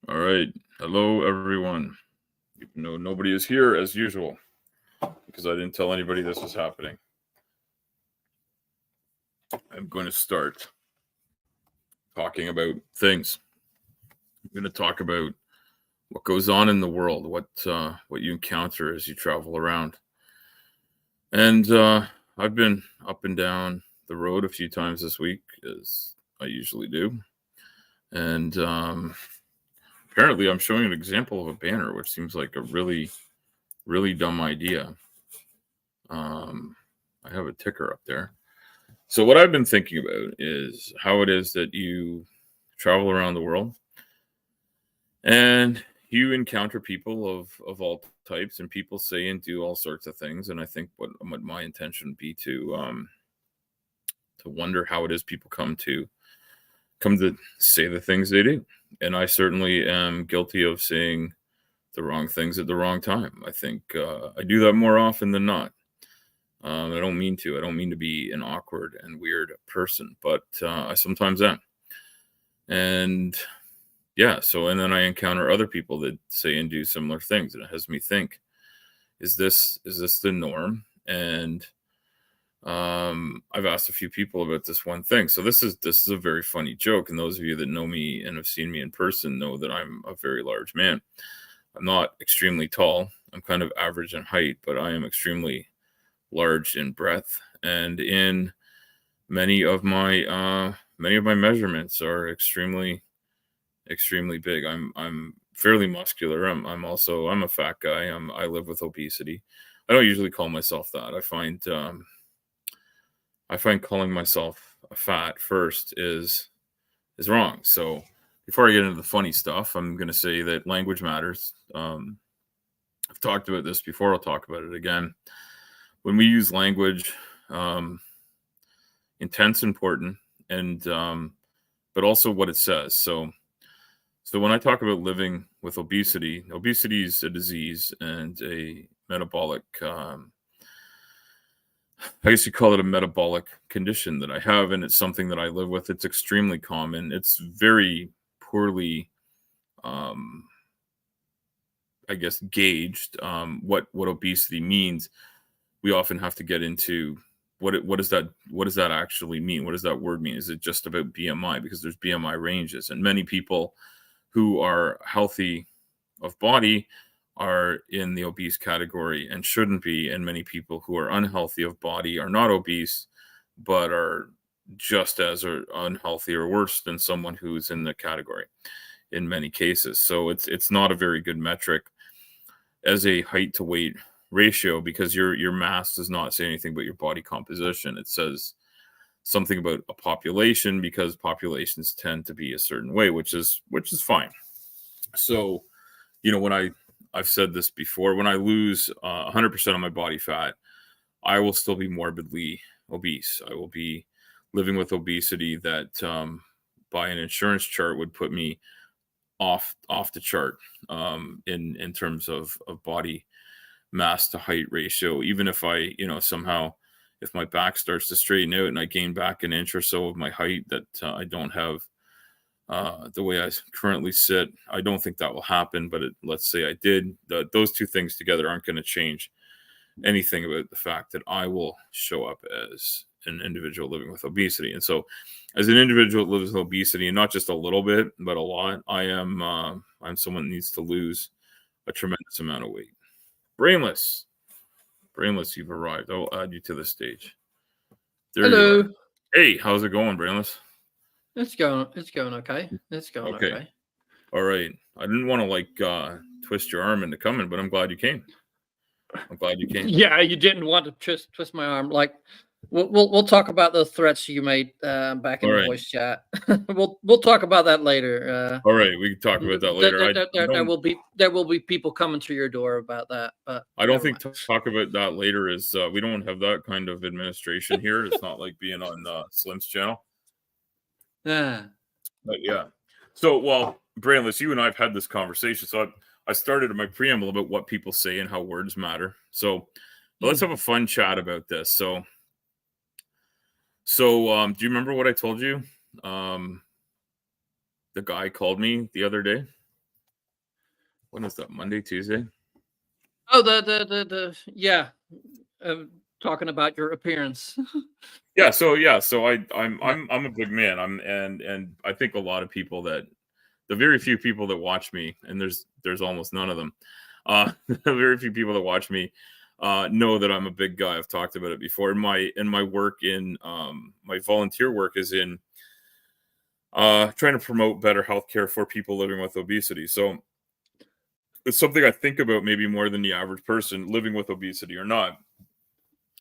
All right. Hello, everyone. Even though nobody is here as usual, because I didn't tell anybody this was happening. I'm going to start talking about things. I'm going to talk about what goes on in the world, what you encounter as you travel around. And I've been up and down the road a few times this week, as I usually do. And apparently, I'm showing an example of a banner, which seems like a really, really dumb idea. I have a ticker up there. So what I've been thinking about is how it is that you travel around the world and you encounter people of all types, and people say and do all sorts of things. And I think what my intention would be to wonder how it is people come to say the things they do. And I certainly am guilty of saying the wrong things at the wrong time. I think I do that more often than not. I don't mean to. I don't mean to be an awkward and weird person, but I sometimes am. And yeah, so and then I encounter other people that say and do similar things, and it has me think: is this the norm? And I've asked a few people about this one thing. So this is a very funny joke, and those of you that know me and have seen me in person know that I'm a very large man. I'm not extremely tall. I'm kind of average in height, but I am extremely large in breadth, and in many of my measurements are extremely big. I'm fairly muscular. I'm a fat guy. I live with obesity. I don't usually call myself that. I find calling myself a fat first is wrong. So before I get into the funny stuff, I'm going to say that language matters. I've talked about this before. I'll talk about it again. When we use language, intent's important, and but also what it says. So when I talk about living with obesity is a disease and a metabolic, I guess you call it a metabolic condition that I have, and it's something that I live with. It's extremely common. It's very poorly, um, I guess, gauged. What obesity means. We often have to get into what does that actually mean? What does that word mean? Is it just about BMI? Because there's BMI ranges, and many people who are healthy of body are in the obese category and shouldn't be, and many people who are unhealthy of body are not obese but are just as or unhealthy or worse than someone who's in the category in many cases. So it's not a very good metric as a height to weight ratio, because your mass does not say anything about your body composition. It says something about a population, because populations tend to be a certain way, which is fine. So, when I've said this before, when I lose 100% of my body fat, I will still be morbidly obese. I will be living with obesity that by an insurance chart would put me off the chart in terms of body mass to height ratio. Even if I, somehow, if my back starts to straighten out and I gain back an inch or so of my height that I don't have the way I currently sit, I don't think that will happen. But let's say I did. Those two things together aren't going to change anything about the fact that I will show up as an individual living with obesity. And so, as an individual that lives with obesity, and not just a little bit, but a lot, I'm someone that needs to lose a tremendous amount of weight. Brainless, you've arrived. I'll add you to the stage. There Hello. you are. Hey, how's it going, Brainless? It's going okay. Okay. All right. I didn't want to twist your arm into coming, but I'm glad you came. Yeah, you didn't want to twist my arm. Like we'll talk about the threats you made back in All the right. voice chat. we'll talk about that later. All right, we can talk about that later. There will be people coming to your door about that. But I don't think talk about that later is we don't have that kind of administration here. It's not like being on Slim's channel. Yeah. But yeah. So, well, Brainless, you and I have had this conversation. So I started my preamble about what people say and how words matter. So let's have a fun chat about this. So do you remember what I told you? The guy called me the other day. when is that? Monday, Tuesday? Oh, yeah. Talking about your appearance. So I'm a big man. And I think a lot of people that the very few people that watch me, and there's almost none of them, the very few people that watch me know that I'm a big guy. I've talked about it before. My work in my volunteer work is in trying to promote better healthcare for people living with obesity. So it's something I think about maybe more than the average person living with obesity or not.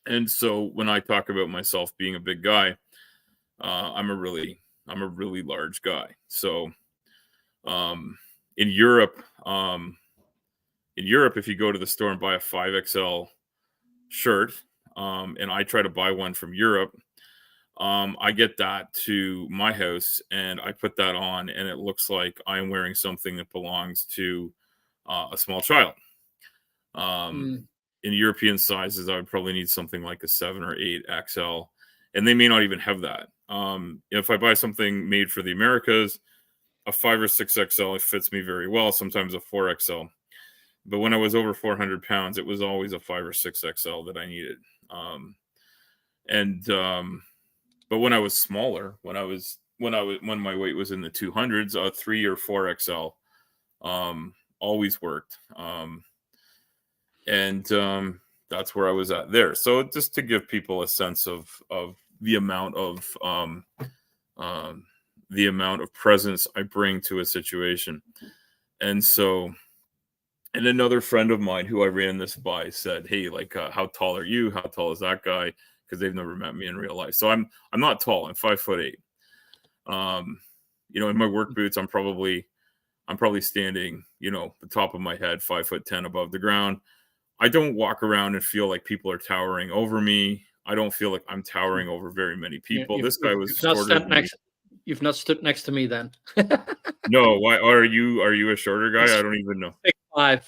And so when I talk about myself being a big guy, I'm a really large guy. So in Europe, if you go to the store and buy a 5XL shirt, and I try to buy one from Europe, I get that to my house and I put that on, and it looks like I'm wearing something that belongs to a small child. In European sizes, I would probably need something like a 7 or 8 XL, and they may not even have that. If I buy something made for the Americas, a 5 or 6 XL, it fits me very well. Sometimes a 4 XL. But when I was over 400 pounds, it was always a 5 or 6 XL that I needed. But when I was smaller, when my weight was in the 200s, a 3 or 4 XL always worked. That's where I was at there. So just to give people a sense of the amount of presence I bring to a situation. And so, and another friend of mine who I ran this by said, "Hey, like, how tall are you? How tall is that guy?" Because they've never met me in real life. So I'm not tall. I'm 5'8". In my work boots, I'm probably standing, the top of my head, 5'10" above the ground. I don't walk around and feel like people are towering over me. I don't feel like I'm towering over very many people. This guy was shorter than me. You've not stood next to me then. No, why are you a shorter guy? I don't even know. 6'5".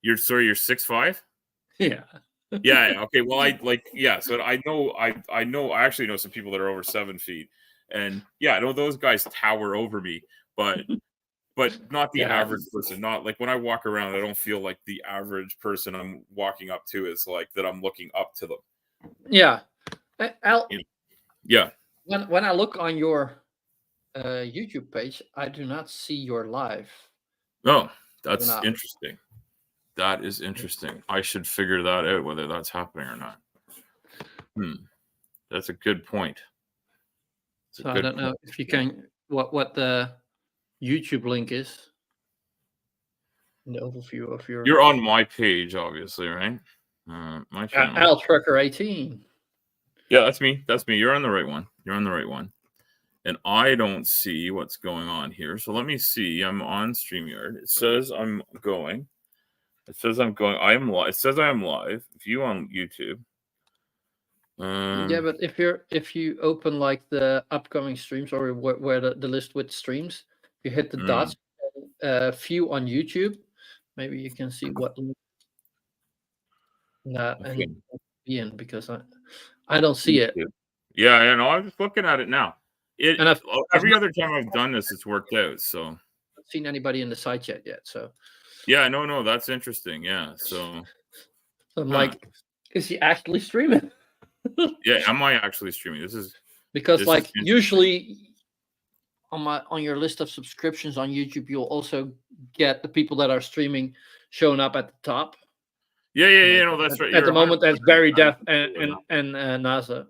You're 6'5"? Yeah. Yeah. Okay. Well, So I know. I actually know some people that are over 7 feet, and yeah, I know those guys tower over me, but not the average person. Not like when I walk around, I don't feel like the average person I'm walking up to is like that. I'm looking up to them. Yeah. Al, yeah. When I look on your YouTube page, I do not see your live. Oh, that's interesting. That is interesting. I should figure that out, whether that's happening or not. That's a good point. So I don't know if you can what the YouTube link is. In the overview of your. You're on my page, obviously, right? My channel. Al Trucker 18. Yeah, that's me. You're on the right one. And I don't see what's going on here. So let me see. I'm on StreamYard. It says I'm going. I am live. It says I am live. View on YouTube. Yeah, but if you open like the upcoming streams or where the list with streams, you hit the dots, view on YouTube. Maybe you can see what. And in because I don't see it. Yeah, I know. I'm just looking at it now. Every other time I've done this, it's worked out. So I've not seen anybody in the side chat yet. So yeah, no, that's interesting. Yeah, so I'm like, is he actually streaming? Yeah, am I actually streaming? Because usually on your list of subscriptions on YouTube, you'll also get the people that are streaming showing up at the top. Yeah, no, that's right. At the moment, that's Very Deaf and NASA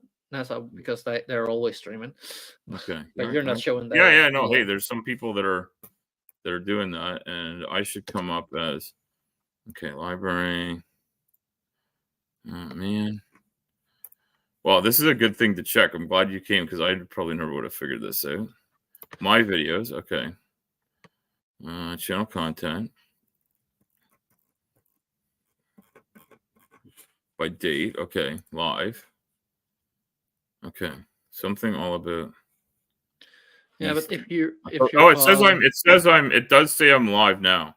because they're always streaming. Okay, but you're not showing that. Yeah, no. Hey, there's some people that are doing that, and I should come up as library. Oh man. Well, this is a good thing to check. I'm glad you came because I probably never would have figured this out. My videos, okay. Channel content. By date, okay. Live. Okay. Something all about. Yeah, but if you it does say I'm live now.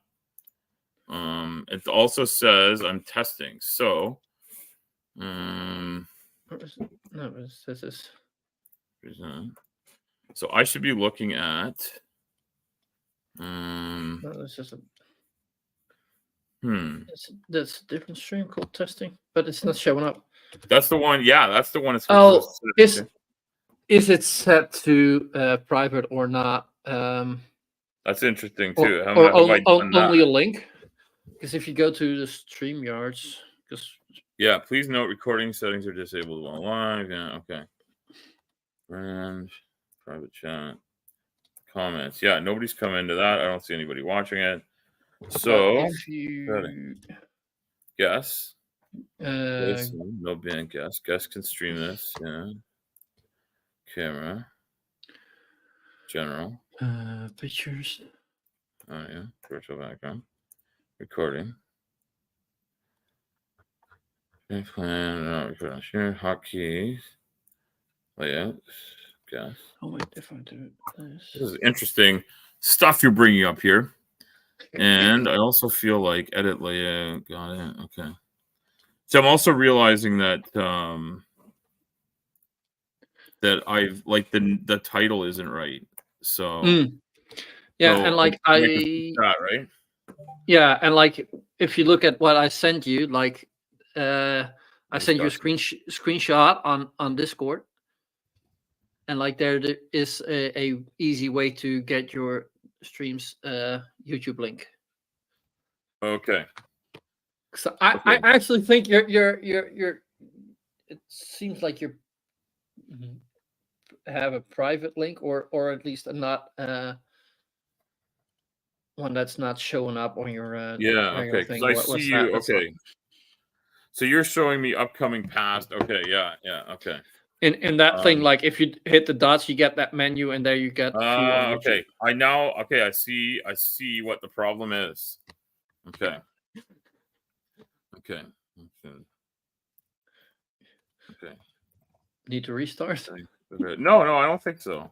It also says I'm testing. So no, it says this. So I should be looking at this is That's a different stream called testing, but it's not showing up. That's the one. Yeah, that's the one. Oh, is it set to private or not? That's interesting too. Or only a link? Because if you go to the StreamYards, because yeah, please note recording settings are disabled while live. Yeah, okay. Brand, private chat, comments. Yeah, nobody's come into that. I don't see anybody watching it. So if you guess, no ban guest. Guest can stream this. Yeah. Camera. General. Pictures. Oh yeah, virtual background. Recording. Plan. Recording. Share hotkeys. Layouts. Guess. Oh wait, if I do this is interesting stuff you're bringing up here. And I also feel like edit layout. Got it. Okay. So I'm also realizing that that I've like the title isn't right. So yeah, so and like that, right? Yeah, and like if you look at what I sent you, like I sent you a screenshot on Discord, and like there is a easy way to get your stream's YouTube link. Okay. So I actually think you're it seems like you have a private link or at least not one that's not showing up on your yeah, okay, because I see you. Okay, so you're showing me upcoming past. Okay, yeah, okay. In that thing, like if you hit the dots, you get that menu, and there you get. Okay, I know. Okay, I see what the problem is. Okay. Okay. Need to restart? Okay. No, I don't think so.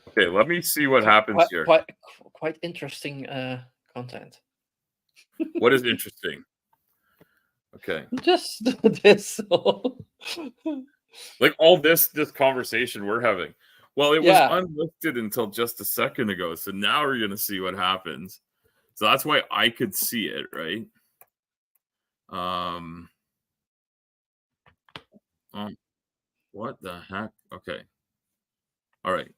Okay, let me see what happens here. Quite interesting content. What is interesting? Okay. Just this. Like all this conversation we're having. Well, it was unlisted until just a second ago. So now we're going to see what happens. So that's why I could see it, right? What the heck? Okay. All right.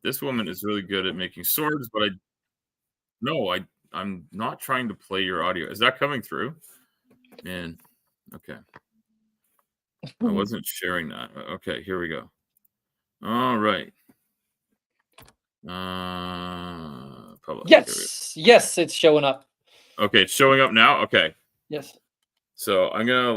This woman is really good at making swords, but I'm not trying to play your audio. Is that coming through? Man, okay. I wasn't sharing that. Okay, here we go. All right. Public. Yes, it's showing up. Okay, it's showing up now. Okay. Yes. So I'm gonna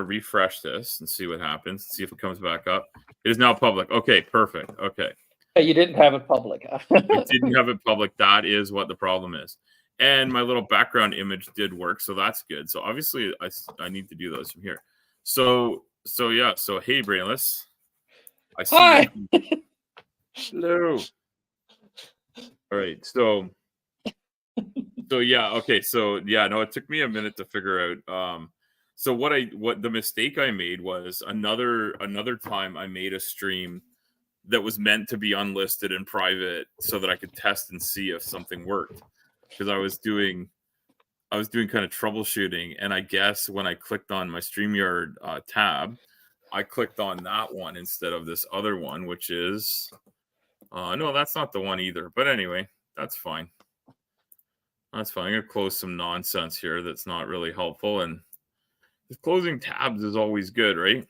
refresh this and see what happens. See if it comes back up. It is now public. Okay, perfect. Okay. You didn't have it public. It didn't have it public. That is what the problem is. And my little background image did work, so that's good. So obviously, I need to do those from here. So yeah. So hey, Brainless. I see. Hi. Hello. All right. So yeah. Okay. So yeah. No, it took me a minute to figure out. So what the mistake I made was another time I made a stream that was meant to be unlisted and private so that I could test and see if something worked. Because I was doing kind of troubleshooting, and I guess when I clicked on my StreamYard tab, I clicked on that one instead of this other one, which is no, that's not the one either. But anyway, that's fine. That's fine. I'm gonna close some nonsense here that's not really helpful, and just closing tabs is always good, right?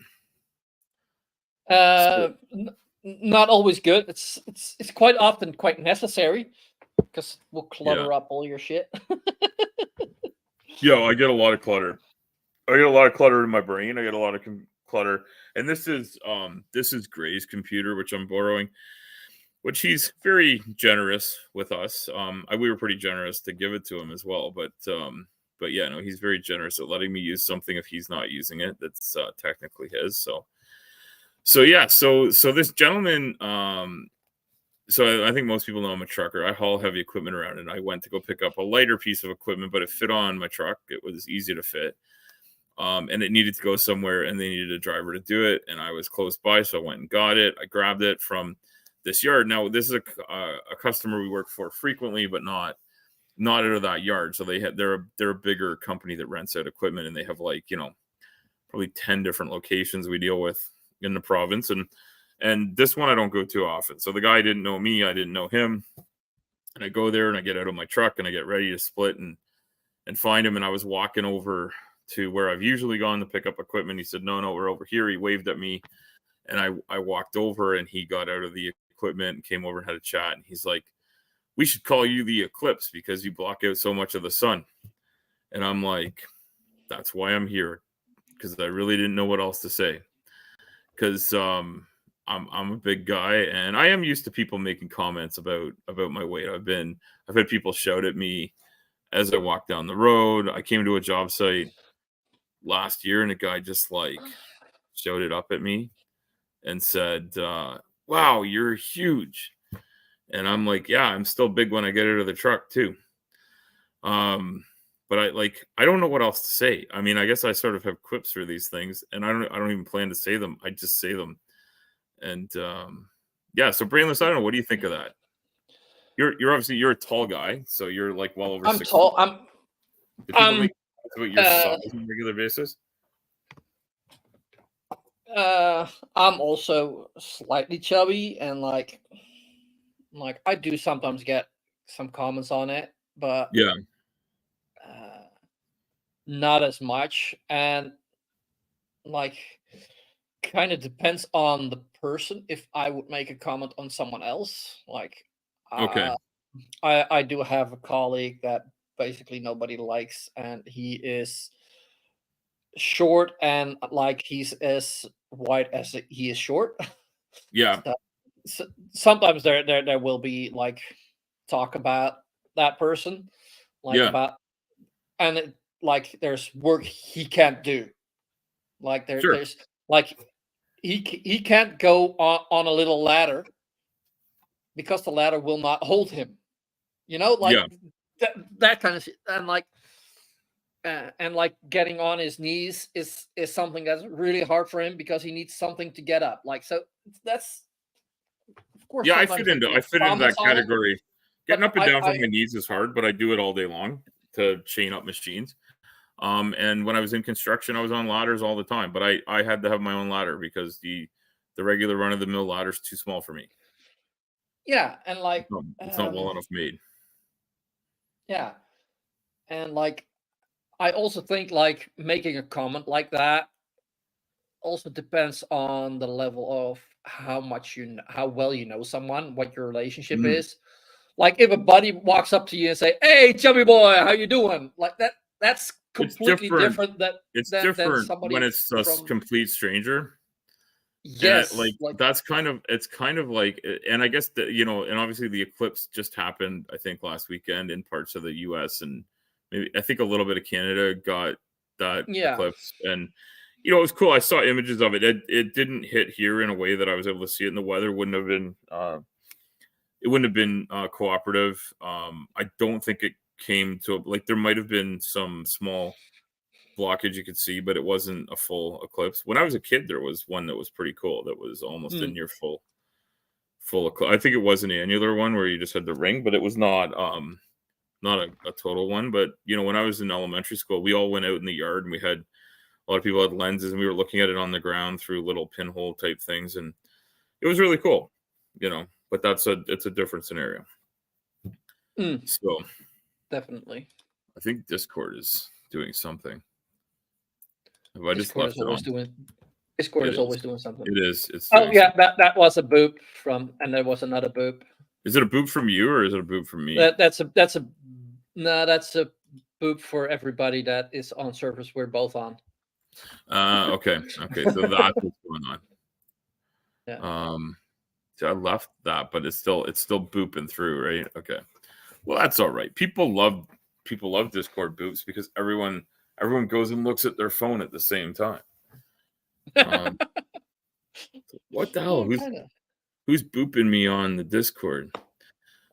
Not always good. It's quite often quite necessary because we'll clutter up all your shit. Yeah, I get a lot of clutter. I get a lot of clutter in my brain. I get a lot of clutter, and this is Gray's computer, which I'm borrowing, which he's very generous with us. We were pretty generous to give it to him as well, but yeah, no, he's very generous at letting me use something if he's not using it. That's technically his. So yeah, so this gentleman, so I think most people know I'm a trucker. I haul heavy equipment around, and I went to go pick up a lighter piece of equipment, but it fit on my truck. It was easy to fit. and it needed to go somewhere, and they needed a driver to do it, and I was close by, so I went and got it. I grabbed it from this yard. Now, this is a customer we work for frequently, but not out of that yard. So they're a bigger company that rents out equipment, and they have like, probably 10 different locations we deal with in the province, and this one I don't go too often. So the guy didn't know me, I didn't know him, and I go there and I get out of my truck and I get ready to split and find him, and I was walking over to where I've usually gone to pick up equipment. He said, no, we're over here. He waved at me, and I walked over, and he got out of the equipment and came over and had a chat, and he's like, we should call you the Eclipse because you block out so much of the sun. And I'm like, that's why I'm here, because I really didn't know what else to say, because I'm a big guy, and I am used to people making comments about my weight. I've had people shout at me as I walk down the road. I came to a job site last year, and a guy just like shouted up at me and said, wow, you're huge. And I'm like, yeah, I'm still big when I get out of the truck too. But I don't know what else to say. I mean, I guess I sort of have quips for these things, and I don't even plan to say them. I just say them. And yeah, so Brainless, I don't know. What do you think of that? You're obviously a tall guy, so you're like well over. I'm 6 tall. Do people make about your size on a regular basis? I'm also slightly chubby, and like I do sometimes get some comments on it, but Yeah, not as much. And like, kind of depends on the person. If I would make a comment on someone else, like, okay, I do have a colleague that basically nobody likes, and he is short, and like he's as wide as he is short. yeah, So sometimes there will be like talk about that person, like yeah, about, and like there's work he can't do. Like sure, there's like he can't go on a little ladder because the ladder will not hold him. Like yeah, that kind of shit. And like getting on his knees is something that's really hard for him because he needs something to get up. Like, so that's, of course, yeah. I sometimes fit into that category. Getting up and down from my knees is hard, but I do it all day long to chain up machines. And when I was in construction, I was on ladders all the time, but I had to have my own ladder because the regular run of the mill ladder is too small for me. Yeah, and like It's not well enough made. yeah, and like I also think like making a comment like that also depends on the level of how much how well you know someone, what your relationship Mhm. is. Like if a buddy walks up to you and say, "Hey, chubby boy, how you doing?" Like that's It's completely different. different It's than different when somebody it's a from, complete stranger. And yes, like like, that's it's kind of like, and I guess that, and obviously the eclipse just happened, I think last weekend in parts of the US, and maybe I think a little bit of Canada got that yeah. eclipse. And it was cool. I saw images of it. It didn't hit here in a way that I was able to see it, and the weather wouldn't have been cooperative. I don't think it came to, like, there might have been some small blockage you could see, but it wasn't a full eclipse. When I was a kid, there was one that was pretty cool that was almost a Mm. near full eclipse. I think it was an annular one where you just had the ring, but it was not a total one. But when I was in elementary school, we all went out in the yard, and we had a lot of people had lenses, and we were looking at it on the ground through little pinhole type things, and it was really cool. But it's a different scenario. Mm, So definitely. I think Discord is doing something. Have I just Discord left is it always on? doing. Discord It is is. always doing something. It is. It's Oh doing yeah, something. that was a boop from, and there was another boop. Is it a boop from you, or is it a boop from me? That's a that's a boop for everybody that is on servers we're both on. Okay. So that's what's going on. Yeah. So I left that, but it's still booping through, right? Okay. Well, that's all right. People love Discord boops because everyone goes and looks at their phone at the same time. What the hell? Yeah, kinda. Who's booping me on the Discord?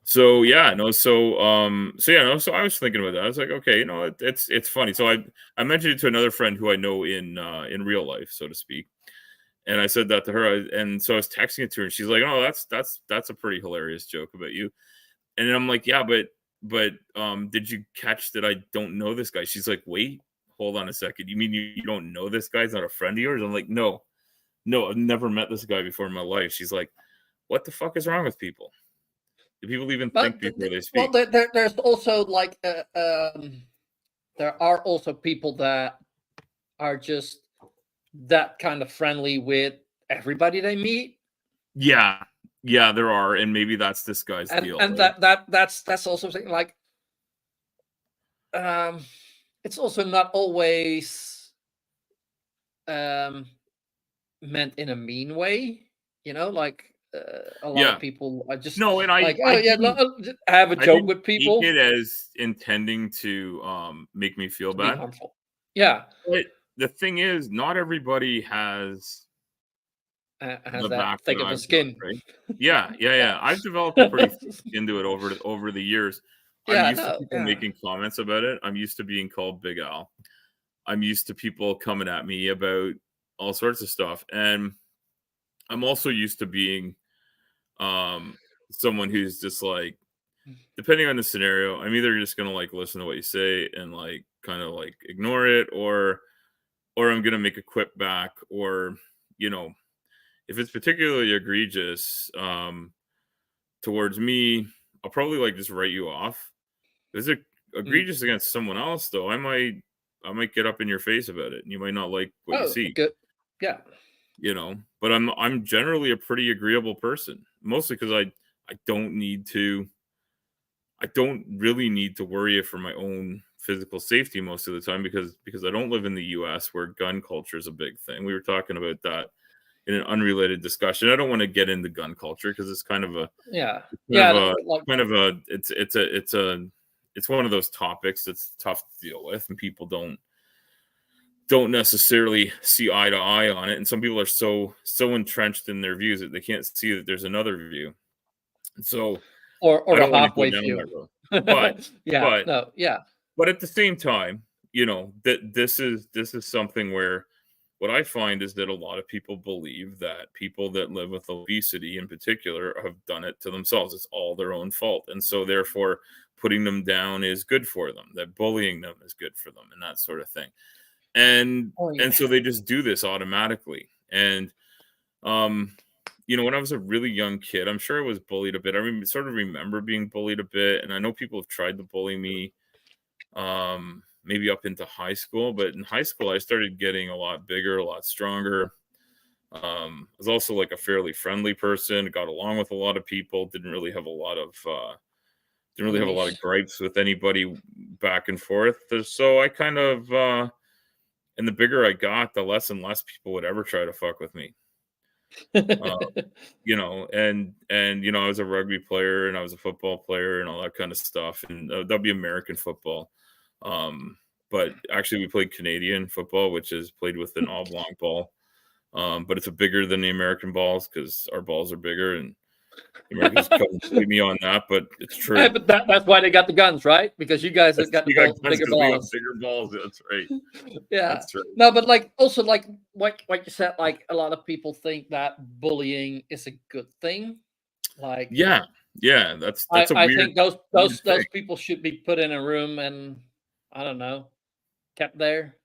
So yeah, no, so yeah, no, so I was thinking about that. I was like, okay, it's funny. So I mentioned it to another friend who I know in real life, so to speak. And I said that to her, and so I was texting it to her, and she's like, "Oh, that's a pretty hilarious joke about you." And then I'm like, "Yeah, but did you catch that I don't know this guy?" She's like, "Wait, hold on a second. You mean you don't know this guy? He's not a friend of yours?" I'm like, "No, no, I've never met this guy before in my life." She's like, "What the fuck is wrong with people? Do people even think But before they well, speak?" there's also like there are also people that are just that kind of friendly with everybody they meet, Yeah, yeah, there are, and maybe that's this guy's and deal, and right? that's also something like um, it's also not always um meant in a mean way, like a lot of Yeah, people are just no, and like, oh yeah, just have a I joke didn't with take people it as intending to make me feel to be bad. harmful. Yeah, But the thing is, not everybody has has the that back that thick of a I've got, skin. right? Yeah, yeah, Yeah, yeah. I've developed a pretty thick skin to it over the years. I'm yeah, used to no, people yeah. making comments about it. I'm used to being called Big Al. I'm used to people coming at me about all sorts of stuff, and I'm also used to being um someone who's just like, depending on the scenario, I'm either just gonna like listen to what you say and like kind of like ignore it, or I'm gonna make a quip back, or you know, if it's particularly egregious towards me, I'll probably like just write you off. If it's Mm. egregious against someone else, though, I might get up in your face about it, and you might not like what you Oh, see, good. Yeah. But I'm generally a pretty agreeable person, mostly because I don't need to I don't really need to worry for my own physical safety most of the time because I don't live in the US where gun culture is a big thing. We were talking about that in an unrelated discussion. I don't want to get into gun culture because it's kind of a Yeah. kind of Yeah. a Like, kind of a it's one of those topics that's tough to deal with, and people don't necessarily see eye to eye on it. And some people are so entrenched in their views that they can't see that there's another view. So or I the don't want to go halfway down view. that road. But Yeah. but No. Yeah. But at the same time, that this is something where what I find is that a lot of people believe that people that live with obesity in particular have done it to themselves. It's all their own fault. And so therefore putting them down is good for them, that bullying them is good for them and that sort of thing. And Oh and yeah. so they just do this automatically. And um when I was a really young kid, I'm sure I was bullied a bit. Sort of remember being bullied a bit, and I know people have tried to bully me maybe up into high school, but in high school I started getting a lot bigger, a lot stronger. I was also like a fairly friendly person, got along with a lot of people, didn't really have a lot of Enemies. gripes with anybody back and forth. So I kind of and the bigger I got, the less and less people would ever try to fuck with me. Uh, and I was a rugby player and I was a football player and all that kind of stuff, and that'd be American football. Um, but actually, we played Canadian football, which is played with an oblong ball. But it's bigger than the American balls because our balls are bigger, and the Americans couldn't beat me on that, but it's Hey, true. but that's why they got the guns, right? Because you guys have got the We got guns bigger because we got balls. bigger balls. That's right. Yeah. That's right. No, but like also like what you said, like a lot of people think that bullying is a good thing. Like Yeah, yeah. That's I that's a I weird, think those weird those thing. those people should be put in a room and I don't know, kept there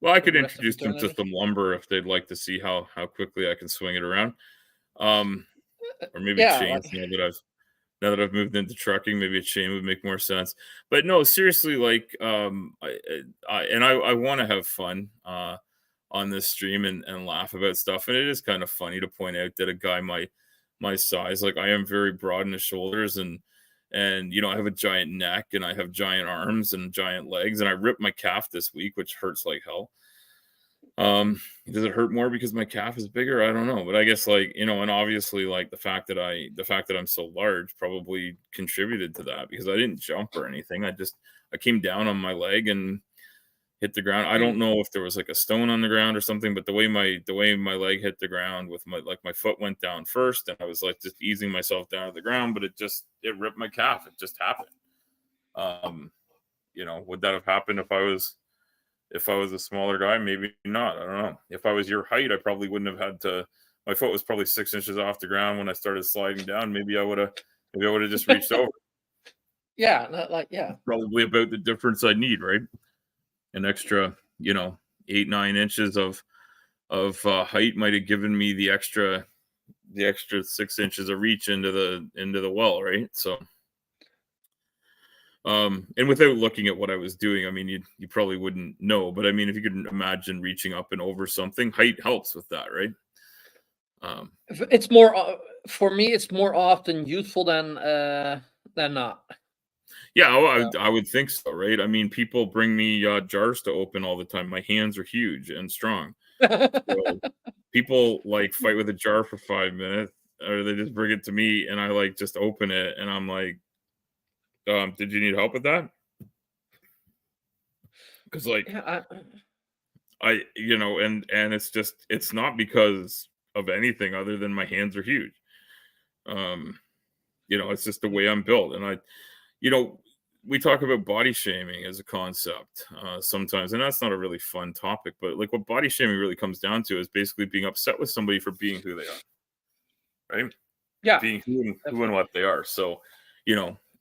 Well, I for could the rest of introduce them to eternity. some lumber if they'd like to see how quickly I can swing it around. Um, or maybe Yeah, like chains now that I've moved into trucking, maybe a chain would make more sense. But no, seriously, like I want to have fun on this stream and laugh about stuff. And it is kind of funny to point out that a guy my size, like I am very broad in the shoulders, and I have a giant neck and I have giant arms and giant legs, and I ripped my calf this week, which hurts like hell. Does it hurt more because my calf is bigger? I don't know, but I guess and obviously like the fact that I'm so large probably contributed to that because I didn't jump or anything. I came down on my leg, and hit the ground. I don't know if there was like a stone on the ground or something, but the way my leg hit the ground with my foot went down first, and I was like just easing myself down to the ground, but it ripped my calf. It just happened. Would that have happened if I was a smaller guy? Maybe not. I don't know. If I was your height, I probably wouldn't have had to. My foot was probably 6 inches off the ground when I started sliding down. Maybe I would have just reached over. Yeah, Probably about the difference I need, right? An extra, 8-9 inches of height might have given me the extra 6 inches of reach into the well, right? So, and without looking at what I was doing, I mean, you probably wouldn't know, but I mean, if you could imagine reaching up and over something, height helps with that, right? It's more for me. It's more often useful than not. Yeah, I would think so, right? I mean, people bring me jars to open all the time. My hands are huge and strong. So people like fight with a jar for 5 minutes, or they just bring it to me, and I like just open it, and I'm like, "Did you need help with that?" Because like and it's not because of anything other than my hands are huge. It's just the way I'm built, and we talk about body shaming as a concept sometimes, and that's not a really fun topic, but like what body shaming really comes down to is basically being upset with somebody for being who they are, right? Yeah, being who and what they are. So,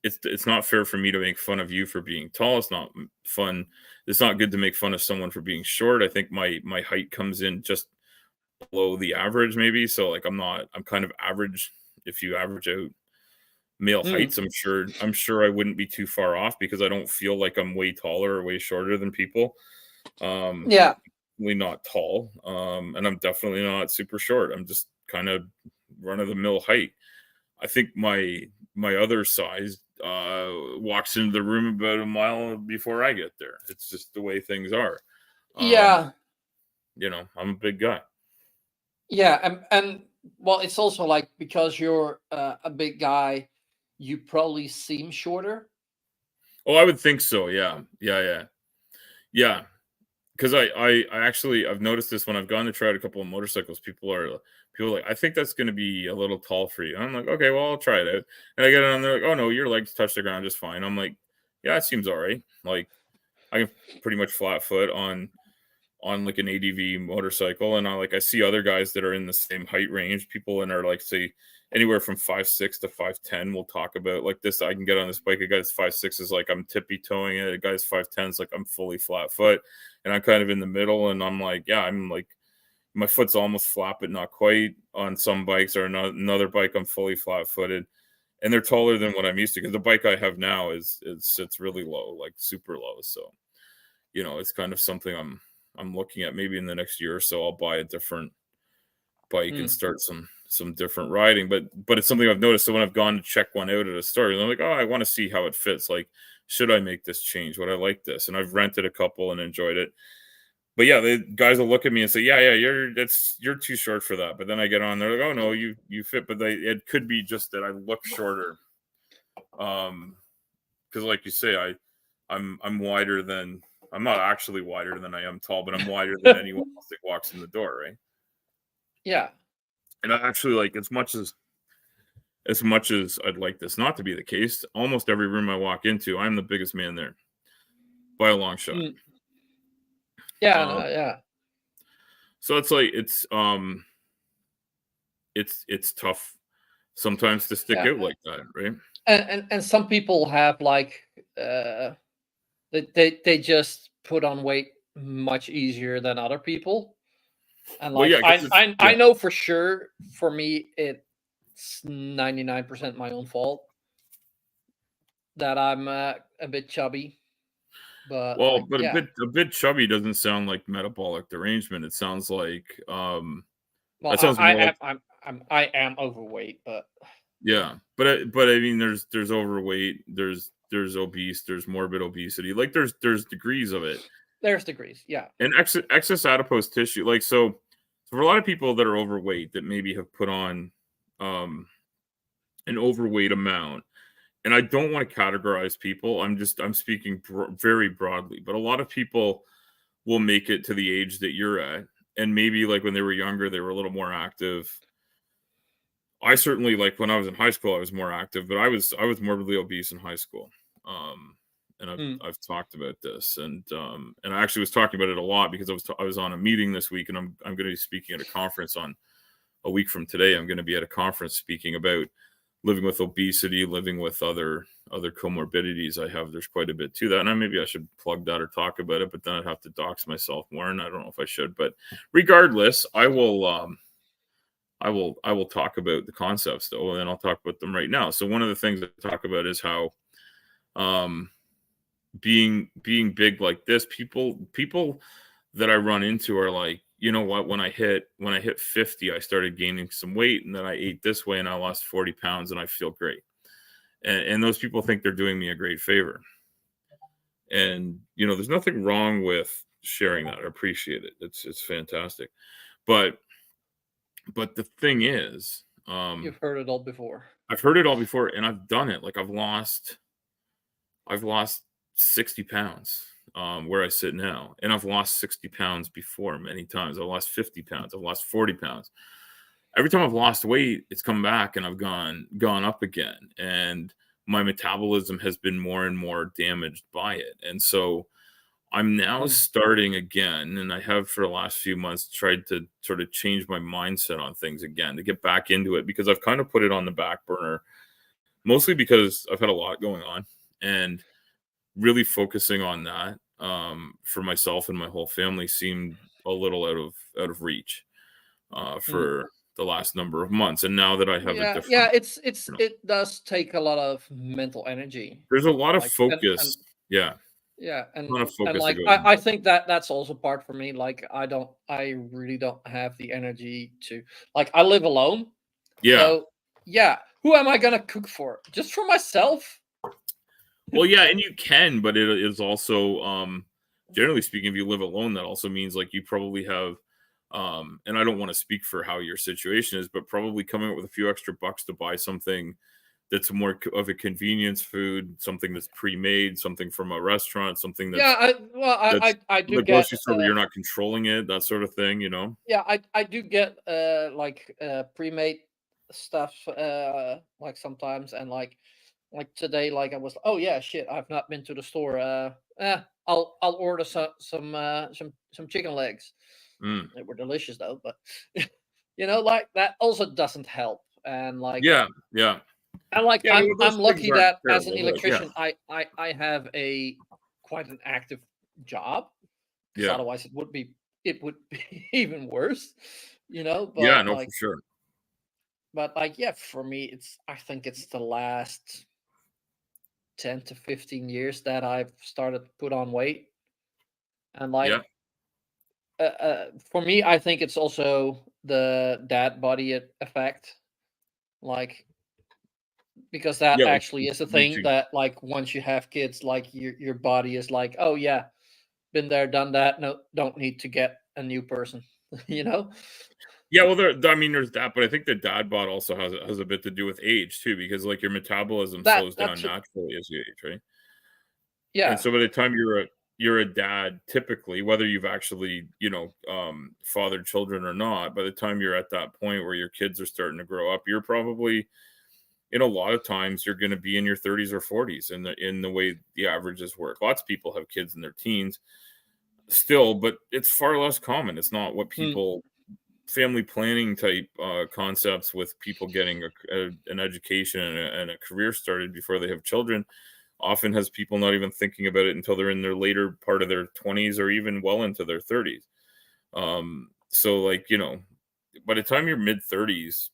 it's not fair for me to make fun of you for being tall. It's not fun. It's not good to make fun of someone for being short. I think my height comes in just below the average, maybe. So like I'm kind of average. If you average out male heights, I'm sure I wouldn't be too far off, because I don't feel like I'm way taller or way shorter than people. Yeah. Definitely not tall. And I'm definitely not super short. I'm just kind of run of the mill height. I think my other size walks into the room about a mile before I get there. It's just the way things are. Yeah. I'm a big guy. Yeah, and well, it's also like because you're a big guy, you probably seem shorter. Oh, I would think so. Yeah. Because I've noticed this when I've gone to try out a couple of motorcycles. People are like, I think that's going to be a little tall for you. I'm like, okay, well, I'll try it out. And I get it on, they're like, oh no, your legs touch the ground just fine. I'm like, yeah, it seems all right. Like I can pretty much flat foot on like an ADV motorcycle, and I see other guys that are in the same height range. People and are like, say, anywhere from 5'6" to 5'10". We'll talk about like this. I can get on this bike. A guy's 5'6" is like I'm tippy toeing it. A guy's 5'10" is like I'm fully flat foot, and I'm kind of in the middle. And I'm like, yeah, I'm like my foot's almost flat, but not quite. On some bikes, or another bike, I'm fully flat footed, and they're taller than what I'm used to, because the bike I have now sits really low, like super low. So, it's kind of something I'm looking at. Maybe in the next year or so, I'll buy a different bike and start some different riding. But it's something I've noticed. So when I've gone to check one out at a store, and I'm like, oh, I want to see how it fits. Like, should I make this change? Would I like this? And I've rented a couple and enjoyed it. But yeah, the guys will look at me and say, yeah, you're too short for that. But then I get on, they're like, oh no, you fit. But it could be just that I look shorter. Because like you say, I'm wider than. I'm not actually wider than I am tall, but I'm wider than anyone else that walks in the door, right? Yeah. And I actually, like, as much as I'd like this not to be the case, almost every room I walk into, I'm the biggest man there by a long shot. Yeah, yeah. So it's like it's tough sometimes to stick out like that, right? And some people have like they just put on weight much easier than other people. And like I know for sure, for me it's 99% my own fault that I'm a bit chubby. But a bit chubby doesn't sound like metabolic derangement. It sounds like well, I am overweight, but yeah, but I mean, there's overweight, there's obese, there's morbid obesity. Like there's degrees of it. There's degrees, yeah. And excess adipose tissue, like so for a lot of people that are overweight that maybe have put on an overweight amount. And I don't want to categorize people. I'm speaking very broadly, but a lot of people will make it to the age that you're at. And maybe like when they were younger, they were a little more active. I certainly, like when I was in high school, I was more active, but I was morbidly obese in high school. And I've talked about this, and I actually was talking about it a lot because I was on a meeting this week, and I'm going to be speaking at a conference on a week from today. I'm going to be at a conference speaking about living with obesity, living with other comorbidities I have. There's quite a bit to that, and maybe I should plug that or talk about it, but then I'd have to dox myself more, and I don't know if I should. But regardless, I will talk about the concepts though, and I'll talk about them right now. So one of the things I talk about is how being big like this, people that I run into are like, you know what, when I hit 50, I started gaining some weight, and then I ate this way and I lost 40 pounds and I feel great. And those people think they're doing me a great favor. And, you know, there's nothing wrong with sharing that. I appreciate it. It's fantastic. But the thing is, you've heard it all before. I've heard it all before, and I've done it. Like I've lost 60 pounds where I sit now, and I've lost 60 pounds before many times. I've lost 50 pounds. I've lost 40 pounds. Every time I've lost weight, it's come back, and I've gone up again, and my metabolism has been more and more damaged by it. And so I'm now starting again, and I have for the last few months tried to sort of change my mindset on things again, to get back into it, because I've kind of put it on the back burner, mostly because I've had a lot going on, and really focusing on that for myself and my whole family seemed a little out of reach for the last number of months. And now that I have a different, it does take a lot of mental energy. There's a lot of focus. And like I think that's also part for me. Like I really don't have the energy to, like, I live alone. Yeah. So yeah, who am I gonna cook for? Just for myself? Well, yeah, and you can, but it is also generally speaking, if you live alone, that also means like you probably have and I don't want to speak for how your situation is, but probably coming up with a few extra bucks to buy something that's more of a convenience food, something that's pre-made, something from a restaurant, something that's I do the get grocery store where you're not controlling it, that sort of thing, you know. Yeah, I do get pre-made stuff like sometimes, and like today, like I was, oh yeah, shit, I've not been to the store. I'll order some chicken legs. They were delicious though, but you know, like that also doesn't help. And like yeah. And like I'm lucky that as an electrician, I have a quite an active job. Yeah. Otherwise, it would be even worse, you know. But yeah, no, for sure. But like, yeah, for me, I think it's the last 10 to 15 years that I've started to put on weight, and like, for me, I think it's also the dad body effect, like. Because that actually is a thing that, like, once you have kids, like your body is like, oh yeah, been there, done that. No, don't need to get a new person, you know? Yeah, well, there's that, but I think the dad bod also has a bit to do with age too, because like your metabolism slows down naturally as you age, right? Yeah. And so by the time you're a dad, typically, whether you've actually, you know, fathered children or not, by the time you're at that point where your kids are starting to grow up, you're probably, in a lot of times, you're going to be in your 30s or 40s in the way the averages work. Lots of people have kids in their teens still, but it's far less common. It's not what people family planning type concepts with people getting an education and a career started before they have children often has people not even thinking about it until they're in their later part of their 20s or even well into their 30s. So like, you know, by the time you're mid 30s,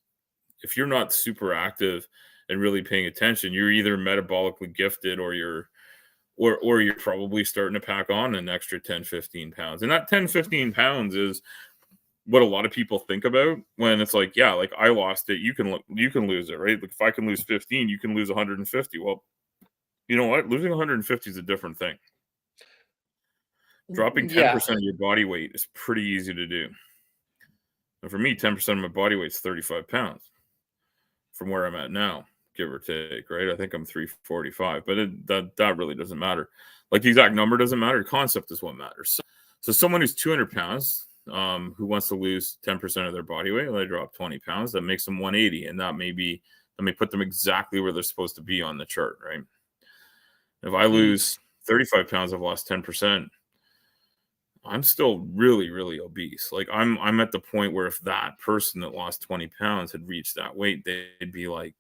if you're not super active and really paying attention, you're either metabolically gifted or you're probably starting to pack on an extra 10, 15 pounds. And that 10, 15 pounds is what a lot of people think about when it's like, yeah, like I lost it. You can lose it, right? Like if I can lose 15, you can lose 150. Well, you know what? Losing 150 is a different thing. Dropping 10% of your body weight is pretty easy to do. And for me, 10% of my body weight is 35 pounds from where I'm at now, give or take, right? I think I'm 345, but that really doesn't matter. Like the exact number doesn't matter. The concept is what matters. So someone who's 200 pounds, who wants to lose 10% of their body weight, they drop 20 pounds, that makes them 180. And that may put them exactly where they're supposed to be on the chart, right? If I lose 35 pounds, I've lost 10%. I'm still really, really obese. Like I'm at the point where if that person that lost 20 pounds had reached that weight, they'd be like,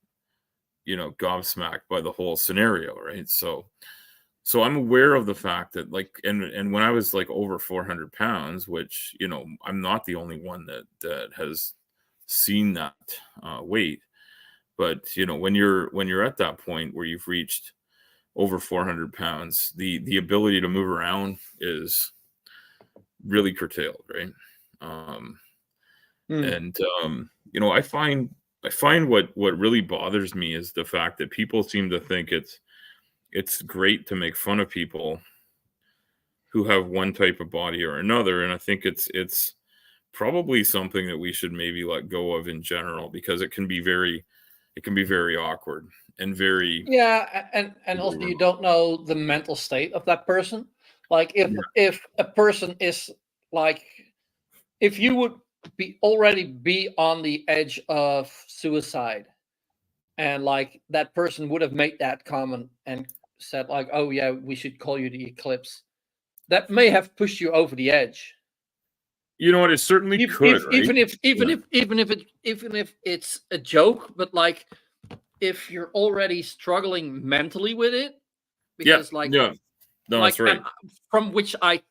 gobsmacked by the whole scenario, right? So I'm aware of the fact that like, and when I was like over 400 pounds, which, I'm not the only one that has seen that weight, but when you're at that point where you've reached over 400 pounds, the ability to move around is really curtailed, right? And I find what really bothers me is the fact that people seem to think it's great to make fun of people who have one type of body or another, and I think it's probably something that we should maybe let go of in general, because it can be very awkward and very and also you don't know the mental state of that person. Like if a person is like, if you would already be on the edge of suicide, and like that person would have made that comment and said like, oh yeah, we should call you the Eclipse, that may have pushed you over the edge. You know what? It certainly could, right? Even if it's a joke, but like if you're already struggling mentally with it, because no, that's right. And from which I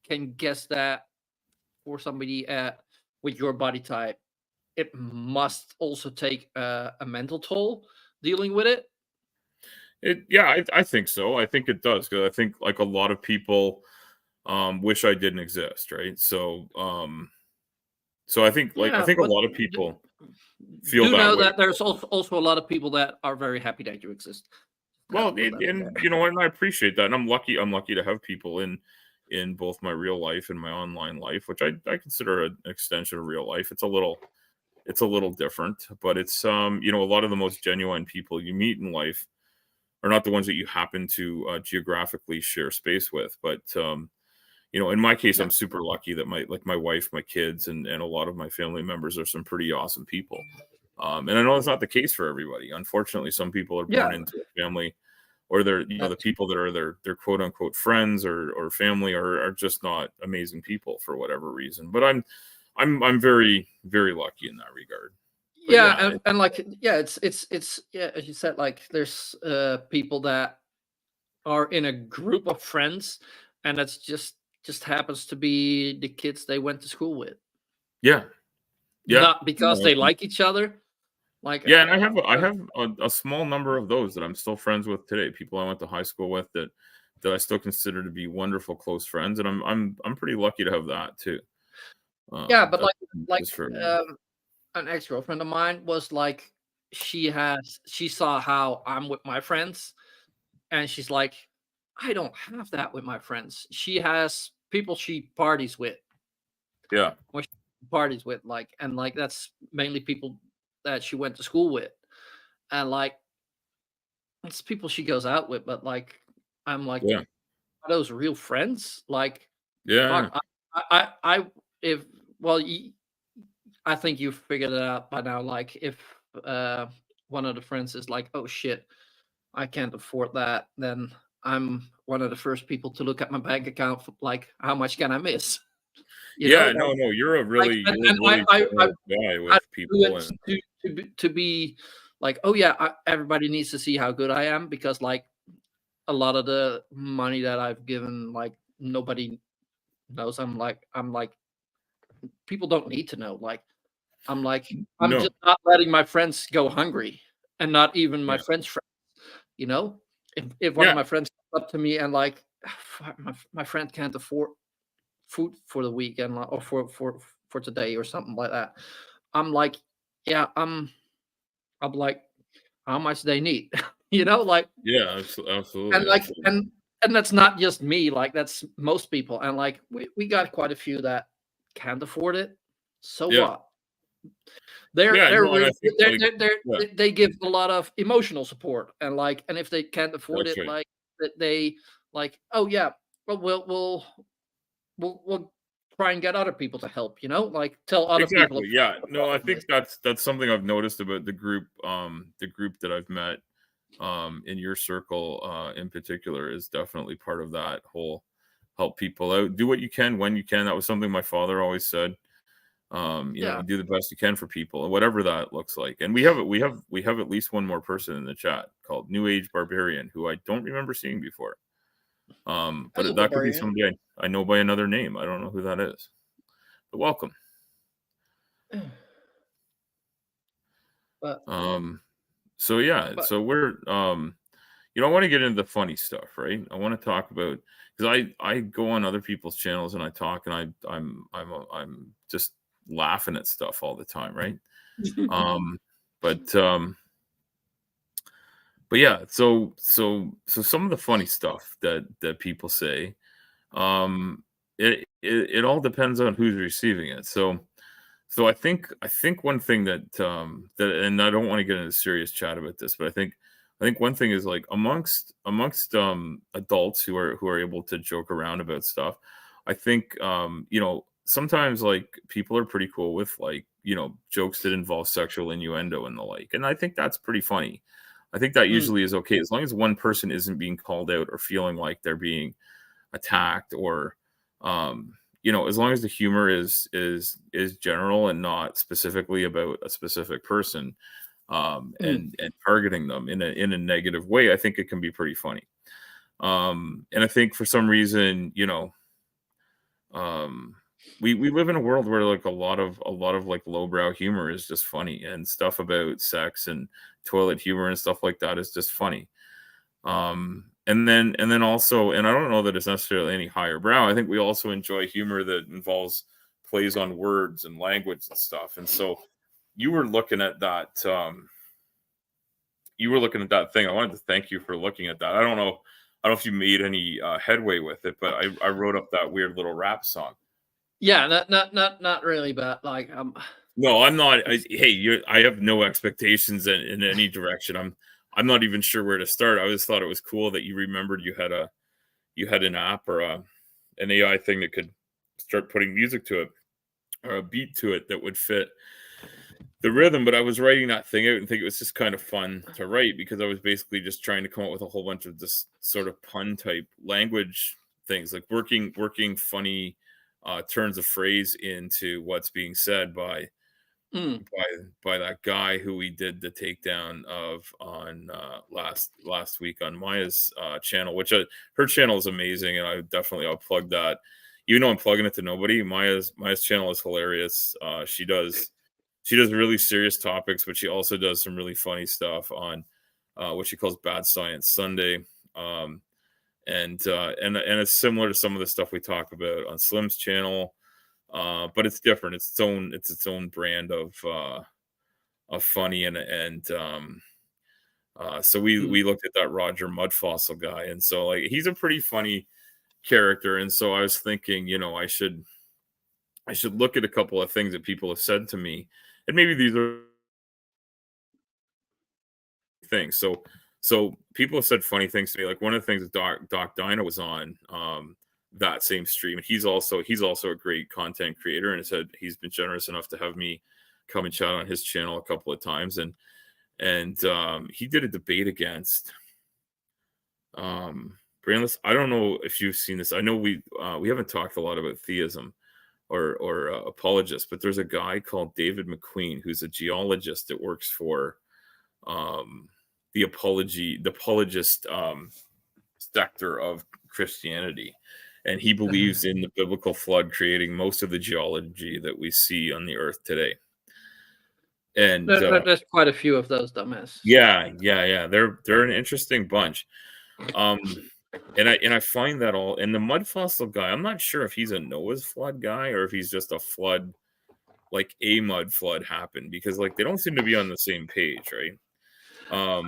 can guess that for somebody with your body type, it must also take a mental toll dealing with it. I think so. I think it does, because I think like a lot of people wish I didn't exist, right? So I think a lot of people feel that there's also a lot of people that are very happy that you exist. Well, and I appreciate that, and I'm lucky to have people in both my real life and my online life, which I consider an extension of real life. It's a little different, but it's a lot of the most genuine people you meet in life are not the ones that you happen to geographically share space with, but in my case, I'm super lucky that my wife, my kids, and a lot of my family members are some pretty awesome people. And I know it's not the case for everybody. Unfortunately, some people are born into a family, or they're the people that are their quote unquote friends or family are just not amazing people for whatever reason. But I'm very, very lucky in that regard. But and like it's as you said, like there's people that are in a group of friends, and that's just happens to be the kids they went to school with. Not because they like each other. Like and I have a small number of those that I'm still friends with today. People I went to high school with that I still consider to be wonderful close friends, and I'm pretty lucky to have that too. But an ex-girlfriend of mine was like, she saw how I'm with my friends, and she's like, I don't have that with my friends. She has people she parties with. Parties with, like, and like that's mainly people that she went to school with, and like it's people she goes out with, but like I'm like, are those real friends? Like, fuck, I think you've figured it out by now. Like if one of the friends is like, oh shit, I can't afford that, then I'm one of the first people to look at my bank account for, like, how much can I miss? No, you're a really, guy with people. To be like, oh yeah, everybody needs to see how good I am, because like a lot of the money that I've given, like nobody knows. I'm like people don't need to know. Like I'm just not letting my friends go hungry, and not even my friends' friends. If one of my friends comes up to me and like, my friend can't afford food for the weekend, or for today or something like that, I'm like, I'm like, how much they need. Like, absolutely, and like and that's not just me, like that's most people, and like we got quite a few that can't afford it. So what? They give a lot of emotional support, and like, and if they can't afford it, like that they like, oh yeah, well we'll try and get other people to help. Like tell other people Exactly. Yeah. the No, I problem think is. that's something I've noticed about the group that I've met in your circle in particular is definitely part of that whole help people out. Do what you can when you can. That was something my father always said. Yeah. Do the best you can for people, and whatever that looks like. And we have at least one more person in the chat called New Age Barbarian, who I don't remember seeing before. Hello, But that could be Barbarian. somebody I know by another name. I don't know who that is. But welcome. But So yeah, but so we're I want to get into the funny stuff, right? I want to talk about because I go on other people's channels and I talk and I'm just laughing at stuff all the time, right? Um, but yeah, so some of the funny stuff that people say, um, it all depends on who's receiving it. So I think one thing that and I don't want to get into serious chat about this, but I think one thing is like amongst adults who are able to joke around about stuff. I think sometimes like people are pretty cool with like jokes that involve sexual innuendo and the like, and I think that's pretty funny. I think that mm, usually is okay as long as one person isn't being called out or feeling like they're being attacked or as long as the humor is general and not specifically about a specific person mm, and targeting them in a negative way, I think it can be pretty funny. And I think for some reason, um we live in a world where like a lot of like lowbrow humor is just funny, and stuff about sex and toilet humor and stuff like that is just funny. And then also, and I don't know that it's necessarily any higher brow. I think we also enjoy humor that involves plays on words and language and stuff. And so you were looking at that. You were looking at that thing. I wanted to thank you for looking at that. I don't know. I don't know if you made any headway with it, but I wrote up that weird little rap song. yeah, not really, but like No, I'm not. Hey, I have no expectations in any direction. I'm not even sure where to start. I just thought it was cool that you remembered you had an app or an AI thing that could start putting music to it or a beat to it that would fit the rhythm. But I was writing that thing out and think it was just kind of fun to write because I was basically just trying to come up with a whole bunch of this sort of pun type language things, like working funny turns of phrase into what's being said mm, by by that guy who we did the takedown of on last week on Maya's channel, which her channel is amazing, and I'll plug that. Even though I'm plugging it to nobody, Maya's channel is hilarious. She does really serious topics, but she also does some really funny stuff on what she calls Bad Science Sunday. And it's similar to some of the stuff we talk about on Slim's channel, but it's different. It's its own brand of funny, so we mm. we looked at that Roger Mudfossil guy, and so like he's a pretty funny character, and so I was thinking, I should look at a couple of things that people have said to me, and maybe these are things. So people have said funny things to me. Like one of the things that Doc Dino was on that same stream, and he's also a great content creator, and said he's been generous enough to have me come and chat on his channel a couple of times, and he did a debate against Brainless. I don't know if you've seen this. I know we haven't talked a lot about theism or apologists, but there's a guy called David McQueen who's a geologist that works for um, the apologist sector of Christianity, and he believes in the biblical flood creating most of the geology that we see on the earth today. And There's quite a few of those dumbasses. yeah, they're an interesting bunch. And I find that all, and the mud fossil guy, I'm not sure if he's a Noah's flood guy or if he's just a flood, like a mud flood happened, because like they don't seem to be on the same page, right? Uh,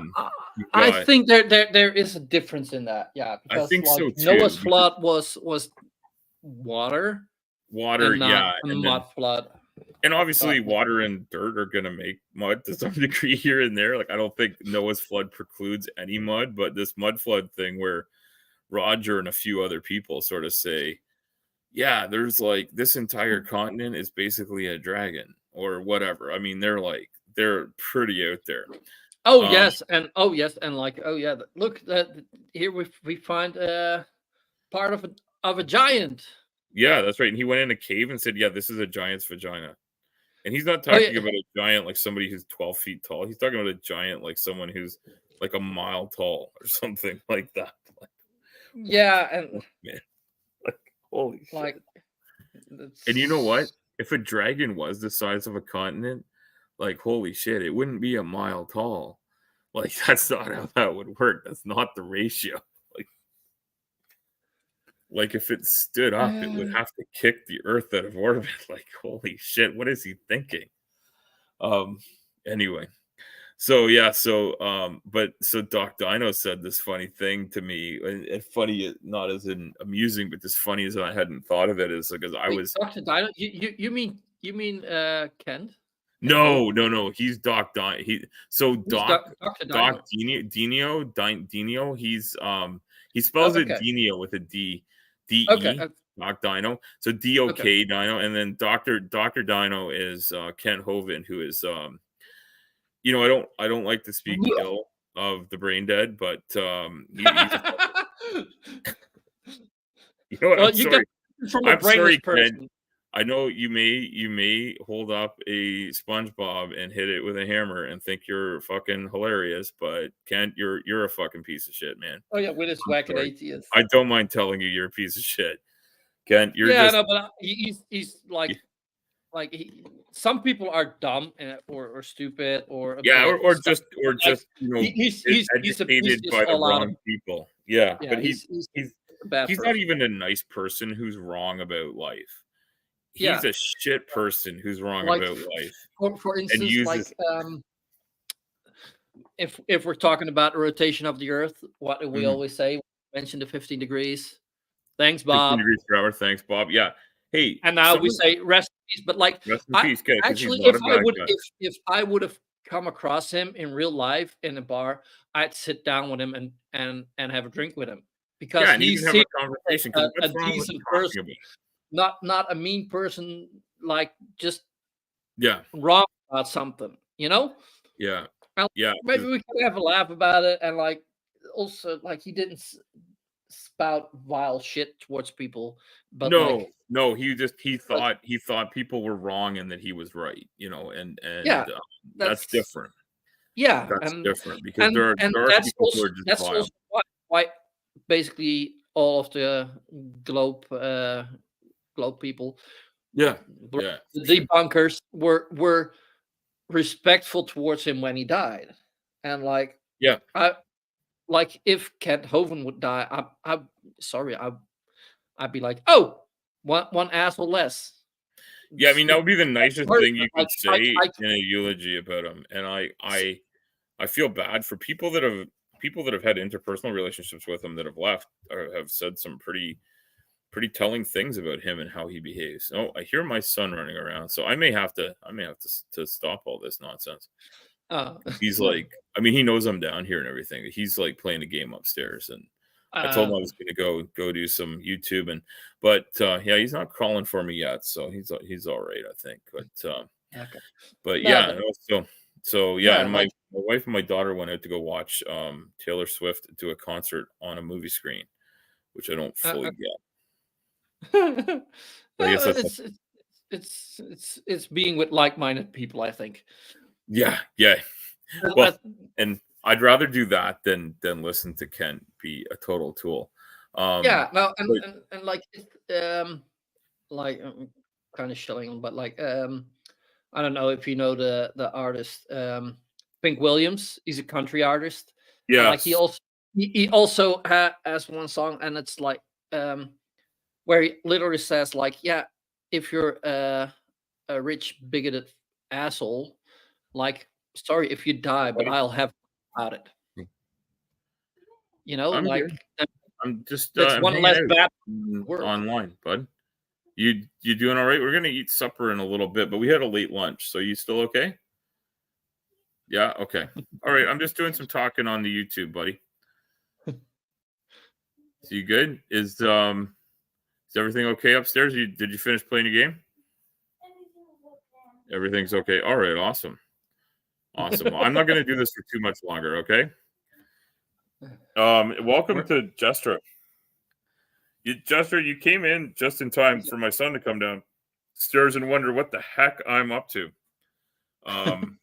You've I got, think there is a difference in that, yeah, I because think like so Noah's too, because flood was water water, and not yeah, a and then mud flood. and obviously But water and dirt are gonna make mud to some degree here and there. Like I don't think Noah's flood precludes any mud, but this mud flood thing where Roger and a few other people sort of say yeah, there's like this entire continent is basically a dragon or whatever. I mean, they're pretty out there. Oh Um, yes, and oh yes, and like oh yeah, look that here we find part of a giant. yeah, that's right. And he went in a cave and said, "Yeah, this is a giant's vagina." And he's not Oh talking yeah, about a giant like somebody who's 12 feet tall. He's talking about a giant like someone who's like a mile tall or something like that. Like, yeah, and man, like, holy shit. like And you know what? that's If a dragon was the size of a continent, like holy shit, it wouldn't be a mile tall. Like that's not how that would work. That's not the ratio. Like like if it stood up, it would have to kick the earth out of orbit. Like holy shit, what is he thinking? Um anyway. So yeah, but so Doc Dino said this funny thing to me, and funny not as in amusing, but just funny as I hadn't thought of it is because I wait, was Dr. Dino. You mean Kent no, Hovind? no, no, he's Doc Dino. So Who's Dr. Doc Dino? Dino, he Oh, spells it okay, Dino with a okay, D-E, Doc Dino. So okay. D-O-K Dino, and then Dr. Dino is Kent Hovind, who is I don't like to speak ill of the brain dead, but he's a you know what? Well, you get it from a I'm brainless sorry, Ken. person. I know you may hold up a SpongeBob and hit it with a hammer and think you're fucking hilarious, but Kent, you're a fucking piece of shit, man. Oh yeah, with his I'm wacky sorry. atheist. I don't mind telling you you're a piece of shit. Kent, you're Yeah, just no, but he's like some people are dumb or stupid or a yeah, bit stuff. or Like just he's educated just by the all out of wrong people. Yeah, yeah. but He's he's a bad he's not person. even a nice person who's wrong about life. He's Yeah, a shit person who's wrong like about life for and instance, uses like if we're talking about the rotation of the Earth, what do we mhm, always say? Mention the 15 degrees. Thanks, 15 Bob. degrees per hour. Thanks, Bob. Yeah. Hey, And now we someone say rest in peace. But like rest in I peace, kid, because he's actually, not a bad guy. if I would have come across him in real life in a bar, I'd sit down with him and have a drink with him because Yeah, and you he can have seems a like conversation because a what's wrong with decent talking person, about it? not a mean person, like just Yeah, wrong about something, you know? yeah, And yeah. maybe 'Cause we could have a laugh about it, and like also like he didn't spout vile shit towards people, but no, like no, but he thought people were wrong and that he was right, yeah, that's that's different. yeah, That's different because and there are people who are just that's vile. also why basically all of the globe globe people, Yeah, bl- yeah, the for sure. debunkers were respectful towards him when he died, and like Yeah, I like if Kent Hovind would die, I sorry, I'd be like, oh, one asshole less. yeah. I mean, that would be the nicest Sorry, thing but you could say like in a eulogy about him, and I feel bad for people that have had interpersonal relationships with him that have left or have said some pretty telling things about him and how he behaves. Oh, I hear my son running around, so I may have to stop all this nonsense. uh, He's like, I mean, he knows I'm down here and everything. He's like playing a game upstairs, and I told him I uh, was going to go do some YouTube, but yeah, he's not calling for me yet, so he's all right, I think. okay. But No, yeah, but no, so yeah, yeah, and like my wife and my daughter went out to go watch Taylor Swift do a concert on a movie screen, which I don't fully uh, get. no, But I guess that's it's being with like-minded people, I think. yeah, yeah. I, Well, and I'd rather do that than listen to Kent be a total tool. yeah, no, But and like kind of shilling, but like I don't know if you know the artist Pink Williams. He's a country artist, and like yes, he also has one song, and it's like um where he literally says like, yeah, if you're a rich bigoted asshole, like sorry if you die, but buddy, I'll have about it. You know, I'm like good. I'm just that's I'm one hanging less out bad in the world. online, bud. You doing all right? We're gonna eat supper in a little bit, but we had a late lunch, so you still okay? Yeah, okay. All right, I'm just doing some talking on the YouTube, buddy. So you good? Is everything okay upstairs? Did you finish playing your game? Everything's okay. All right, awesome. Awesome. Well, I'm not going to do this for too much longer, okay? Welcome to Jestra. Jester, you came in just in time for my son to come downstairs and wonder what the heck I'm up to. And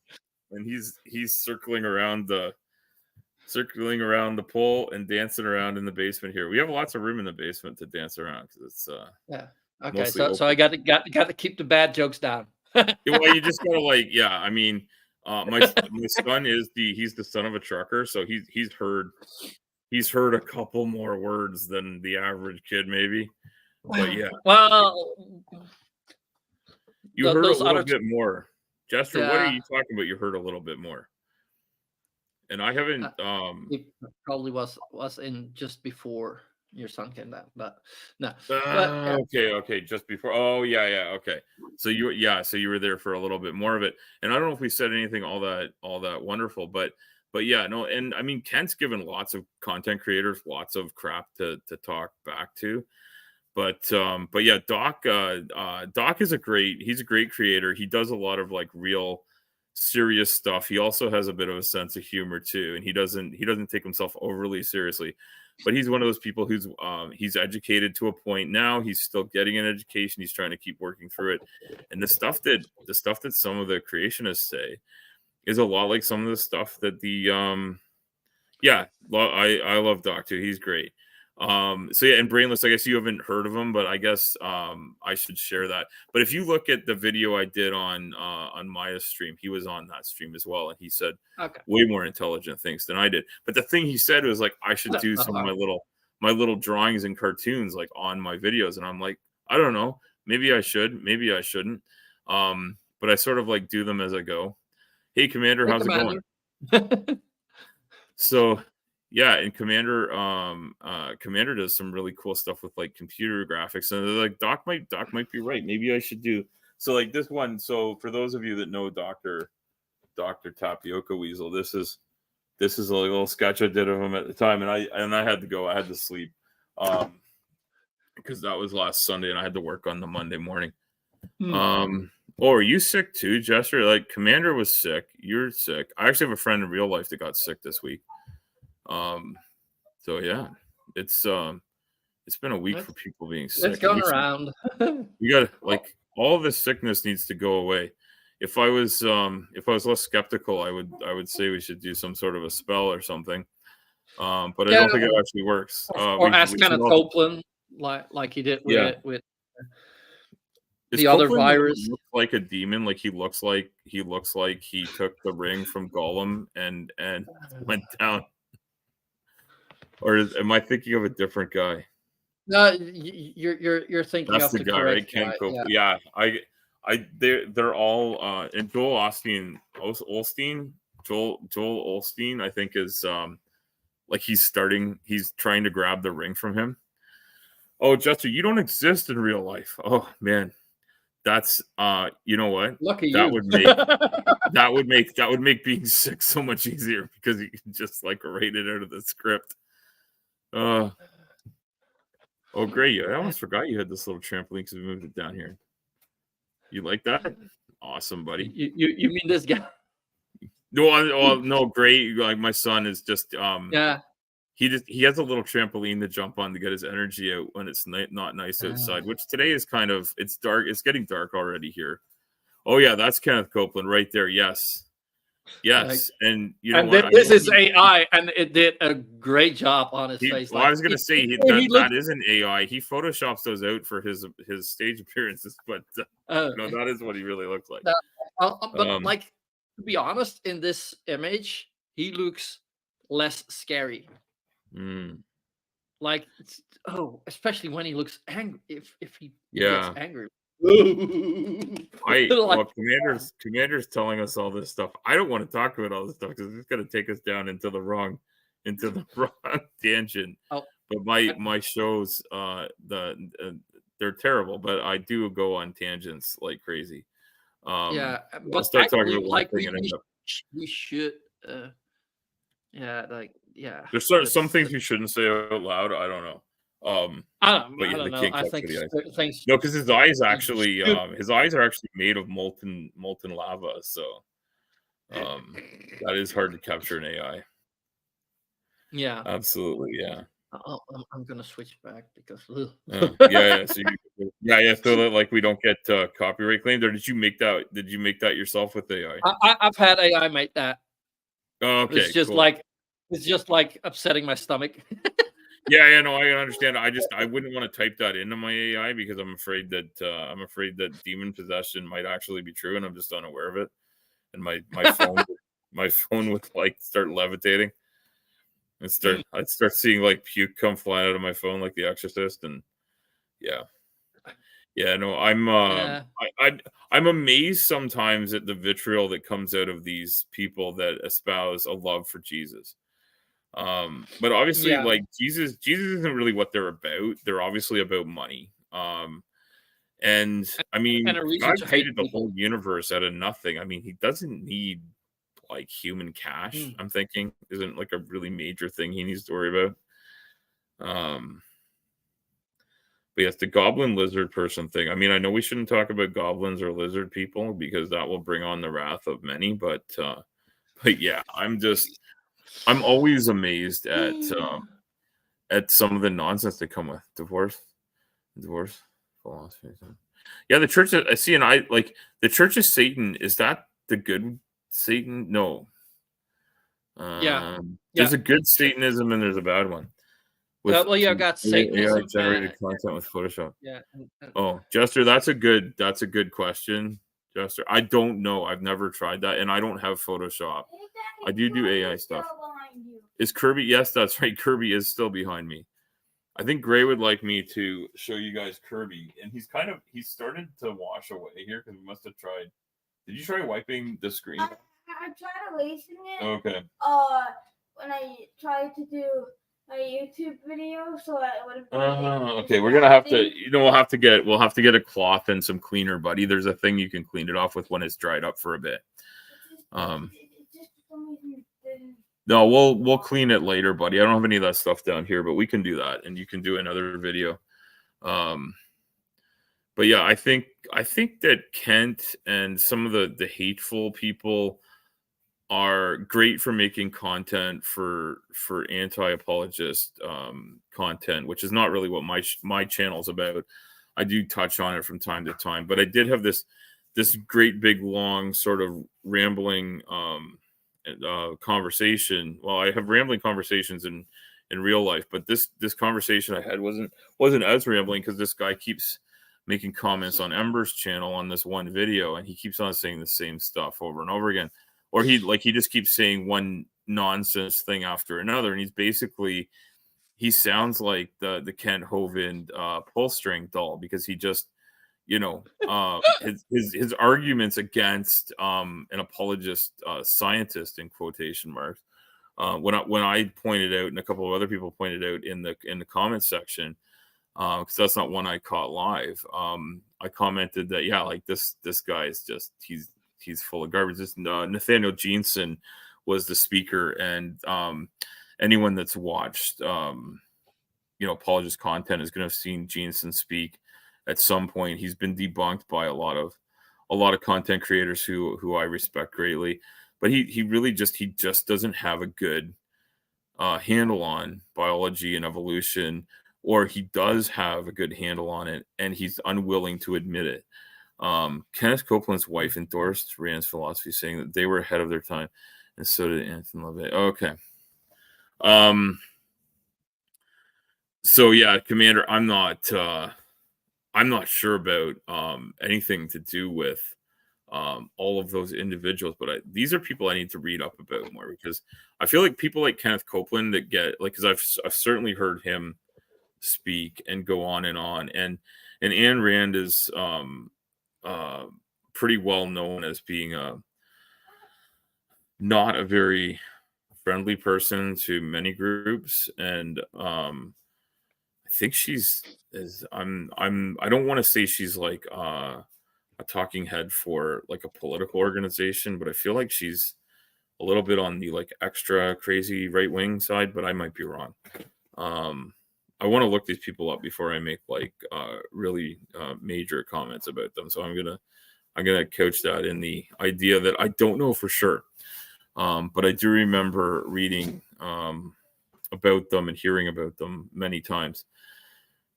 he's circling around the pole and dancing around in the basement here. We have lots of room in the basement to dance around because it's yeah. Okay, so I got to keep the bad jokes down. Well, you just gotta I mean, my son he's the son of a trucker, so he's heard a couple more words than the average kid, maybe. But yeah, well, you heard a little bit more. Jester, what are you talking about? You heard a little bit more, and I haven't. It probably was in just before your son came down, but no. Okay, just before. Oh yeah, okay. So you were there for a little bit more of it, and I don't know if we said anything all that wonderful, but yeah, no, and I mean Kent's given lots of content creators lots of crap to talk back to, but yeah, Doc is he's a great creator. He does a lot of like real serious stuff. He also has a bit of a sense of humor too, and he doesn't take himself overly seriously. But he's one of those people who's he's educated to a point now. He's still getting an education. He's trying to keep working through it. And the stuff that some of the creationists say is a lot like some of the stuff that I love Doc too. He's great. So yeah, and Brainless, I guess you haven't heard of him, but I guess I should share that. But if you look at the video I did on Maya's stream, he was on that stream as well, and he said way more intelligent things than I did. But the thing he said was like, I should do some of my little drawings and cartoons like on my videos, and I'm like, I don't know, maybe I should, maybe I shouldn't. But I sort of like do them as I go. Hey, Commander, how's it going? So. Yeah, and Commander does some really cool stuff with like computer graphics, and they're like Doc might be right. Maybe I should do so. Like this one. So for those of you that know Dr. Tapioca Weasel, this is a little sketch I did of him at the time, and I had to go. I had to sleep because that was last Sunday, and I had to work on the Monday morning. Oh, are you sick too, Jester? Like Commander was sick. You're sick. I actually have a friend in real life that got sick this week. So yeah, it's been a week for people being sick. It's going around. We got like all this sickness needs to go away. If I was less skeptical, I would say we should do some sort of a spell or something. But I don't think it actually works. Or ask Kenneth Copeland like he did with the other virus. Looks like a demon. Like he looks like he took the ring from Gollum and went down. Or am I thinking of a different guy? No, you're thinking that's of the guy, right? Ken Copeland. Yeah, they're all and Joel Osteen, Joel Osteen, I think is like he's trying to grab the ring from him. Oh, Jester, you don't exist in real life. Oh man, that's you know what? Lucky that you. would make being sick so much easier because you can just like write it out of the script. Oh great! I almost forgot you had this little trampoline because we moved it down here. You like that? Awesome, buddy. You mean this guy? No, great. Like my son is just yeah. He has a little trampoline to jump on to get his energy out when it's not nice outside. Which today is it's dark. It's getting dark already here. Oh yeah, that's Kenneth Copeland right there. Yes. And you know what? This is AI, and it did a great job on his face. Well, I was going to say that is an AI. He photoshops those out for his stage appearances, but no, that is what he really looks like. But like to be honest, in this image, he looks less scary. Like especially when he looks angry. If he gets angry. Commander's telling us all this stuff. I don't want to talk about all this stuff because it's going to take us down into the wrong tangent. But my shows, they're terrible. But I do go on tangents like crazy. But I'll start talking about like we should. There's some things you shouldn't say out loud. I don't know. I But yeah, don't they know. can't I capture think the ice. things No, because his eyes actually, should. his eyes are actually made of molten lava. So that is hard to capture in AI. Yeah. Absolutely, yeah. Oh, I'm gonna switch back because Yeah, yeah. So yeah. So that like we don't get copyright claimed, or did you make that? Did you make that yourself with AI? I've had AI make that. Oh, It's okay, just cool. like upsetting my stomach. Yeah, yeah, no, I understand. I wouldn't want to type that into my AI because I'm afraid that demon possession might actually be true, and I'm just unaware of it. And my phone would like start levitating and I'd start seeing like puke come flying out of my phone like The Exorcist, and yeah, yeah, no, Yeah. I'm amazed sometimes at the vitriol that comes out of these people that espouse a love for Jesus. But obviously, Yeah. like Jesus isn't really what they're about. They're obviously about money. And I And mean, a reason God to hate created the whole people. universe out of nothing. I mean, he doesn't need like human cash. Mm. I'm thinking isn't like a really major thing he needs to worry about. Um, but yes, the goblin lizard person thing. I mean, I know we shouldn't talk about goblins or lizard people because that will bring on the wrath of many. But yeah, I'm always amazed at some of the nonsense that come with divorce philosophy. Yeah, the church. I see, and I like the Church of Satan. Is that the good Satan? No. Yeah. There's Yeah. a good Satanism and there's a bad one with Well, you got AI Satanism. generated content with Photoshop. Yeah. Oh, Jester, that's a good question, Jester. I don't know. I've never tried that, and I don't have Photoshop. I do AI stuff. Is Kirby? Yes, that's right. Kirby is still behind me. I think Gray would like me to show you guys Kirby, and he's started to wash away here because we must have tried. Did you try wiping the screen? I tried erasing it. Okay. When I tried to do a YouTube video, so I would have. Okay, we're gonna have to. We'll have to get a cloth and some cleaner, buddy. There's a thing you can clean it off with when it's dried up for a bit. No, we'll clean it later, buddy. I don't have any of that stuff down here, but we can do that, and you can do another video. But yeah, I think that Kent and some of the hateful people are great for making content for anti-apologist content, which is not really what my channel's about. I do touch on it from time to time, but I did have this great big long sort of rambling conversation. Well, I have rambling conversations in real life, but this conversation I had wasn't as rambling because this guy keeps making comments on Ember's channel on this one video, and he keeps on saying the same stuff over and over again. Or he just keeps saying one nonsense thing after another, and he sounds like the Kent Hovind pull string doll because he just his arguments against an apologist scientist in quotation marks when I pointed out and a couple of other people pointed out in the comment section because that's not one I caught live. I commented that like this guy is just he's full of garbage. This Nathaniel Jeanson was the speaker, and anyone that's watched apologist content is going to have seen Jeanson speak at some point. He's been debunked by a lot of content creators who I respect greatly, but he really just doesn't have a good handle on biology and evolution, or he does have a good handle on it and he's unwilling to admit it. Kenneth Copeland's wife endorsed Rand's philosophy, saying that they were ahead of their time, and so did Anthony LaVey. Okay. So yeah, Commander, I'm not sure about anything to do with all of those individuals, but these are people I need to read up about more because I feel like people like Kenneth Copeland that get like, because I've certainly heard him speak and go on, and Ayn Rand is pretty well known as being not a very friendly person to many groups, and I think I don't want to say she's like a talking head for like a political organization, but I feel like she's a little bit on the like extra crazy right wing side, but I might be wrong. I want to look these people up before I make like really major comments about them. So I'm gonna couch that in the idea that I don't know for sure, but I do remember reading about them and hearing about them many times,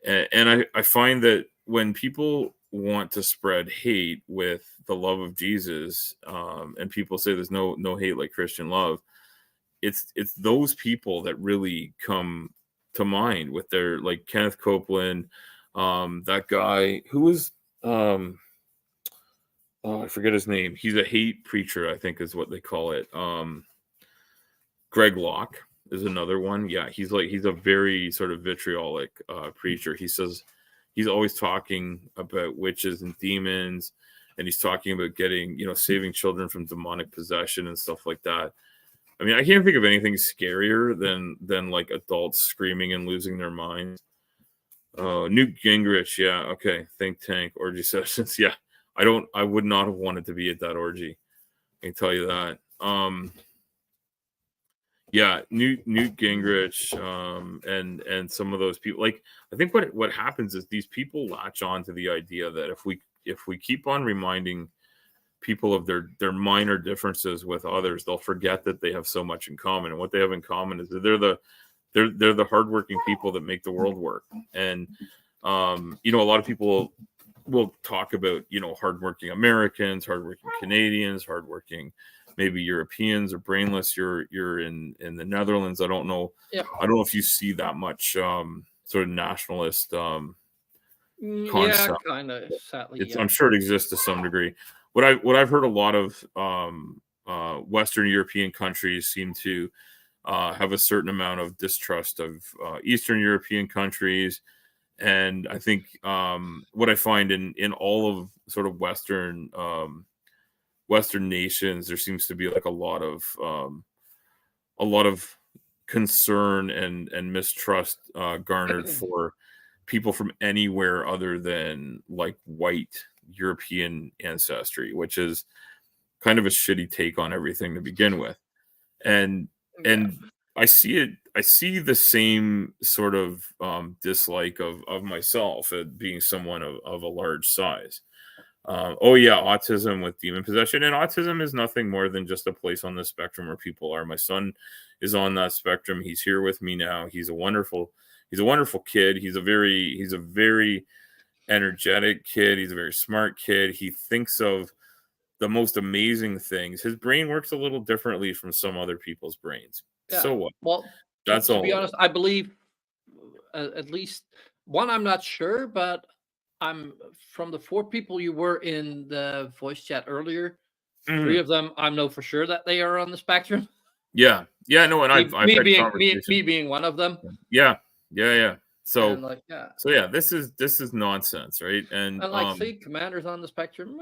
and I find that when people want to spread hate with the love of Jesus, and people say there's no hate like Christian love, it's those people that really come to mind with their, like Kenneth Copeland, that guy who was oh, I forget his name. He's a hate preacher, I think is what they call it. Greg Locke is another one. Yeah, he's a very sort of vitriolic preacher. He says he's always talking about witches and demons, and he's talking about getting, saving children from demonic possession and stuff like that. I mean, I can't think of anything scarier than like adults screaming and losing their minds. Newt Gingrich, yeah, okay. Think tank, orgy sessions, yeah. I would not have wanted to be at that orgy. I can tell you that. Yeah, Newt Gingrich, and some of those people. Like, I think what happens is these people latch on to the idea that if we keep on reminding people of their minor differences with others, they'll forget that they have so much in common. And what they have in common is that they're the hardworking people that make the world work. And a lot of people will talk about hardworking Americans, hardworking Canadians, hardworking maybe Europeans, or brainless. You're in the Netherlands. I don't know. Yeah. I don't know if you see that much sort of nationalist concept. Yeah, kind of. Sadly, yeah. I'm sure it exists to some degree. What I've heard, a lot of Western European countries seem to have a certain amount of distrust of Eastern European countries. And I think what I find in all of sort of Western nations, there seems to be like a lot of concern and mistrust garnered for people from anywhere other than like white European ancestry, which is kind of a shitty take on everything to begin with. And I see the same sort of dislike of myself at being someone of a large size. Autism with demon possession. And autism is nothing more than just a place on the spectrum where people are. My son is on that spectrum. He's here with me now. He's a wonderful kid. He's a very energetic kid. He's a very smart kid. He thinks of the most amazing things. His brain works a little differently from some other people's brains. Yeah. So what? Well, that's all. To be honest, I believe at least one. I'm not sure, but I'm from the 4 people you were in the voice chat earlier. 3 of them, I know for sure that they are on the spectrum. Yeah. No, and I've me had being one of them. Yeah. So, So yeah, this is nonsense, right? And like, see, Commander's on the spectrum.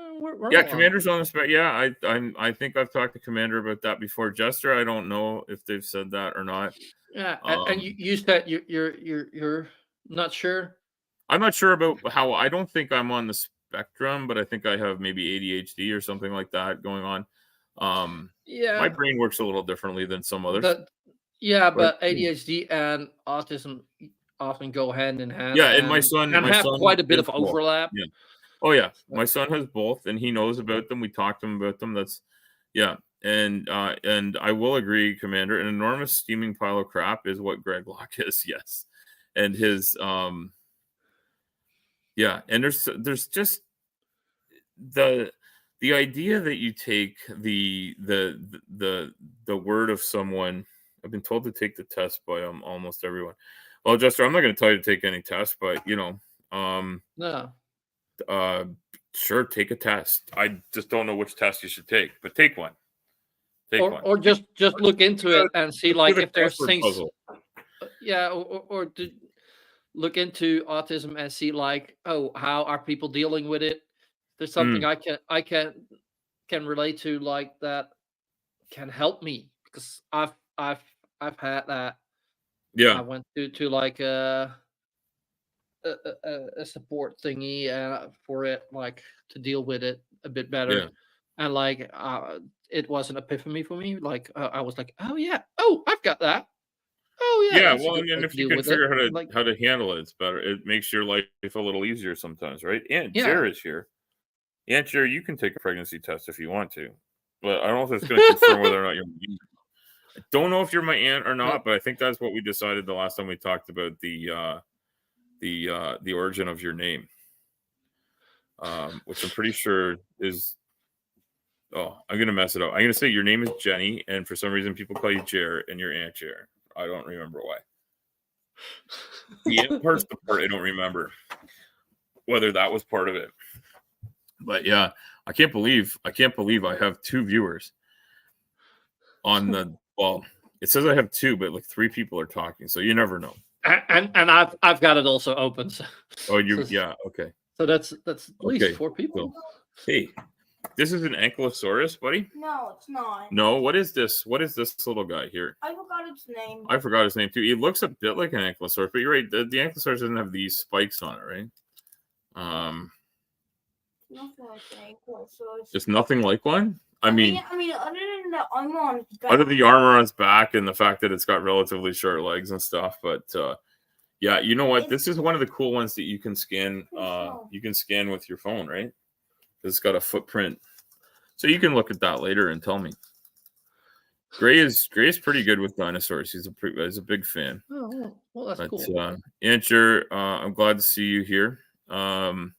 Commander's on the spectrum. Yeah, I think I've talked to Commander about that before. Jester, I don't know if they've said that or not. Yeah, and you said you're not sure. I'm not sure about how. I don't think I'm on the spectrum, but I think I have maybe ADHD or something like that going on. My brain works a little differently than some others. But ADHD and autism often go hand in hand. Yeah, and my son have quite a bit of overlap. Yeah. Oh yeah, my son has both, and he knows about them. We talked to him about them. And I will agree, Commander. An enormous steaming pile of crap is what Greg Locke is. Yes, and his and there's just the idea that you take the word of someone. I've been told to take the test by almost everyone. Well, Jester, I'm not going to tell you to take any test, but no. Sure, take a test. I just don't know which test you should take, but take one. Or just look into it and see like if there's things. Puzzle. Yeah, or to look into autism and see like, how are people dealing with it? There's something I can relate to, like that can help me, because I've had that. Yeah, I went to like a support thingy for it, like to deal with it a bit better. Yeah. And like it was an epiphany for me. Like I was like, oh yeah, I've got that. Oh yeah, Yeah, that's a well, good and way then to if you deal can with it. figure out Like, how to handle it, it's better. It makes your life a little easier sometimes, right? Aunt yeah. Jer is here. Aunt Jer, you can take a pregnancy test if you want to, but I don't know if it's going to confirm whether or not you're. I don't know if you're my aunt or not, but I think that's what we decided the last time we talked about the origin of your name, which I'm pretty sure is. Oh, I'm gonna mess it up. I'm gonna say your name is Jenny, and for some reason people call you Jer, and you're Aunt Jer. I don't remember why. The aunt part's the part I don't remember whether that was part of it. But yeah, I can't believe I have 2 viewers on the. Well, it says I have 2, but like 3 people are talking, so you never know. And I've got it also open. So, Oh, you so, yeah, okay. so that's at least Okay, 4 people. Hey, this is an ankylosaurus, buddy. No, it's not. No, what is this? What is this little guy here? I forgot its name. I forgot his name too. It looks a bit like an ankylosaurus, but you're right. The ankylosaurus doesn't have these spikes on it, right? Nothing like an ankylosaurus. Just nothing like one. I mean, other than the armor on its back. other than the armor on its back and the fact that it's got relatively short legs and stuff, but yeah, you know what? This is one of the cool ones that you can scan. You can scan with your phone, right? It's got a footprint, so you can look at that later and tell me. Gray is pretty good with dinosaurs. He's a big fan. Oh, well, that's cool. Aunt Jer, I'm glad to see you here. I'm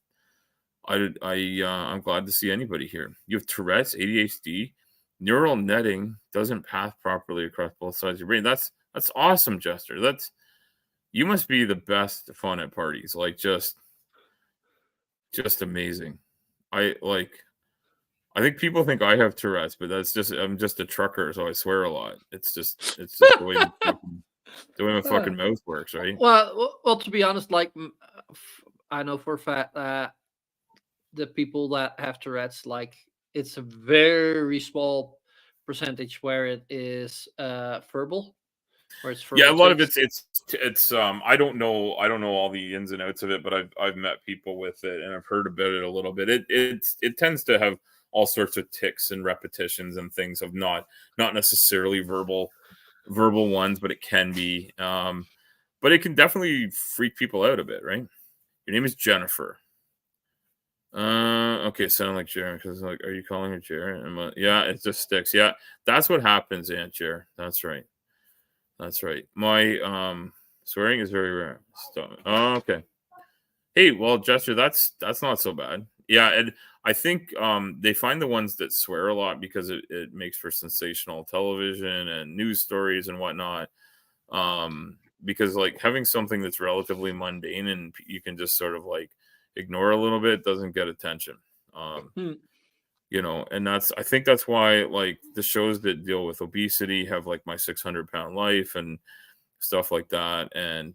glad to see anybody here. You have Tourette's, ADHD, neural netting doesn't path properly across both sides of your brain. That's awesome, Jester. You must be the best fun at parties. Like just amazing. I think people think I have Tourette's, but I'm just a trucker, so I swear a lot. It's just the way my fucking mouth works, right? Well, to be honest, like I know for a fact that the people that have Tourette's, like it's a very small percentage where it is verbal. Where it's yeah, a lot of it's I don't know all the ins and outs of it, but I've met people with it and I've heard about it a little bit. It tends to have all sorts of tics and repetitions and things of not necessarily verbal ones, but it can be. But it can definitely freak people out a bit, right? Your name is Jennifer. Okay, sound like Jer, because like, are you calling her Jer? Yeah, it just sticks. Yeah, that's what happens, Aunt Jer. That's right. My swearing is very rare. Oh, okay. Hey, well, Jester, that's not so bad. Yeah, and I think they find the ones that swear a lot because it makes for sensational television and news stories and whatnot. Because like having something that's relatively mundane and you can just sort of like ignore a little bit doesn't get attention. You know, and I think that's why like the shows that deal with obesity have like My 600-Pound Life and stuff like that. And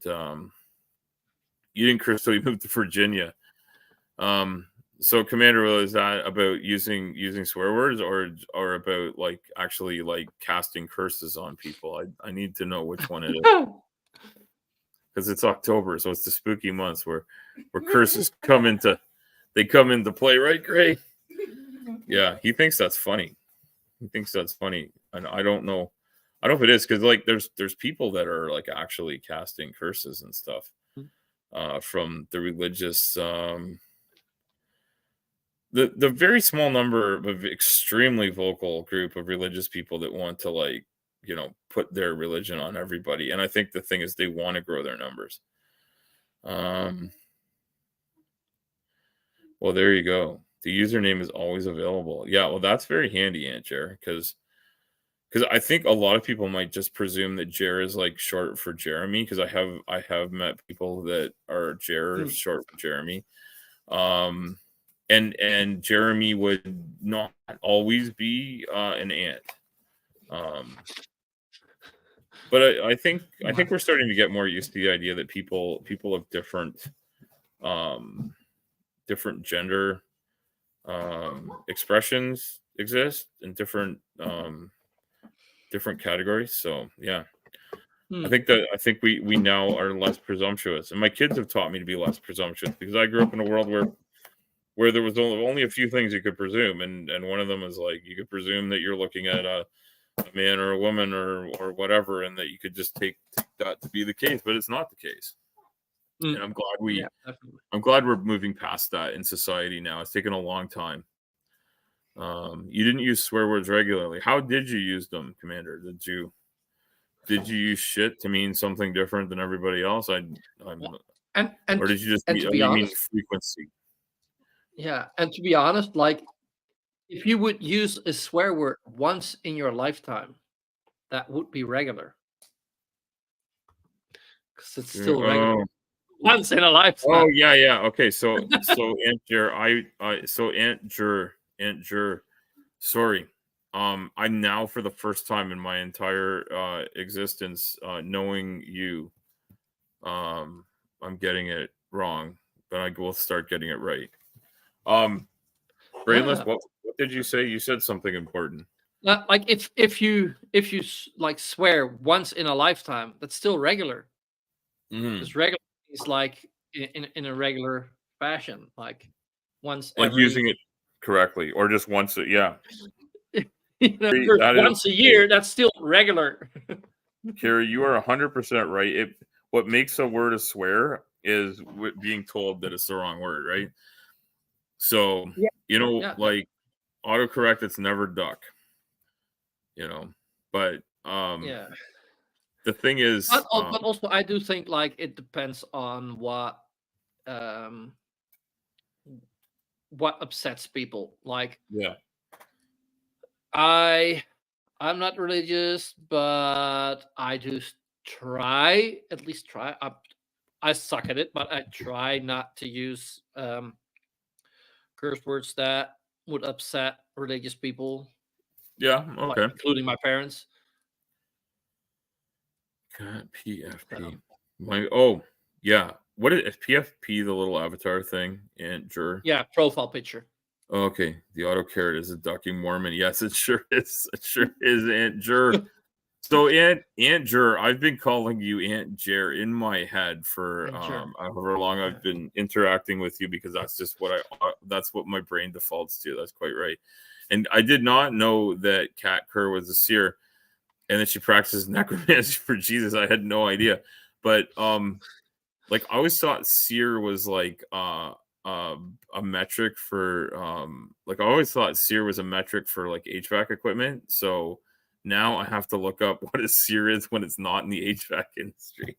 Eating Crystal, you moved to Virginia. So Commander, is that about using swear words or about like actually like casting curses on people? I need to know which one it is. Because it's October, so it's the spooky months where curses come into play, right, Gray? Yeah, he thinks that's funny. And I don't know if it is because like there's people that are like actually casting curses and stuff from the religious. The very small number of extremely vocal group of religious people that want to like, you know, put their religion on everybody. And I think the thing is they want to grow their numbers. Well, there you go. The username is always available. Yeah, well, that's very handy, Aunt Jer, because I think a lot of people might just presume that Jer is like short for Jeremy, because I have met people that are Jer short for Jeremy. And Jeremy would not always be an aunt. But I think we're starting to get more used to the idea that people of different gender expressions exist in different categories. So yeah. I think we now are less presumptuous, and my kids have taught me to be less presumptuous because I grew up in a world where there was only a few things you could presume, and one of them is like you could presume that you're looking at a man or a woman or whatever, and that you could just take that to be the case, but it's not the case. Mm. And Yeah, definitely. I'm glad we're moving past that in society now. It's taken a long time. You didn't use swear words regularly. How did you use them, Commander? Did you use shit to mean something different than everybody else? And or did you just and mean, to be you mean honest, frequency? yeah, and to be honest, like if you would use a swear word once in your lifetime, that would be regular because it's still regular. Oh, Once in a lifetime. oh yeah. Okay, so Aunt Jur, sorry. I'm now, for the first time in my entire existence, knowing you, I'm getting it wrong, but I will start getting it right. Brainless, Yeah. what did you say? You said something important. Like if you like swear once in a lifetime, that's still regular. Mhm. Because regular is like in a regular fashion, like once Like every using it correctly, or just once. Yeah, there's that is once a year, that's still regular. Carrie, you are 100% right. What makes a word a swear is being told that it's the wrong word, right? So, Yeah. Yeah. like autocorrect, it's never duck, but Yeah. the thing is, But also I do think like it depends on what upsets people. Like yeah, I'm not religious, but I do try, at least try. I suck at it, but I try not to use curse words that would upset religious people, yeah, like okay. including my parents. PFP. Yeah. What is PFP? The little avatar thing, Aunt Jur. Yeah, profile picture. Okay, the auto carrot is a ducking Mormon. Yes, it sure is. It sure is, Aunt Jur. So Aunt Jur, I've been calling you Aunt Jer in my head for however long I've been interacting with you, because that's just that's what my brain defaults to. That's quite right. And I did not know that Kat Kerr was a seer, and that she practices necromancy for Jesus. I had no idea. But like I always thought seer was like a metric for like I always thought seer was a metric for like HVAC equipment. So now I have to look up what a seer is when it's not in the HVAC industry.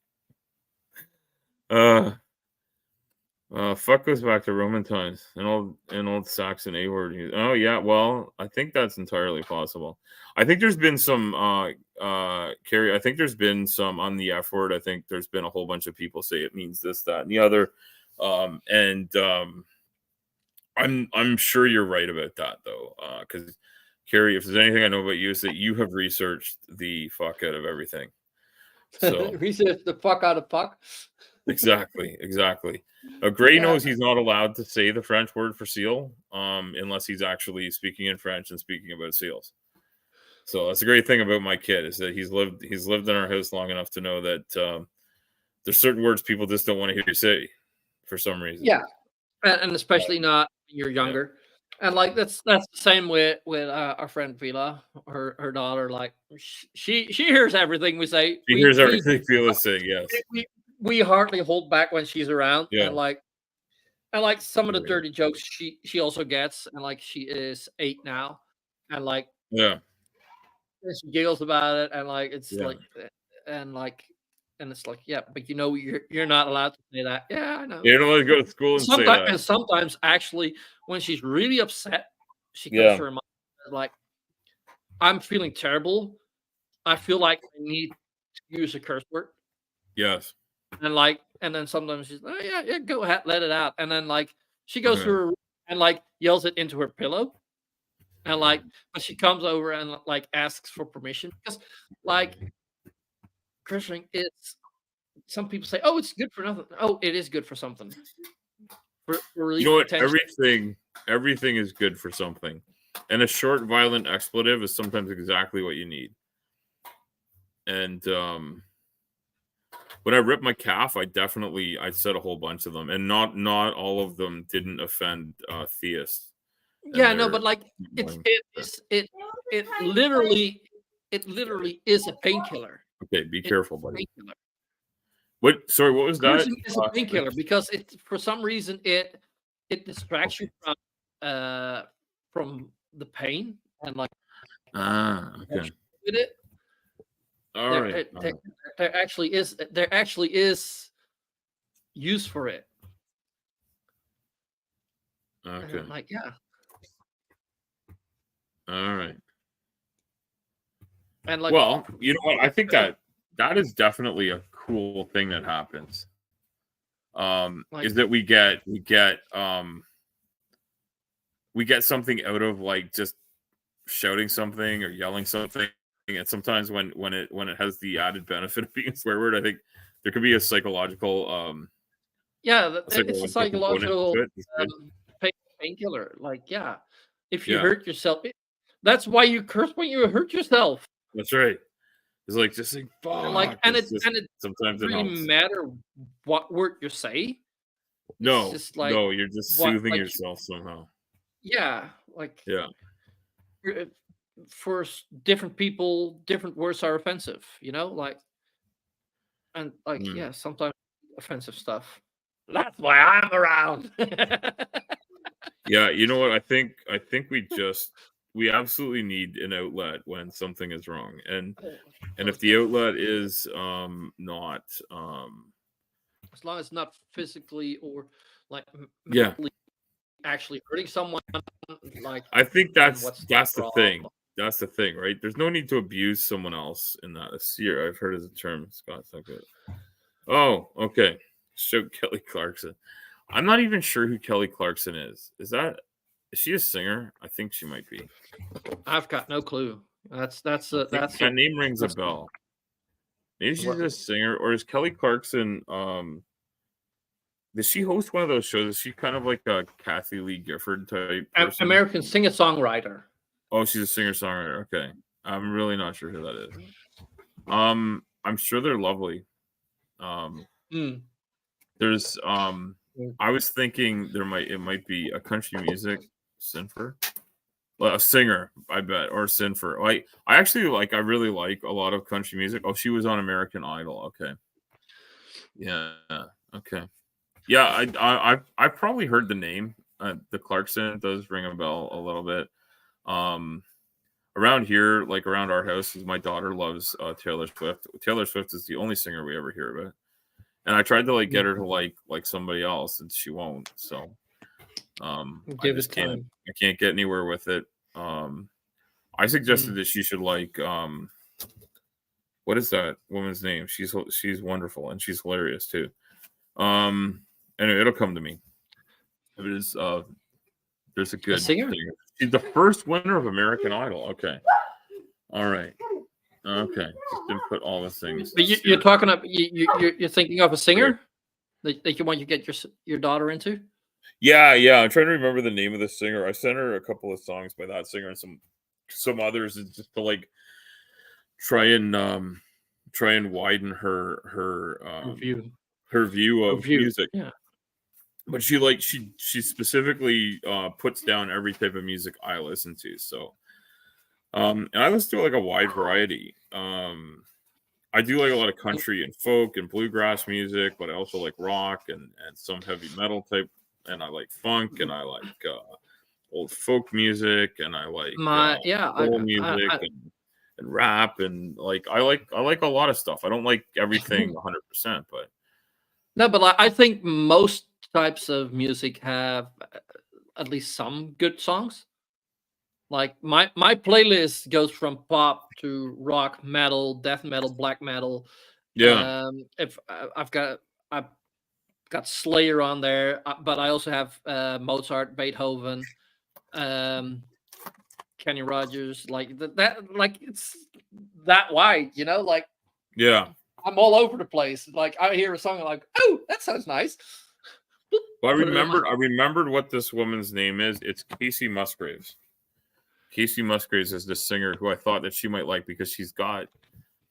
Fuck goes back to Roman times and old Saxon A word. Oh yeah, well, I think that's entirely possible. I think there's been some Carrie, I think there's been some on the F word. I think there's been a whole bunch of people say it means this, that, and the other. I'm sure you're right about that though. Because Carrie, if there's anything I know about you, is that you have researched the fuck out of everything. So research the fuck out of puck. Exactly. Gray knows he's not allowed to say the French word for seal, unless he's actually speaking in French and speaking about seals. So that's a great thing about my kid, is that he's lived in our house long enough to know that there's certain words people just don't want to hear you say for some reason. Yeah, and especially not when you're younger. Yeah. And like that's the same with our friend Vila, her daughter. Like she hears everything we say. She hears everything Vila say. Yes. We hardly hold back when she's around. Yeah. And like some of the dirty jokes she also gets. And like she is 8 now, and like she giggles about it. And like it's like and it's like, yeah, but you're not allowed to say that. Yeah, I know. You're not allowed to go to school and say that. And sometimes actually, when she's really upset, she goes to her mom like, "I'm feeling terrible. I feel like I need to use a curse word." Yes. And then sometimes she's like, "Oh, yeah, go ahead, let it out." And then like she goes to her room and like yells it into her pillow, and like, but she comes over and like asks for permission, because like cursing is. Some people say, "Oh, it's good for nothing." Oh, it is good for something. For you know what? Everything is good for something, and a short, violent expletive is sometimes exactly what you need. And when I ripped my calf, I said a whole bunch of them, and not all of them didn't offend theists. Yeah, no, but like it literally it literally is a painkiller. Okay, be It's careful, a buddy. painkiller. What? Sorry, what was that? Cursing is a painkiller because it, for some reason, it distracts you from the pain and like Okay. with it. All There, right. there actually is use for it. And Okay. I'm like, yeah. All right. And like, Well, you know what? I think that is definitely a cool thing that happens. Like- Is that we get something out of like just shouting something or yelling something, and sometimes when it has the added benefit of being a swear word, I think there could be a psychological yeah, it's a component psychological to it. It's good. painkiller. Like, yeah, if you Yeah. hurt yourself, that's why you curse when you hurt yourself. That's right. It's like just like fuck. Like, and It's it just- and it sometimes it doesn't helps. really matter what word you say. No, just like no, you're just what- soothing like- yourself somehow. Yeah, like Yeah. for different people, different words are offensive. You know, like, and like, Mm. yeah, sometimes offensive stuff. That's why I'm around. Yeah, you know what? I think we absolutely need an outlet when something is wrong. And if the outlet is not as long as it's not physically or like Yeah. mentally actually hurting someone, like I think then that's what's the the thing. problem? That's the thing, right? There's no need to abuse someone else in that. A seer, I've heard as a term. Scott's not good. Oh, okay. Shout Kelly Clarkson. I'm not even sure who Kelly Clarkson is. Is she a singer? I think she might be. I've got no clue. That's I think that name rings a that's- bell. Maybe she's What- a singer, or is Kelly Clarkson? Does she host one of those shows? Is she kind of like a Kathy Lee Gifford type person? American singer-songwriter. Oh, she's a singer-songwriter. Okay, I'm really not sure who that is. I'm sure they're lovely. Mm. There's I was thinking it might be a country music sinfer. Well, a singer, I bet, or sinfer. Like I really like a lot of country music. Oh, she was on American Idol. Okay. Yeah. Okay. Yeah, I've probably heard the name. The Clarkson does ring a bell a little bit. Around here, like around our house, because my daughter loves Taylor Swift. Taylor Swift is the only singer we ever hear about. And I tried to like get her to like somebody else, and she won't. So Give it I time. can't get anywhere with it. I suggested that she should like what is that woman's name? She's wonderful and she's hilarious too. Anyway, it'll come to me. If it is there's a good singer? thing. She's the first winner of American Idol. Okay. All right. Okay. Just didn't put all the things. But you're talking about you're thinking of a singer that you want to get your daughter into. Yeah. I'm trying to remember the name of the singer. I sent her a couple of songs by that singer and some others, just to like try and widen her view of music. Yeah. But she specifically puts down every type of music I listen to. So and I listen to like a wide variety. I do like a lot of country and folk and bluegrass music, but I also like rock and some heavy metal type, and I like funk and I like old folk music and I like soul music and rap and like I like a lot of stuff. I don't like everything 100%, but no, but I think most types of music have at least some good songs. Like my playlist goes from pop to rock, metal, death metal, black metal. yeah. If I've got Slayer on there, but I also have Mozart, Beethoven, Kenny Rogers, like that. Like it's that wide, you know. Like Yeah. I'm all over the place. Like I hear a song, I'm like, oh, that sounds nice. Well, I remembered what this woman's name is. It's Casey Musgraves. Casey Musgraves is the singer who I thought that she might like because she's got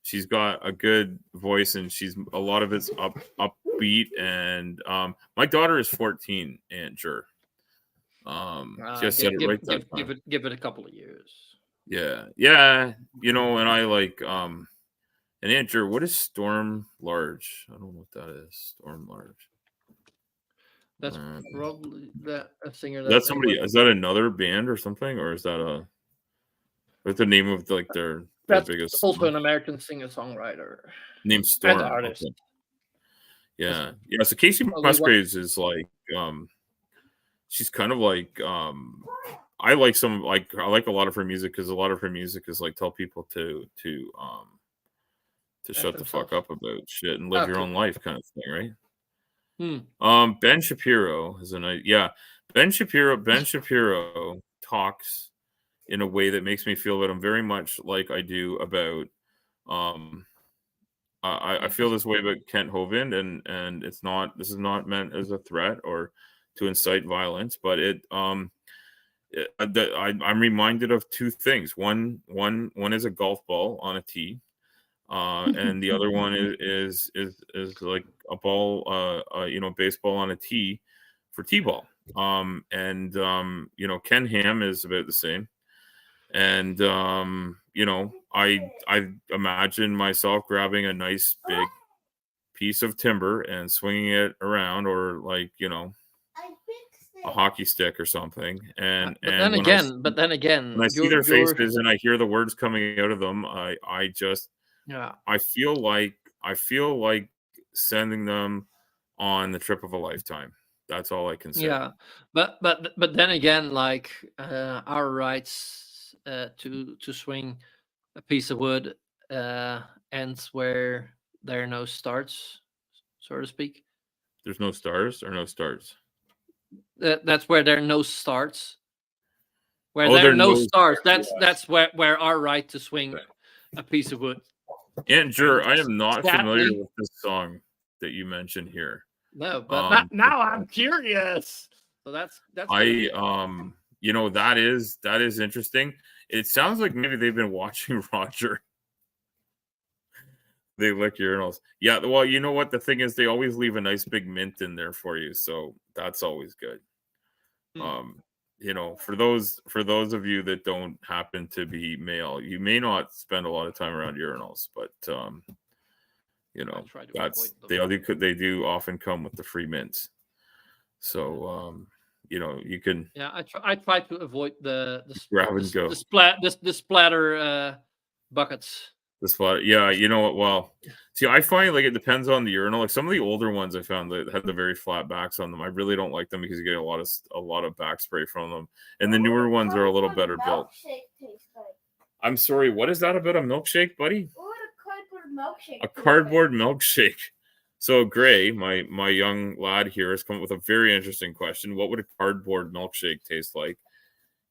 a good voice and she's a lot of it's upbeat. And my daughter is 14, Aunt Jer. She said it right that time. Give it a couple of years. Yeah. You know, and I like and Andrew, what is Storm Large? I don't know what that is. Storm Large. That's probably a singer that That's they somebody. went. Is that another band or something, or is that what's the name of like their That's biggest also song? an American singer-songwriter Name and Storm? artist. Okay. Yeah. So Casey Probably one- Musgraves is like she's kind of like I like I like a lot of her music because a lot of her music is like tell people to shut the fuck themselves. up about shit and live your Okay. own life kind of thing, right? Hmm. Ben Shapiro is Ben Shapiro talks in a way that makes me feel about him very much like I do about I feel this way about Kent Hovind, and this is not meant as a threat or to incite violence, but I'm reminded of two things. One is a golf ball on a tee, and the other one is like a ball, baseball on a tee for t-ball. Ken Ham is about the same, and I imagine myself grabbing a nice big piece of timber and swinging it around, or like a hockey stick or something. And But then again, when I see their faces and I hear the words coming out of them, I feel like sending them on the trip of a lifetime. That's all I can say. Yeah, but then again, like our rights to swing a piece of wood ends where there are no starts, so to speak. There's no stars or no starts. That's where there are no starts. Where Oh, there there are are no no starts, stars, that's where our right to swing a piece of wood. Andrew, I am not familiar Sadly. with this song that you mentioned here. No, but now I'm curious. So that's I that is interesting. It sounds like maybe they've been watching Roger. They lick urinals. Yeah, well, you know what? The thing is, they always leave a nice big mint in there for you, so that's always good. For those of you that don't happen to be male, you may not spend a lot of time around urinals, but they do often come with the free mints. So you can I try to avoid the grab and go. the splatter buckets. The spot, yeah, you know what? Well, see, I find like it depends on the urinal. Like some of the older ones, I found that had the very flat backs on them. I really don't like them because you get a lot of back spray from them. And the newer ones are a little better built. I'm sorry, what is that about a milkshake, buddy? What would a cardboard milkshake? A cardboard milkshake. So Gray, my young lad here, has come up with a very interesting question. What would a cardboard milkshake taste like?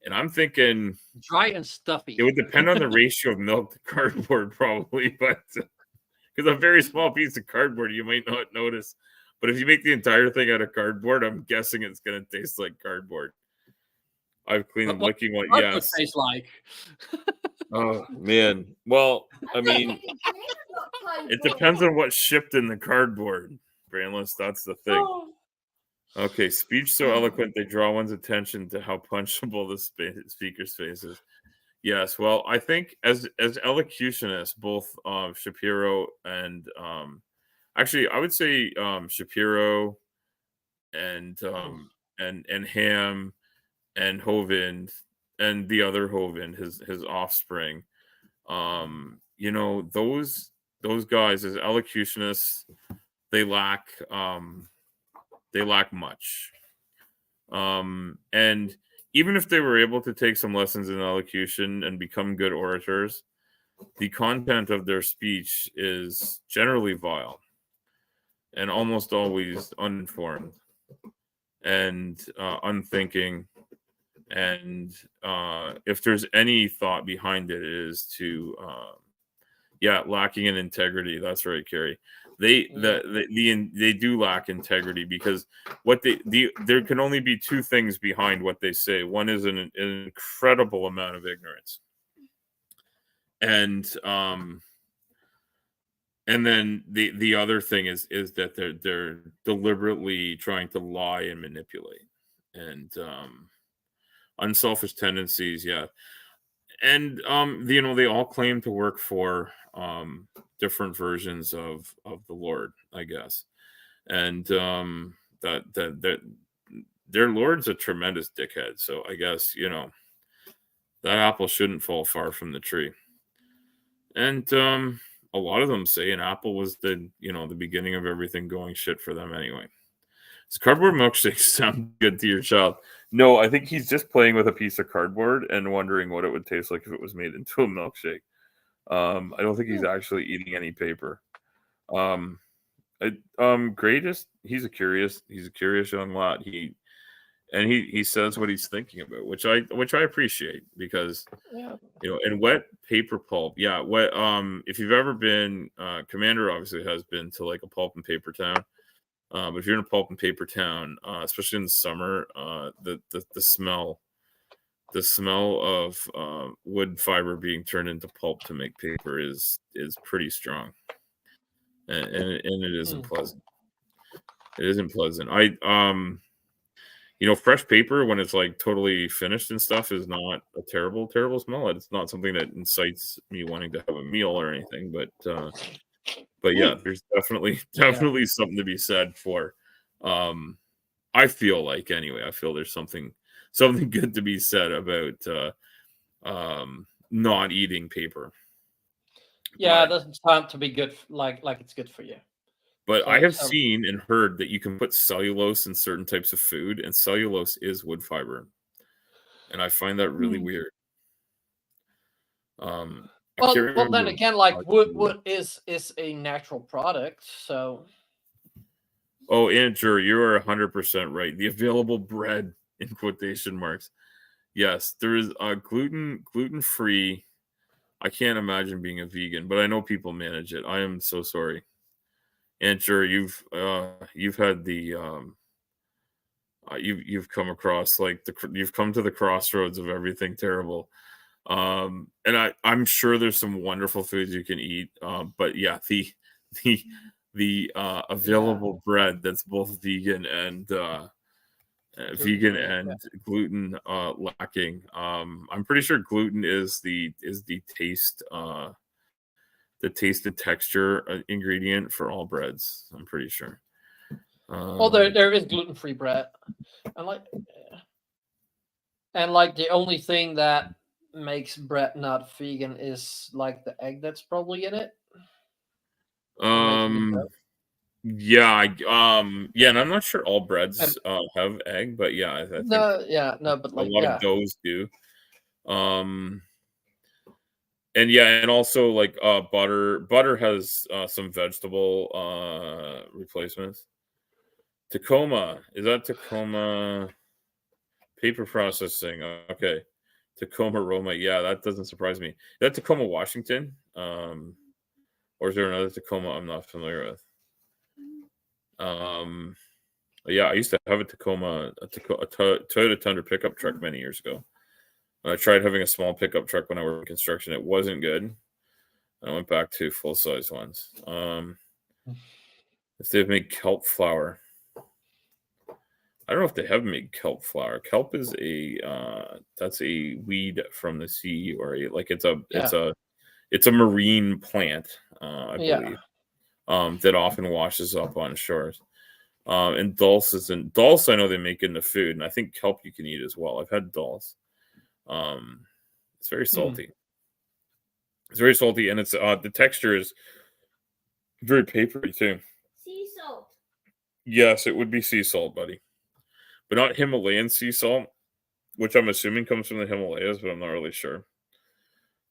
And I'm thinking dry and stuffy. It would depend on the ratio of milk to cardboard, probably, but because a very small piece of cardboard you might not notice. But if you make the entire thing out of cardboard, I'm guessing it's going to taste like cardboard. I've cleaned licking what yes. Tastes like. Oh man. Well, I mean, it depends on what's shipped in the cardboard, Brainless. That's the thing. Okay, speech so eloquent they draw one's attention to how punchable the speaker's face is. Yes, well, I think as elocutionists, both Shapiro and actually, I would say Shapiro and Ham and Hovind and the other Hovind, his offspring. Those guys as elocutionists, they lack much. And even if they were able to take some lessons in elocution and become good orators, the content of their speech is generally vile and almost always uninformed and unthinking. And if there's any thought behind it, it is to lacking in integrity. That's right, Carrie. They do lack integrity because there can only be two things behind what they say. One is an incredible amount of ignorance, and then the other thing is that they're deliberately trying to lie and manipulate, and unselfish tendencies. Yeah. they all claim to work for different versions of the Lord, I guess. And that their Lord's a tremendous dickhead. So I guess, that apple shouldn't fall far from the tree. And a lot of them say an apple was the beginning of everything going shit for them anyway. Does cardboard milkshakes sound good to your child? No, I think he's just playing with a piece of cardboard and wondering what it would taste like if it was made into a milkshake. I don't think he's actually eating any paper. Greatest, he's a curious young lad. He says what he's thinking about, which I appreciate, because and wet paper pulp. Yeah, if you've ever been, Commander obviously has been to like a pulp and paper town. But if you're in a pulp and paper town, especially in the summer, the smell of wood fiber being turned into pulp to make paper is pretty strong, and it isn't pleasant. It isn't pleasant. Fresh paper when it's like totally finished and stuff is not a terrible smell. It's not something that incites me wanting to have a meal or anything, but yeah, there's definitely something to be said for. I feel like there's something good to be said about not eating paper. Yeah, it doesn't sound to be good, like it's good for you. But I have seen and heard that you can put cellulose in certain types of food, and cellulose is wood fiber, and I find that really weird. Well, then again, like wood is a natural product, so. Oh, Andrew, you are 100% right. The available bread, in quotation marks. Yes, there is gluten-free. I can't imagine being a vegan, but I know people manage it. I am so sorry. Andrew, you've had the you've come across you've come to the crossroads of everything terrible. And I'm sure there's some wonderful foods you can eat. But yeah, the available bread that's both vegan and gluten lacking. I'm pretty sure gluten is the taste the taste and texture ingredient for all breads. I'm pretty sure. Well, there is gluten-free bread, and like the only thing that makes bread not vegan is like the egg that's probably in it. Yeah, and I'm not sure all breads have egg, but yeah, I think but like, a lot of those do. And also like butter has some vegetable replacements. Tacoma, is that Tacoma paper processing? Okay. Tacoma Roma, yeah, that doesn't surprise me. Is that Tacoma, Washington? Or is there another Tacoma I'm not familiar with? Yeah, I used to have a Toyota Tundra pickup truck many years ago. I tried having a small pickup truck when I worked in construction. It wasn't good. I went back to full-size ones. If they've made kelp flour. I don't know if they have made kelp flour. Kelp is that's a weed from the sea, or it's a marine plant, I believe. That often washes up on shores. And dulse I know they make into food, and I think kelp you can eat as well. I've had dulse. It's very salty. It's very salty, and it's the texture is very papery too. Sea salt. Yes, it would be sea salt, buddy, but not Himalayan sea salt, which I'm assuming comes from the Himalayas, but I'm not really sure.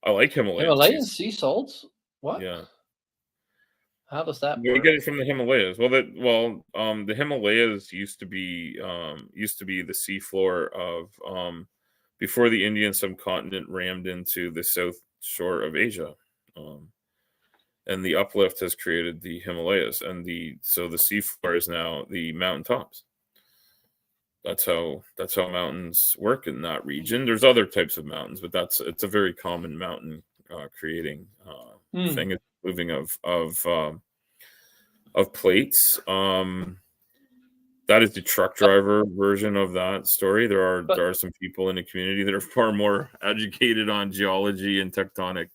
I like Himalayan sea salts. What? Yeah. How does that work? You get it from the Himalayas. The Himalayas used to be the seafloor of before the Indian subcontinent rammed into the south shore of Asia, and the uplift has created the Himalayas, and so the seafloor is now the mountaintops. That's how mountains work in that region. There's other types of mountains, but it's a very common mountain creating thing. It's moving of plates. that is the truck driver version of that story. There But are some people in the community that are far more educated on geology and tectonic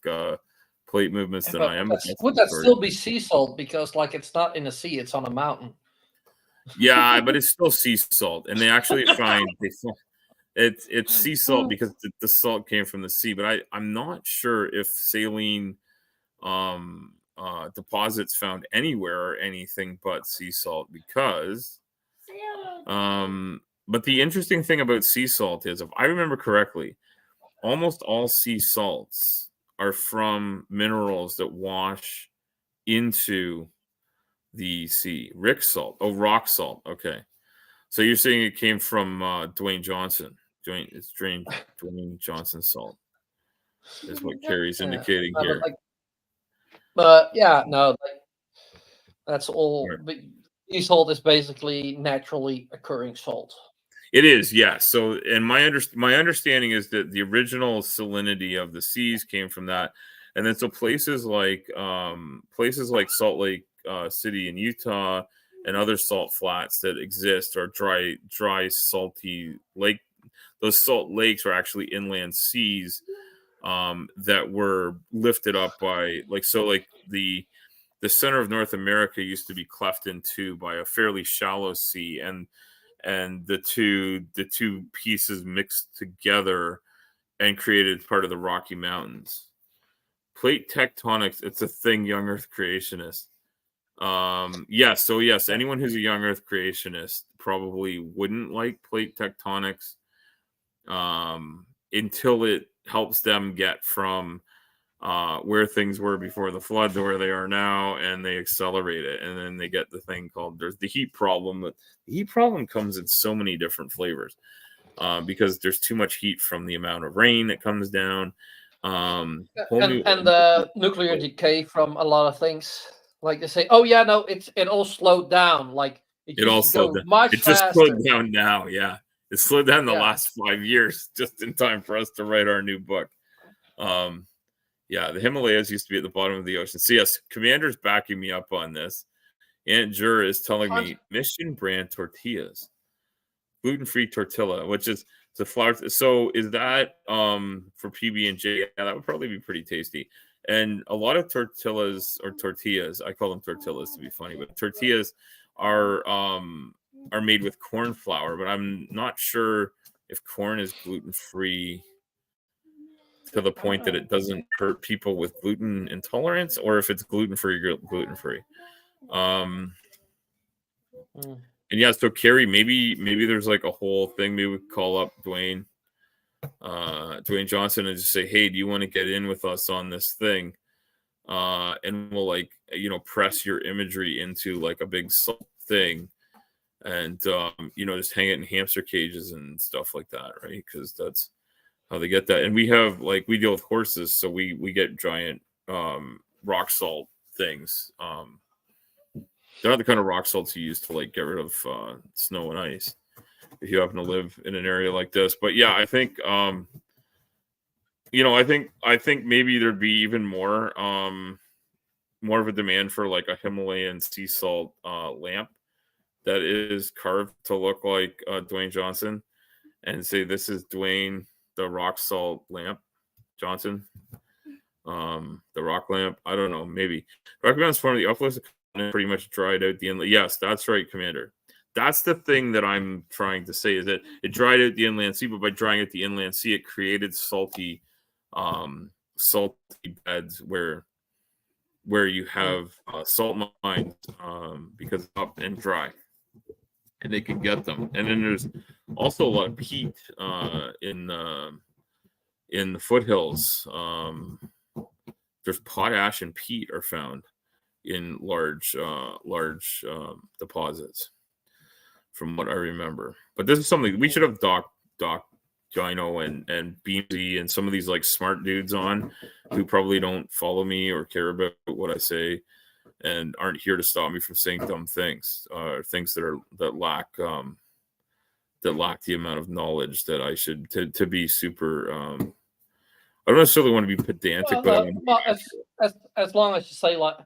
plate movements than I am. But that's would the that story. still be sea salt? Because like it's not in the sea, it's on a mountain. Yeah, but it's still sea salt, and they actually find it's sea salt because the salt came from the sea. But I'm not sure if saline deposits found anywhere or anything but sea salt because but the interesting thing about sea salt is, if I remember correctly, almost all sea salts are from minerals that wash into the sea. Rock salt. Okay. So you're saying it came from Dwayne Johnson. Dwayne Johnson salt is what Carrie's indicating here. But yeah, no, that's all. But sea salt is basically naturally occurring salt. It is, yes. So, and my understanding is that the original salinity of the seas came from that, and then so places like Salt Lake City in Utah and other salt flats that exist are dry, salty lake. Those salt lakes are actually inland seas that were lifted up by the center of North America used to be cleft in two by a fairly shallow sea, and the two pieces mixed together and created part of the Rocky Mountains. Plate tectonics, it's a thing, young Earth creationists. Yes, anyone who's a young Earth creationist probably wouldn't like plate tectonics until it helps them get from where things were before the flood to where they are now, and they accelerate it, and then they get the thing called there's the heat problem. The heat problem comes in so many different flavors because there's too much heat from the amount of rain that comes down. And the nuclear decay from a lot of things. Like they say, oh yeah, no, it all slowed down. Like it all slowed down. Much it just faster. slowed down now. Yeah, it slowed down the last 5 years, just in time for us to write our new book. Yeah, the Himalayas used to be at the bottom of the ocean. So yes, Commander's backing me up on this. Aunt Jur is telling me Mission brand tortillas, gluten-free tortilla, which is the flour. So is that for PB&J? Yeah, that would probably be pretty tasty. And a lot of tortillas, I call them tortillas to be funny, but tortillas are made with corn flour, but I'm not sure if corn is gluten-free to the point that it doesn't hurt people with gluten intolerance, or if it's gluten-free. And yeah, so Carrie, maybe there's like a whole thing. Maybe we call up Dwayne Johnson and just say, hey, do you want to get in with us on this thing? And we'll press your imagery into like a big thing, and just hang it in hamster cages and stuff like that, right? Because that's how they get that. And we deal with horses, so we get giant rock salt things. They're not the kind of rock salts you use to like get rid of snow and ice if you happen to live in an area like this. But yeah, I think I think maybe there'd be even more of a demand for like a Himalayan sea salt lamp that is carved to look like Dwayne Johnson, and say this is Dwayne the rock salt lamp Johnson, the rock lamp. I don't know, maybe Rocky Mountain's form of the uplift pretty much dried out the inland. Yes, that's right, Commander. That's the thing that I'm trying to say, is that it dried out the inland sea, but by drying out the inland sea, it created salty beds where you have salt mines because it's up and dry, and they can get them. And then there's also a lot of peat in the foothills. There's potash and peat are found in large deposits, from what I remember. But this is something we should have Doc Gino and Beamsy and some of these like smart dudes on, who probably don't follow me or care about what I say and aren't here to stop me from saying dumb things, or things that lack the amount of knowledge that I should to be super. I don't necessarily want to be pedantic, but as long as you say, like,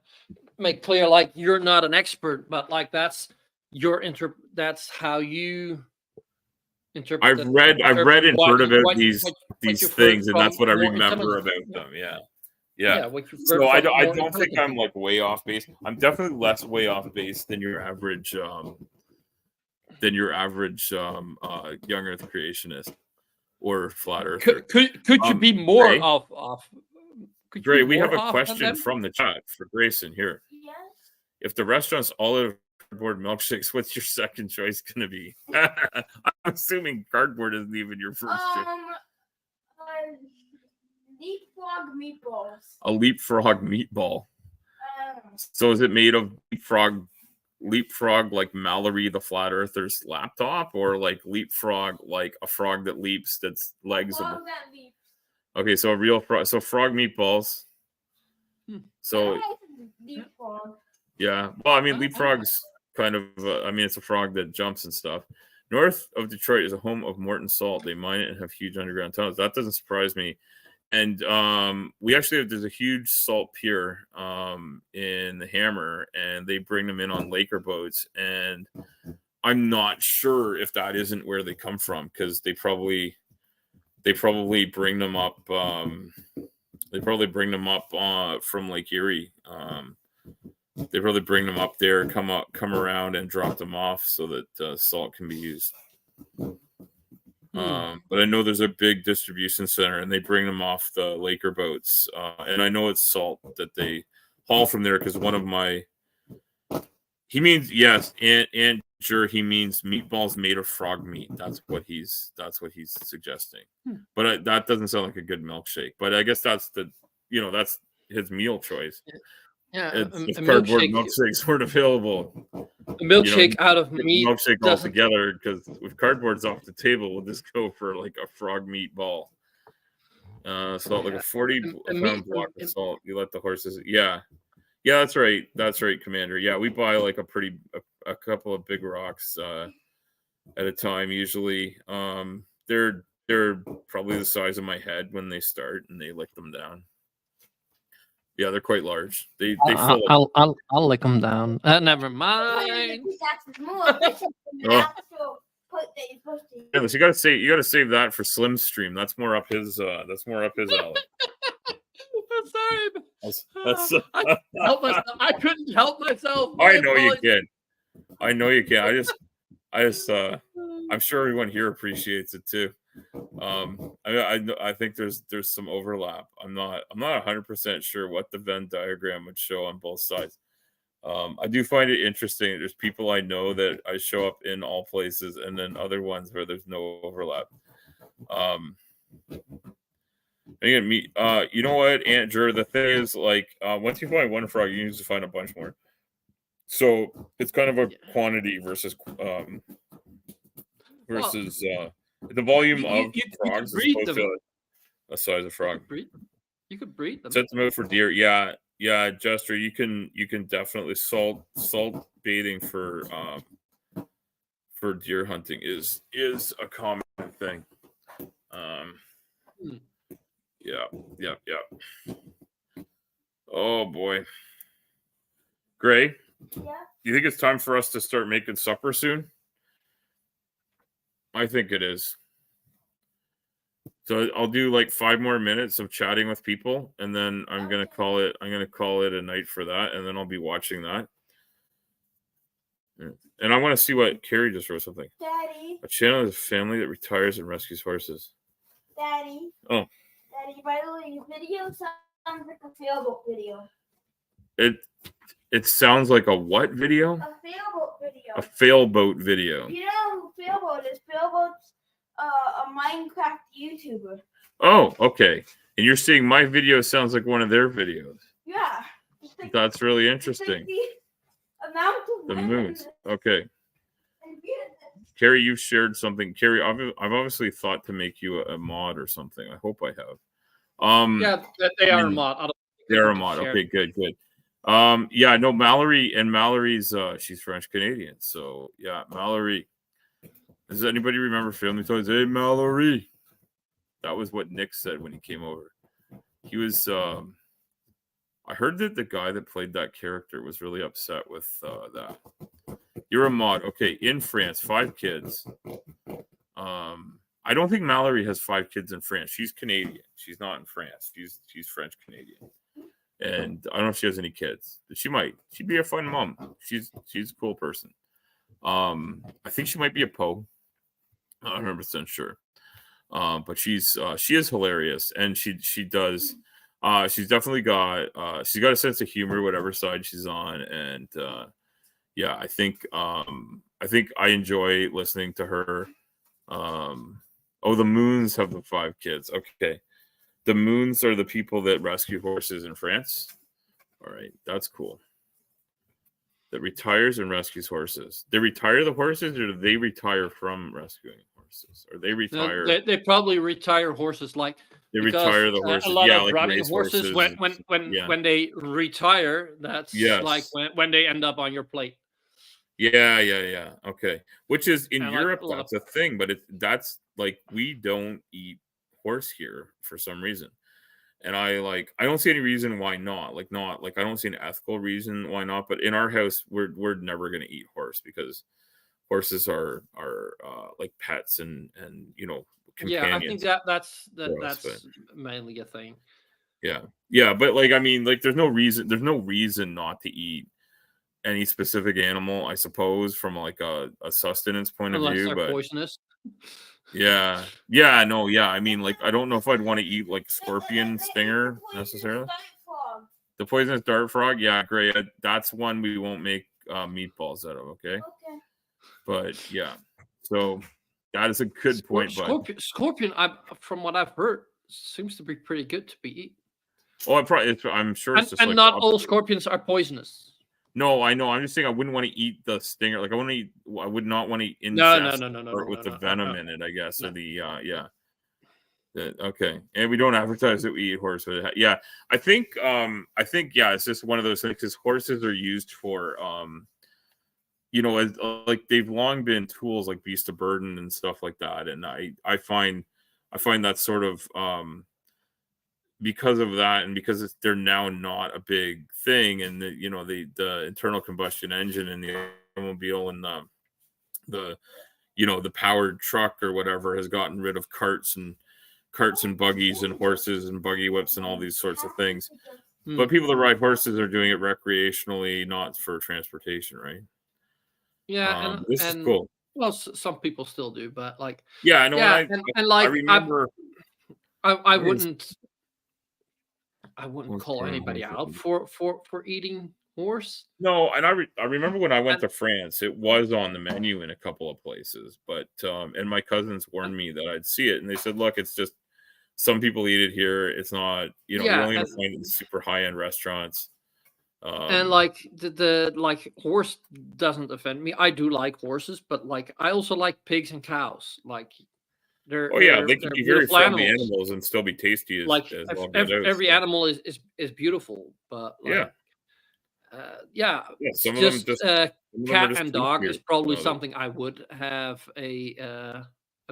make clear, like, you're not an expert, but like that's that's how you interpret. I've read and heard about these you've heard things, and that's from what I more remember intelligent- about them. Yeah. what you've heard So I from don't more think intelligent I'm people. like way off base. I'm definitely less way off base than your average young Earth creationist or flat earther. Could you be more Gray? off? Could you Gray, be we more have a off than question them? from the chat for Grayson here. Yes. If the restaurant's all out of cardboard milkshakes, what's your second choice going to be? I'm assuming cardboard isn't even your first choice. Leapfrog meatballs. A leapfrog meatball. Um, So is it made of leapfrog like Mallory the Flat Earther's laptop, or like leapfrog like a frog that leaps that's legs? frog that leaps. Okay, so a real frog. So frog meatballs. So Leapfrog. yeah, well, I mean leapfrog's kind of. I mean, it's a frog that jumps and stuff. North of Detroit is a home of Morton Salt. They mine it and have huge underground tunnels. That doesn't surprise me. And we actually have, there's a huge salt pier in the Hammer, and they bring them in on Laker boats. And I'm not sure if that isn't where they come from, because they probably bring them up. They probably bring them up from Lake Erie. They probably bring them up there, come around, and drop them off so that salt can be used. But I know there's a big distribution center, and they bring them off the Laker boats. And I know it's salt that they haul from there, because one of my, he means, yes, and sure, he means meatballs made of frog meat. That's what he's suggesting. But that doesn't sound like a good milkshake. But I guess that's that's his meal choice. Yeah, If cardboard milkshakes weren't available, a milkshake out of meat milkshake doesn't- altogether, because if cardboard's off the table, we'll just go for like a frog meatball. Salt, like a 40-pound block of salt. You let the horses. Yeah, that's right. That's right, Commander. Yeah, we buy like a couple of big rocks at a time. Usually, they're probably the size of my head when they start, and they lick them down. Yeah, they're quite large. They fill up. I'll lick them down. Never mind. That's more efficient than the actual put that you're supposed to use. Yeah, you gotta save that for Slim Stream. That's more up his alley. Sorry. I couldn't help myself. I know you can. I just I'm sure everyone here appreciates it too. I think there's some overlap. I'm not 100% sure what the Venn diagram would show on both sides. I do find it interesting. There's people I know that I show up in all places, and then other ones where there's no overlap. Again, you know what, Aunt Jer, the thing is, like, once you find one frog, you need to find a bunch more. So it's kind of a quantity versus the volume of frogs is opposed to a size of frog. You could breed them. Set them out for deer. Yeah, Jester, you can definitely salt bathing for deer hunting is a common thing. Yeah. Oh boy. Gray, Yeah. you think it's time for us to start making supper soon? I think it is. So I'll do like 5 more minutes of chatting with people, and then I'm gonna call it a night for that, and then I'll be watching that. And I want to see what Carrie just wrote something. Daddy. A channel is a family that retires and rescues horses. Daddy. Oh. Daddy, by the way, your video sounds like a sailboat video. It sounds like a what video? A sailboat video. A failboat video. You know who Failboat is? Failboat's a Minecraft YouTuber. Oh, okay. And you're seeing my video sounds like one of their videos. Yeah. That's really interesting. The amount of The women moons. Okay. and weirdness. Carrie, you shared something. Carrie, I've obviously thought to make you a mod or something. I hope I have. Yeah, they are a mod. They are a mod. Okay, good. Yeah, no, Mallory's she's French Canadian. So yeah, Mallory. Does anybody remember Family Toys? Hey, Mallory. That was what Nick said when he came over. He was I heard that the guy that played that character was really upset with that. You're a mod. Okay, in France, 5 kids. I don't think Mallory has 5 kids in France. She's Canadian. She's not in France. She's French Canadian. And I don't know if she has any kids. She might. She'd be a fun mom. She's a cool person. I think she might be a Poe. Not 100% sure. But she is hilarious, and she does. She's definitely got she's got a sense of humor, whatever side she's on, and yeah, I think I enjoy listening to her. Oh, the Moons have the 5 kids. Okay, the Moons are the people that rescue horses in France. All right, that's cool. That retires and rescues horses. They retire the horses, or do they retire from rescuing horses? Or they retire? No, they probably retire horses, like They because, retire the horses. a lot Yeah, of like running race horses, horses. when they retire, that's like Yes. when they end up on your plate. Yeah. Okay. Which is in And, like, Europe, a lot that's a thing, but that's like we don't eat horse here for some reason. And I don't see any reason why not. I don't see an ethical reason why not. But in our house, we're never gonna eat horse because horses are like pets and Yeah, I think companions. that's for us, that's mainly a thing. Yeah, but I mean, there's no reason not to eat any specific animal, I suppose, from like a sustenance point of Unless view. they're But poisonous. yeah, no, yeah. I mean, I don't know if I'd want to eat like scorpion stinger necessarily. The poisonous dart frog, yeah, great. That's one we won't make meatballs out of. Okay, Okay. but yeah, so that is a good point. But Scorpion, from what I've heard, seems to be pretty good to be eaten. I'm sure it's just And like not all scorpions are poisonous. No, I know. I'm just saying I wouldn't want to eat the stinger. Like I would not want to eat No, insect with the venom in it, I guess. Or the yeah. Okay. And we don't advertise that we eat horse. But yeah. I think yeah, it's just one of those things because horses are used for as, like they've long been tools like beast of burden and stuff like that. And I find that sort of because of that, and because they're now not a big thing, and the internal combustion engine in the automobile and the powered truck or whatever has gotten rid of carts and buggies and horses and buggy whips and all these sorts of things. But people that ride horses are doing it recreationally, not for transportation, right? Yeah, this is cool. Well, some people still do, but like yeah, I know. yeah, I remember. I wouldn't call anybody out for eating horse. No, and I remember when I went to France, it was on the menu in a couple of places, but and my cousins warned me that I'd see it, and they said, "Look, it's just some people eat it here. It's not, you're only going to find it in super high end restaurants." And like the horse doesn't offend me. I do like horses, but like I also like pigs and cows. Like they can be very friendly animals and still be tasty as well. Every animal is beautiful, but like, some of them just cat and dog is probably something I would have a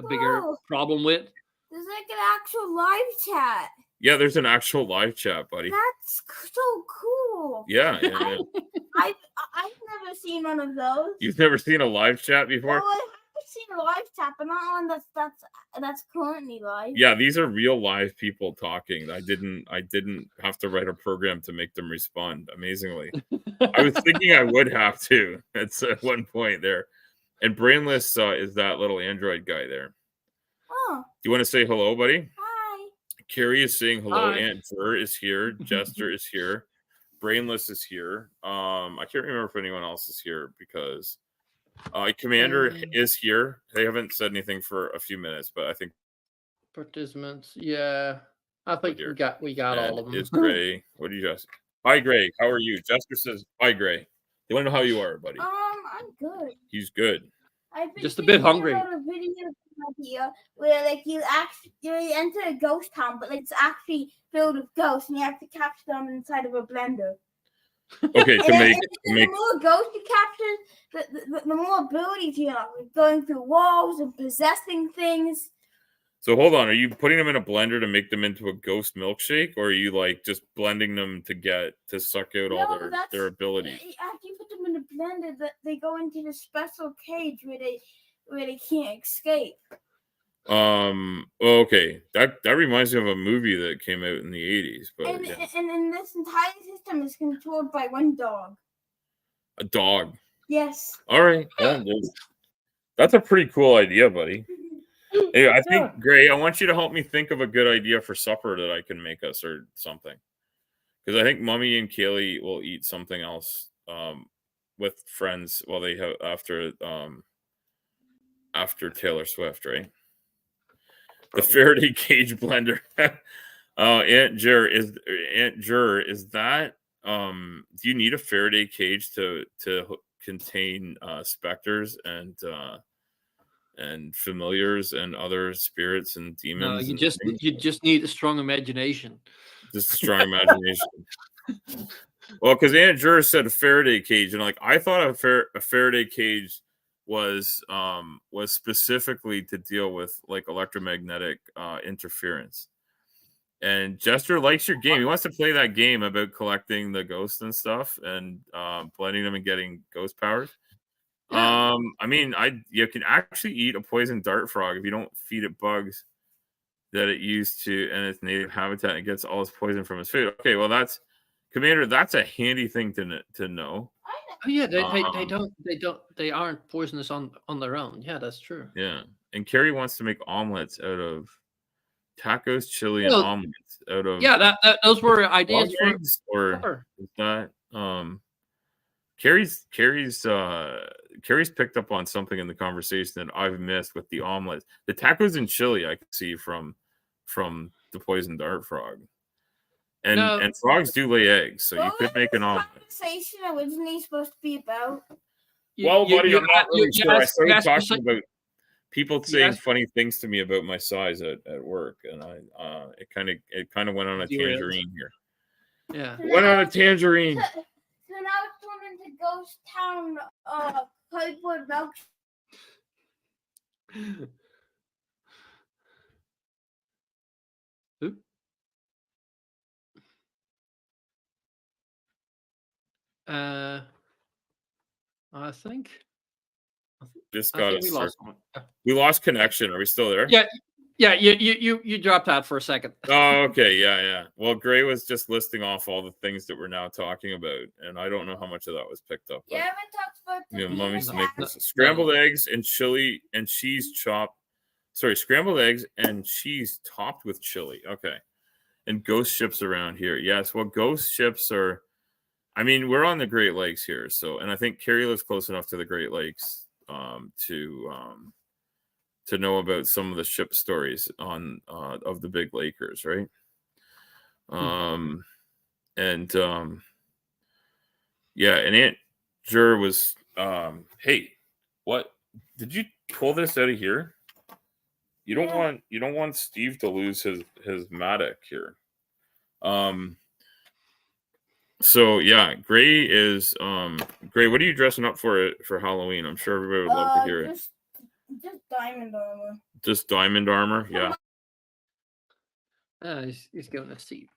bigger problem with. There's like an actual live chat. Yeah, there's an actual live chat, buddy. That's so cool. Yeah. I've never seen one of those. You've never seen a live chat before? Well, I've seen a live chat, but not one that's currently live. Yeah, these are real live people talking. I didn't have to write a program to make them respond. Amazingly, I was thinking I would have to at one point there. And Brainless is that little Android guy there. Oh. Do you want to say hello, buddy? Hi. Carrie is saying hello. Hi. Aunt Ver is here. Jester is here. Brainless is here. I can't remember if anyone else is here because Commander is here. They haven't said anything for a few minutes, but I think participants. Yeah, I think we got all of them. It's Gray. What do you guys? Hi, Gray. How are you? Jester says hi, Gray. They want to know how you are, buddy. I'm good. He's good. I've been Just a bit hungry. About a video here where like you enter a ghost town, but like, it's actually filled with ghosts, and you have to capture them inside of a blender. Okay, to make the more ghosts you capture, the more abilities you have, like going through walls and possessing things. So hold on, are you putting them in a blender to make them into a ghost milkshake, or are you like just blending them to suck out all their abilities? After you put them in the blender, that they go into the special cage where they can't escape. Okay, that reminds me of a movie that came out in the 80s, but And yeah. and this entire system is controlled by one dog. A dog. Yes. All right. Well, that's a pretty cool idea, buddy. Hey, I think, Gray, I want you to help me think of a good idea for supper that I can make us or something. Because I think Mummy and Kaylee will eat something else with friends while they have after Taylor Swift, right? The Faraday cage blender. Aunt Jur, is that do you need a Faraday cage to contain specters and familiars and other spirits and demons? No, and you just need a strong imagination. just a strong imagination. Well, because Aunt Jur said a Faraday cage, and like I thought a Faraday cage was specifically to deal with like electromagnetic interference. And Jester likes your game. He wants to play that game about collecting the ghosts and stuff and blending them and getting ghost powers. Yeah. I mean, you can actually eat a poison dart frog if you don't feed it bugs that it used to in its native habitat. And it gets all its poison from its food. Okay, well that's Commander. That's a handy thing to know. Oh yeah, they aren't poisonous on their own. Yeah, that's true. Yeah, and Carrie wants to make omelets out of tacos, chili, and Well, omelets out of Yeah, those were dog ideas for eggs, or supper. is that Carrie's picked up on something in the conversation that I've missed with the omelets. The tacos and chili I can see from the poison dart frog. And frogs do lay eggs, so you could make an omelet. Conversation originally supposed to be about. Well, buddy, I'm not really sure. I started talking about people saying funny things to me about my size at work, and it kind of went on a tangerine here. Yeah, went on a tangerine. So now it's turned into Ghost Town cardboard milk. Who? I think Just got we lost one. We lost connection. Are we still there? Yeah. You dropped out for a second. Oh, okay. Yeah. Well, Gray was just listing off all the things that we're now talking about, and I don't know how much of that was picked up. You haven't talked about the Mummy's make this scrambled eggs and chili and cheese chopped. Sorry, scrambled eggs and cheese topped with chili. Okay. And ghost ships around here. Yes. Well, ghost ships are. I mean, we're on the Great Lakes here, so, and I think Carrie lives close enough to the Great Lakes to know about some of the ship stories on of the big Lakers, right? And Aunt Jur was hey, what did you pull this out of here? You don't want Steve to lose his Matic here. So yeah, Gray is Gray. What are you dressing up for Halloween? I'm sure everybody would love to hear it. Just diamond armor. Just diamond armor, yeah. He's going to see.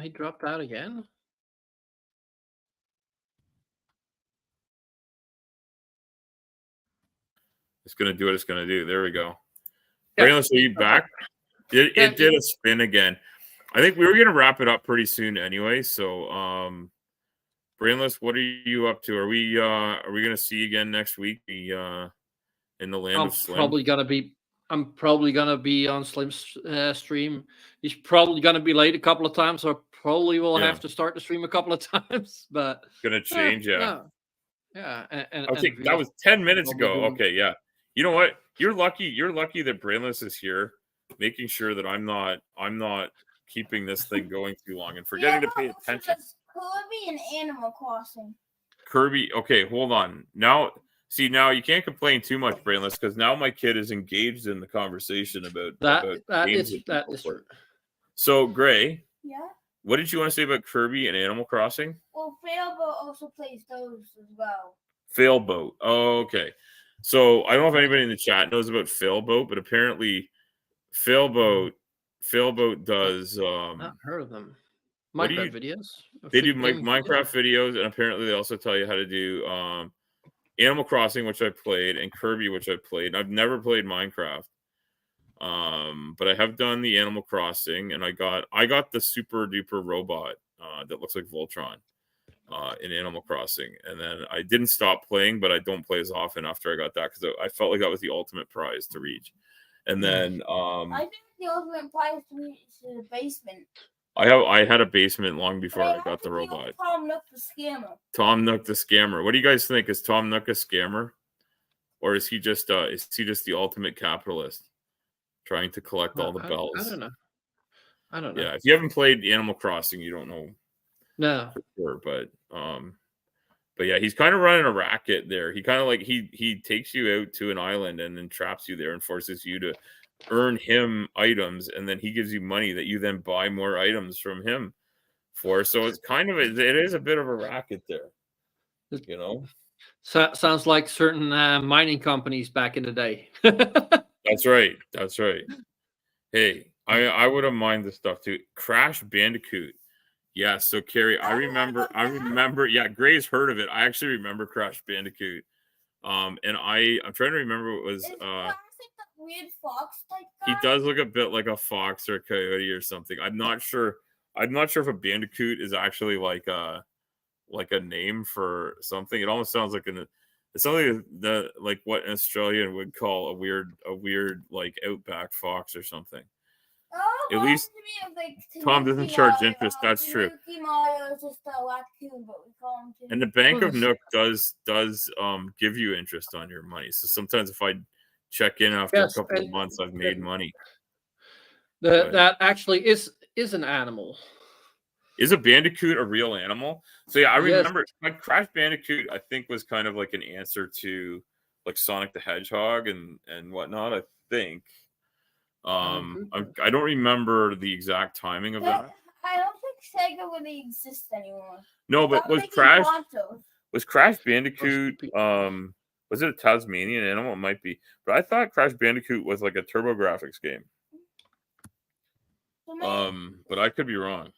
He dropped out again. It's gonna do what it's gonna do. There we go. Braylon, are you back? It did a spin again. I think we were gonna wrap it up pretty soon anyway. So Brainless, what are you up to? Are we gonna see you again next week? In the land of Slim? I'm probably gonna be on Slim's stream. He's probably gonna be late a couple of times, so I probably will have to start the stream a couple of times. But it's gonna change, yeah. And okay, that was 10 minutes ago. Okay, yeah. You know what? You're lucky that Brainless is here, making sure that I'm not keeping this thing going too long and forgetting to pay attention. Kirby and Animal Crossing. Kirby, okay, hold on. Now See, now you can't complain too much, Brainless, because now my kid is engaged in the conversation about That games is that people true. play. So, Gray, Yeah. what did you want to say about Kirby and Animal Crossing? Well, Failboat also plays those as well. Failboat. Oh, okay. So I don't know if anybody in the chat knows about Failboat, but apparently Failboat does Not heard of them. what do Minecraft you- videos. they do Gaming Minecraft videos, and apparently they also tell you how to do Animal Crossing, which I played, and Kirby, which I played. I've never played Minecraft. But I have done the Animal Crossing, and I got the super duper robot that looks like Voltron in Animal Crossing, and then I didn't stop playing, but I don't play as often after I got that because I felt like that was the ultimate prize to reach. And then I think the ultimate prize to reach is the basement. I had a basement long before But I got the robot. Tom Nook the scammer. Tom Nook the scammer. What do you guys think? Is Tom Nook a scammer, or is he just the ultimate capitalist trying to collect all the bells? I don't know. Yeah, if you haven't played Animal Crossing, you don't know No. for sure. But yeah, he's kind of running a racket there. He kind of like he takes you out to an island and then traps you there and forces you to earn him items, and then he gives you money that you then buy more items from him for. So it's kind of it is a bit of a racket there, you know. So, sounds like certain mining companies back in the day. That's right. That's right. Hey, I wouldn't mind this stuff too. Crash Bandicoot. Yeah, so Carrie, I remember, yeah, Gray's heard of it. I actually remember Crash Bandicoot. And I'm trying to remember what was Is Crash like that weird fox type he guy? does look a bit like a fox or a coyote or something. I'm not sure if a bandicoot is actually like a name for something. It almost sounds like it's something that like what an Australian would call a weird like outback fox or something. Oh, At least Tom doesn't charge interest. That's true. Mario is just a raccoon, but we call him And the Bank of Nook does give you interest on your money. So sometimes if I check in after a couple of months, I've made money. That actually is an animal. Is a bandicoot a real animal? So yeah, I remember like Crash Bandicoot, I think was kind of like an answer to like Sonic the Hedgehog and whatnot, I think. I don't remember the exact timing of that. I don't think Sega really exists anymore. No, but was Crash Bandicoot was it a Tasmanian animal? It might be. But I thought Crash Bandicoot was like a TurboGrafx game. But I could be wrong.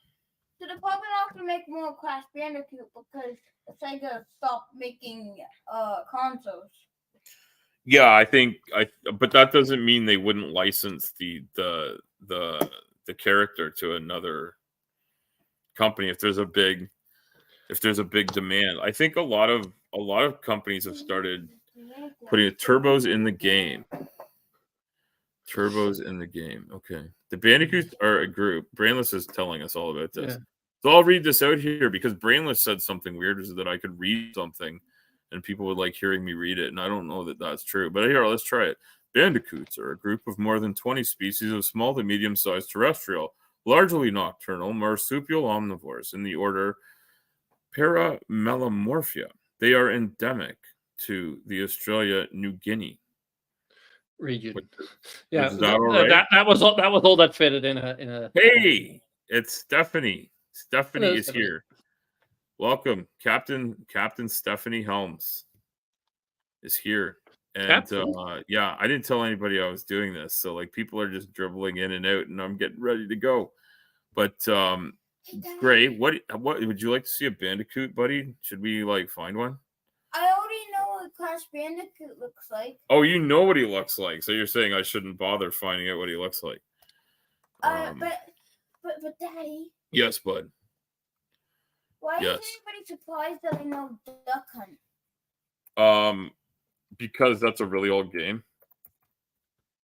So they're probably not going to make more Crash Bandicoot because Sega stopped making consoles. Yeah, I think but that doesn't mean they wouldn't license the character to another company if there's a big demand. I think a lot of companies have started putting turbos in the game. Turbos in the game. Okay. The Bandicoots are a group. Brainless is telling us all about this. Yeah. So I'll read this out here because Brainless said something weird is that I could read something and people would like hearing me read it. And I don't know that that's true. But here, let's try it. Bandicoots are a group of more than 20 species of small to medium-sized terrestrial, largely nocturnal, marsupial omnivores in the order Paramelemorphia. They are endemic to the Australia-New Guinea region. Yeah, that was all that fitted in a. Hey, it's Stephanie. Stephanie is here. Welcome, Captain Stephanie Helms is here. And yeah, I didn't tell anybody I was doing this, so like people are just dribbling in and out, and I'm getting ready to go. But Gray, what would you like to see a bandicoot, buddy? Should we like find one? I already know what Crash Bandicoot looks like. Oh, you know what he looks like, so you're saying I shouldn't bother finding out what he looks like? But Daddy. Yes, bud. Why is everybody surprised that I know Duck Hunt? Because that's a really old game.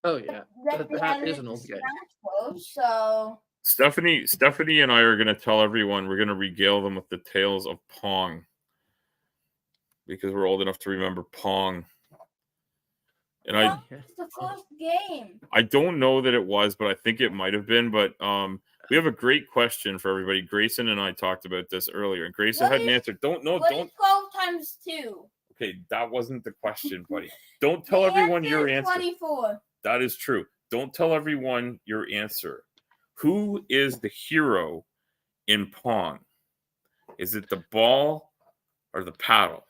Oh yeah, that is an old game. So Stephanie and I are going to tell everyone, we're going to regale them with the tales of Pong. Because we're old enough to remember Pong. And it's the first game. I don't know that it was, but I think it might have been. But we have a great question for everybody. Grayson and I talked about this earlier, and Grayson hadn't answered. Don't. 12 times 2? Okay, that wasn't the question, buddy. Don't tell everyone your answer. 24. That is true. Don't tell everyone your answer. Who is the hero in Pong? Is it the ball or the paddle?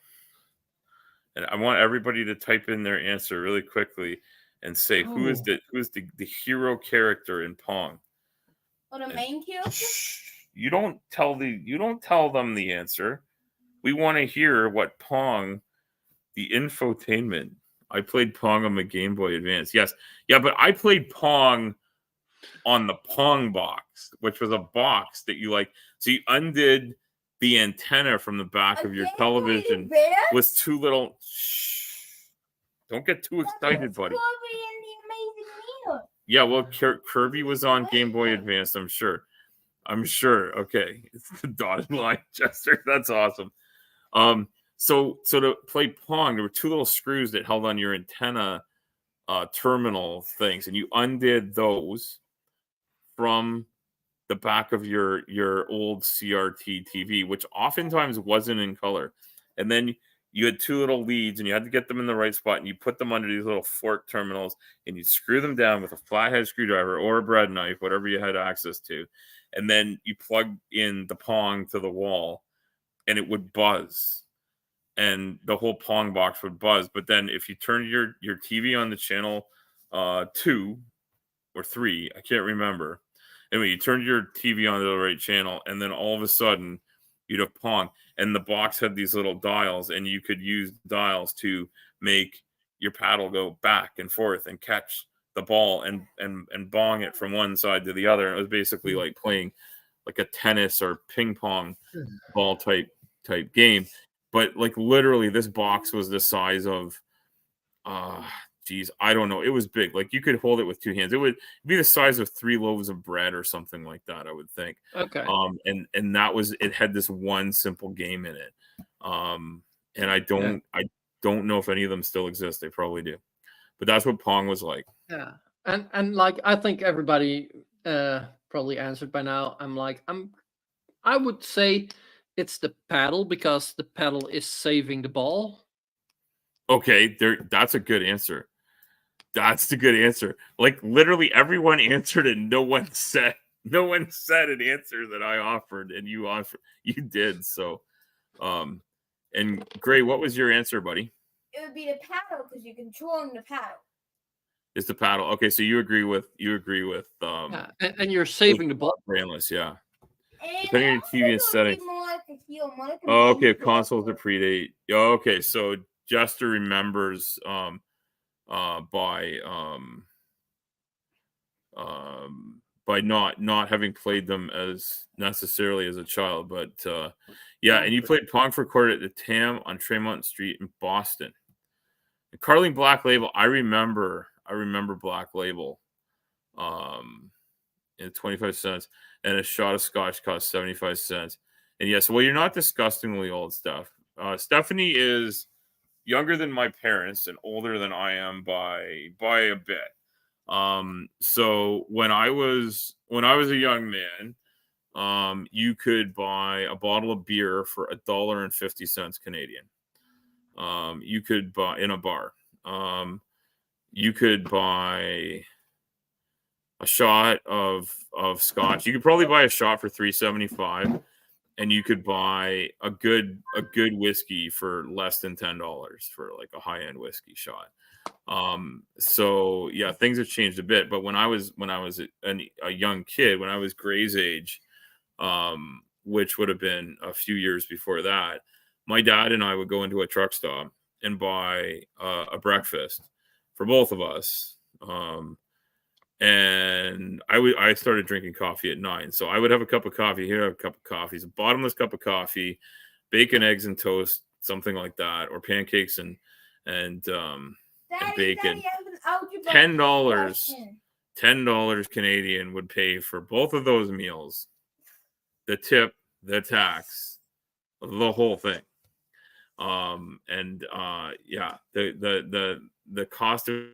And I want everybody to type in their answer really quickly and say who is the hero character in Pong? Or the main character? You don't tell them the answer. We want to hear what Pong, the infotainment. I played Pong on the Game Boy Advance. Yes. Yeah, but I played Pong on the Pong box, which was a box that you like. So you undid the antenna from the back of your television with two little. Don't get too excited, buddy. Yeah, well, Kirby was on Game Boy Advance. I'm sure. Okay, it's the dotted line, Chester. That's awesome. So to play Pong, there were two little screws that held on your antenna terminal things, and you undid those from the back of your old CRT TV, which oftentimes wasn't in color. And then you had two little leads, and you had to get them in the right spot, and you put them under these little fork terminals, and you screw them down with a flathead screwdriver or a bread knife, whatever you had access to. And then you plug in the Pong to the wall, and it would buzz. And the whole Pong box would buzz. But then if you turned your TV on the channel 2 or 3, I can't remember. Anyway, you turned your TV on to the right channel, and then all of a sudden you'd have Pong. And the box had these little dials, and you could use dials to make your paddle go back and forth and catch the ball and bong it from one side to the other. And it was basically like playing like a tennis or ping pong ball type game. But like literally this box was the size of I don't know. It was big. Like you could hold it with two hands. It would be the size of 3 loaves of bread or something like that, I would think. Okay. And that was, it had this one simple game in it. And I don't know if any of them still exist. They probably do. But that's what Pong was like. Yeah. And like I think everybody probably answered by now. I would say it's the paddle because the paddle is saving the ball. Okay, that's a good answer. That's the good answer. Like literally everyone answered and no one said an answer that I offered and you did. So and Gray, what was your answer, buddy? It would be the paddle because you're controlling the paddle. It's the paddle. Okay, so you agree with yeah, and you're saving the ball. Brainless, yeah. And depending on your TV and settings. Oh, okay, consoles that predate. Oh, okay, so Jester remembers by not having played them as necessarily as a child, but yeah, and you played Pong for quarter at the TAM on Tremont Street in Boston. And Carling Black Label, I remember Black Label, in 25 cents, and a shot of scotch cost 75 cents. And yes, well, you're not disgustingly old, Steph. Stephanie is younger than my parents and older than I am by a bit. So when I was a young man, you could buy a bottle of beer for $1.50 Canadian. You could buy in a bar. You could buy a shot of scotch. You could probably buy a shot for $3.75, and you could buy a good whiskey for less than $10 for like a high-end whiskey shot. So yeah, things have changed a bit. But when I was a young kid, when I was Gray's age, which would have been a few years before that, my dad and I would go into a truck stop and buy a breakfast for both of us. And I started drinking coffee at 9. So I would have a cup of coffee, here, a cup of coffee, a bottomless cup of coffee, bacon, eggs, and toast, something like that, or pancakes and bacon. $10 Canadian would pay for both of those meals, the tip, the tax, the whole thing. Yeah, the cost of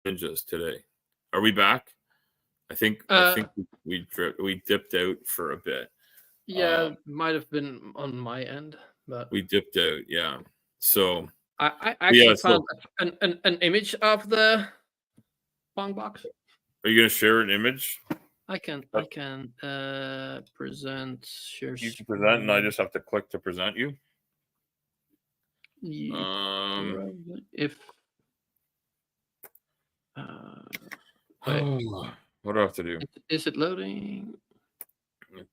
ninjas today. Are we back? I think we dipped out for a bit. Yeah, might have been on my end, but we dipped out. Yeah. So I actually found an image of the Pong box. Are you gonna share an image? I can present share. You can present, and I just have to click to present you. If what do I have to do? Is it loading?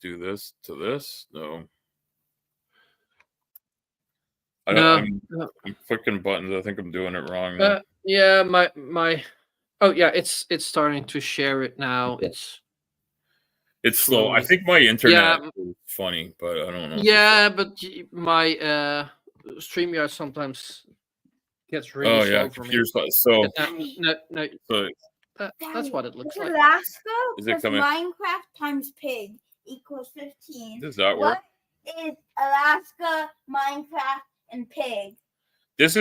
Do this to this? No. I'm clicking buttons. I think I'm doing it wrong. Yeah, my. Oh yeah, it's starting to share it now. It's slow. I think my internet is funny, but I don't know. Yeah, but my StreamYard sometimes gets really slow for me. So no. That's what it looks like. Alaska plus Minecraft times pig equals 15. Does that work? What is Alaska, Minecraft, and pig? This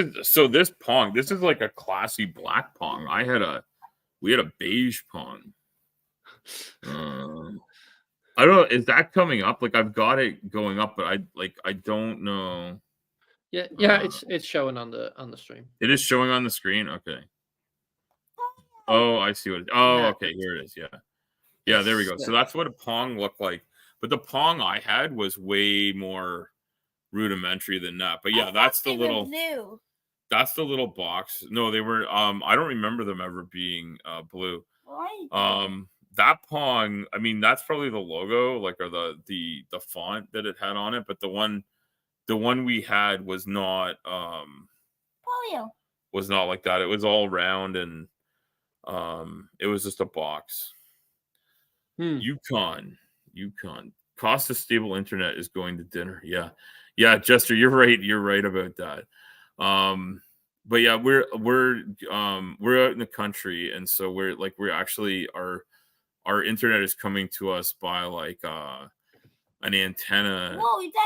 Pong. This is like a classy black Pong. We had a beige Pong. I don't know. Is that coming up? Like I've got it going up, but I don't know. Yeah, it's showing on the stream. It is showing on the screen. Okay. Oh, I see what. Okay, here it is. Yeah. There we go. So that's what a Pong looked like. But the Pong I had was way more rudimentary than that. But yeah, that's the little. That's the little box. No, they were. I don't remember them ever being blue. That Pong. I mean, that's probably the logo, like, or the font that it had on it. But the one we had was not. Was not like that. It was all round and. It was just a box. Yukon. Cost of stable internet is going to dinner. Yeah, Jester, you're right about that. But yeah, we're out in the country, and so we're actually our internet is coming to us by like an antenna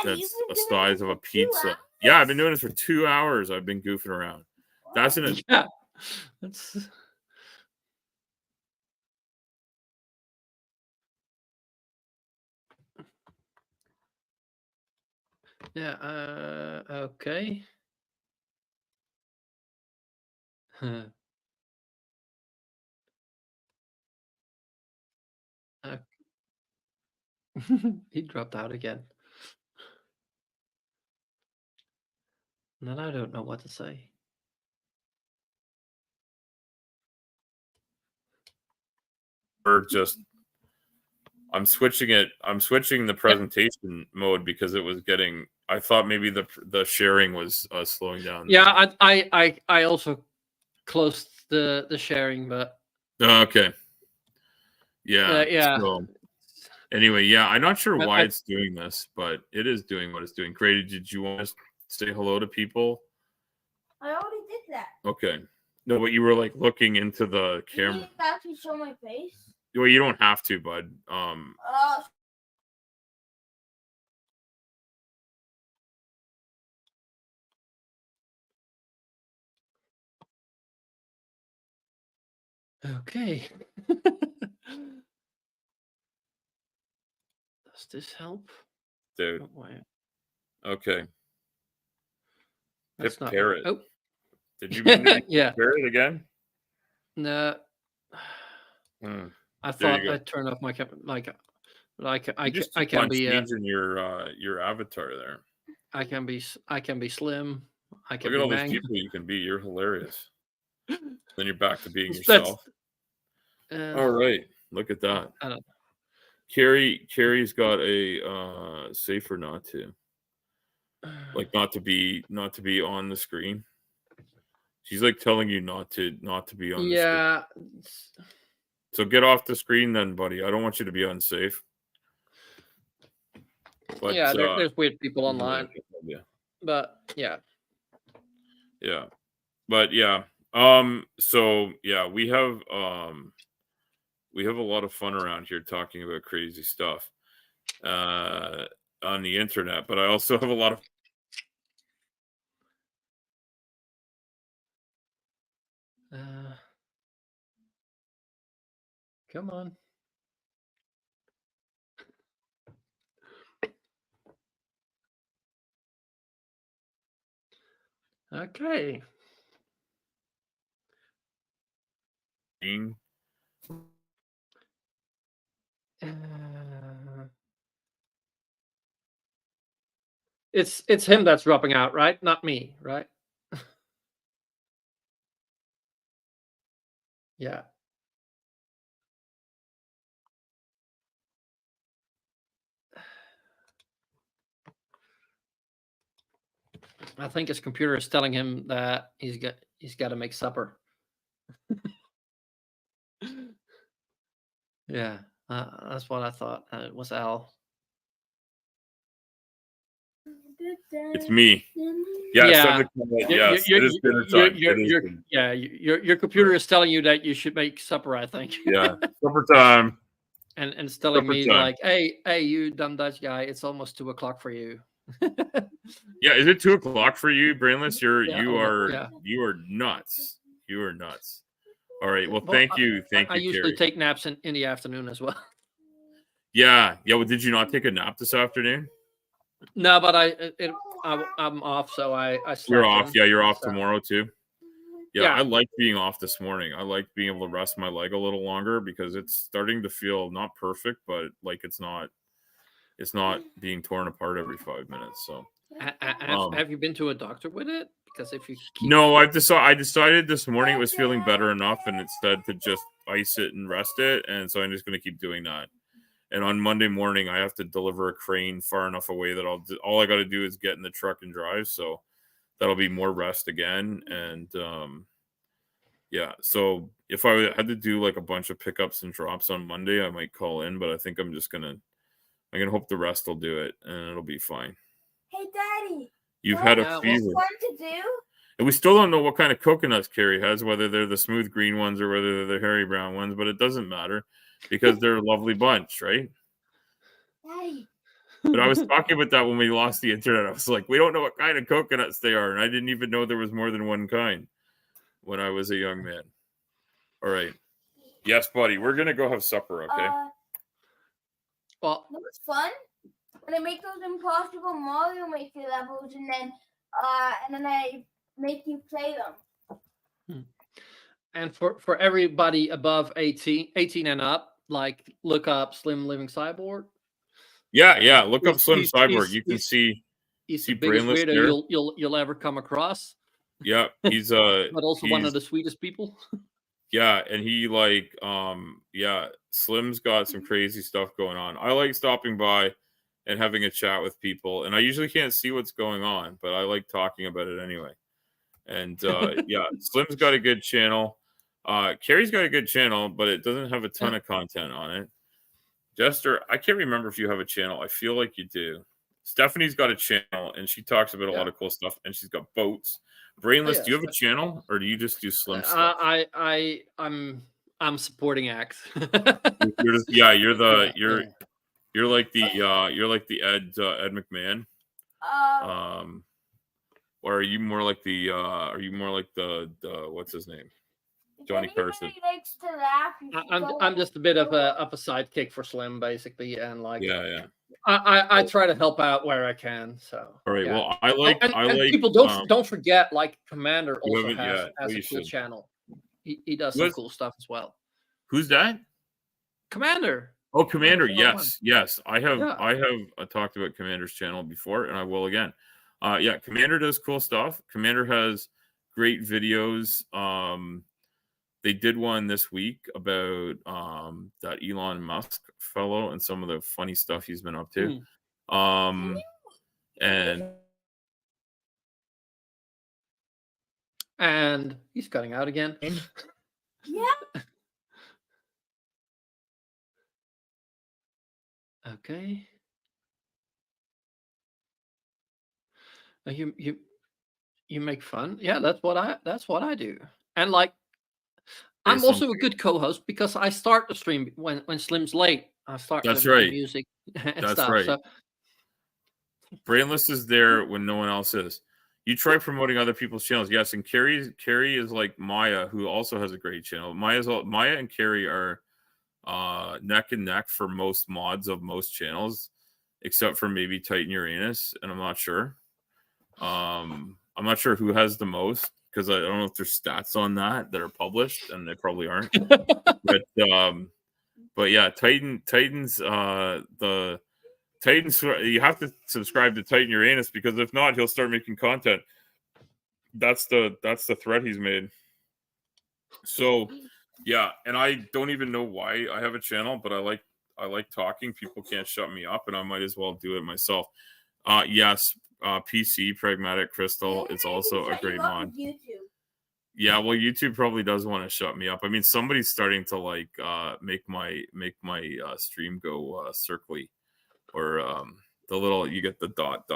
that's the size of a pizza. Yeah, I've been doing this for 2 hours. I've been goofing around. That's an That's. Yeah, okay. He dropped out again. And then I don't know what to say. I'm switching the presentation mode because it was getting. I thought maybe the sharing was slowing down. Yeah, I also closed the sharing, but okay. Yeah. Yeah. So, anyway, yeah, I'm not sure why it's doing this, but it is doing what it's doing. Grady, did you want to say hello to people? I already did that. Okay. No, but you were like looking into the camera. You didn't actually show my face. Well, you don't have to, bud. Okay. Does this help? Dude. Oh, okay. That's not Parrot. Oh. Did you yeah. Parrot again? No. I thought I'd turn off my camera. I can be changing your avatar there. I can be slim. I can Look at all these people you can be. You're hilarious. Then you're back to being yourself. All right. Look at that. Carrie's got a safer not to. Like not to be on the screen. She's like telling you not to be on the screen. Yeah. So get off the screen then, buddy. I don't want you to be unsafe. But, yeah, there's weird people online. Yeah. But yeah. Yeah. But yeah. So yeah, we have a lot of fun around here talking about crazy stuff on the internet, but I also have a lot of Come on. Okay. Being- It's him that's dropping out, right? Not me, right? Yeah. I think his computer is telling him that he's got to make supper. Yeah, that's what I thought. It was Al. It's me. Yeah, Yeah. yes, it is dinner time. It is dinner. Yeah, your computer is telling you that you should make supper, I think. Yeah, supper time. And it's telling Supper me time. like, hey, you dumb Dutch guy, it's almost 2:00 for you. Yeah, is it 2:00 for you, Brainless? Yeah, you almost, are nuts. You are nuts. All right. Well, Well, thank you. Thank I you, usually Carrie. take naps in the afternoon as well. Yeah. Well, did you not take a nap this afternoon? No, but I'm off, so I slept. You're off. in, Yeah, you're off so- tomorrow too. Yeah, Yeah. I like being off this morning. I like being able to rest my leg a little longer because it's starting to feel not perfect, but like it's not being torn apart every 5 minutes. So Have you been to a doctor with it? Because if you keep... No, I decided this morning it was feeling better enough, and it said to just ice it and rest it, and so I'm just going to keep doing that. And on Monday morning, I have to deliver a crane far enough away that all I got to do is get in the truck and drive. So that'll be more rest again. And yeah, so if I had to do like a bunch of pickups and drops on Monday, I might call in. But I think I'm gonna hope the rest will do it, and it'll be fine. Hey, Daddy. You've had a well, fever. Fun to do? And we still don't know what kind of coconuts Carrie has, whether they're the smooth green ones or whether they're the hairy brown ones, but it doesn't matter because they're a lovely bunch, right? Daddy. But I was talking about that when we lost the internet. I was like, we don't know what kind of coconuts they are. And I didn't even know there was more than one kind when I was a young man. All right. Yes, buddy. We're going to go have supper, okay? Well, It was fun when I make those impossible Mario Maker levels, and then I make you play them. and for everybody above 18 and up, like look up Slim Living Cyborg. Yeah. Look up He's- Slim he's- Cyborg. he's- You can he's- see. He's See the biggest Brainless weirdo there? you'll ever come across, Yeah, he's but also one he's- of the sweetest people. Yeah, and he Slim's got some crazy stuff going on. I like stopping by and having a chat with people, and I usually can't see what's going on, but I like talking about it anyway. And yeah, Slim's got a good channel. Carrie's got a good channel, but it doesn't have a ton of content on it. Jester, I can't remember if you have a channel. I feel like you do. Stephanie's got a channel, and she talks about a lot of cool stuff, and she's got boats. Brainless, do you have a channel, or do you just do Slim stuff? I'm supporting act. You're like the Ed McMahon. Or are you more like the what's his name? Johnny Carson. Likes to laugh, you should go I'm just a bit of a sidekick for Slim, basically, and like Yeah. I try to help out where I can. So All right. yeah. Well, I like people don't forget, like Commander also haven't has yet. a You cool should. channel. He does some cool stuff as well. Who's that? Commander. Oh, Commander. Commander Yes. I have Yeah. talked about Commander's channel before, and I will again. Yeah, Commander does cool stuff. Commander has great videos. They did one this week about that Elon Musk fellow and some of the funny stuff he's been up to. And he's cutting out again. Yeah. Okay. You make fun. Yeah, that's what I do. And like I'm There's also a good co-host because I start the stream when Slim's late. I start That's with my right. music and That's stuff. right. So Brainless is there when no one else is. You try promoting other people's channels, yes. And Carrie is like Maya, who also has a great channel. Maya and Carrie are neck and neck for most mods of most channels, except for maybe Titan Uranus, and I'm not sure. I'm not sure who has the most, because I don't know if there's stats on that are published, and they probably aren't. But yeah, Titans, the Titans, you have to subscribe to Titan Uranus, because if not, he'll start making content. That's the threat he's made. So yeah, and I don't even know why I have a channel, but I like talking. People can't shut me up, and I might as well do it myself. Yes, PC Pragmatic Crystal is also a great mod. Yeah, well, YouTube probably does want to shut me up. I mean, somebody's starting to make my stream go circly, or the little, you get the dot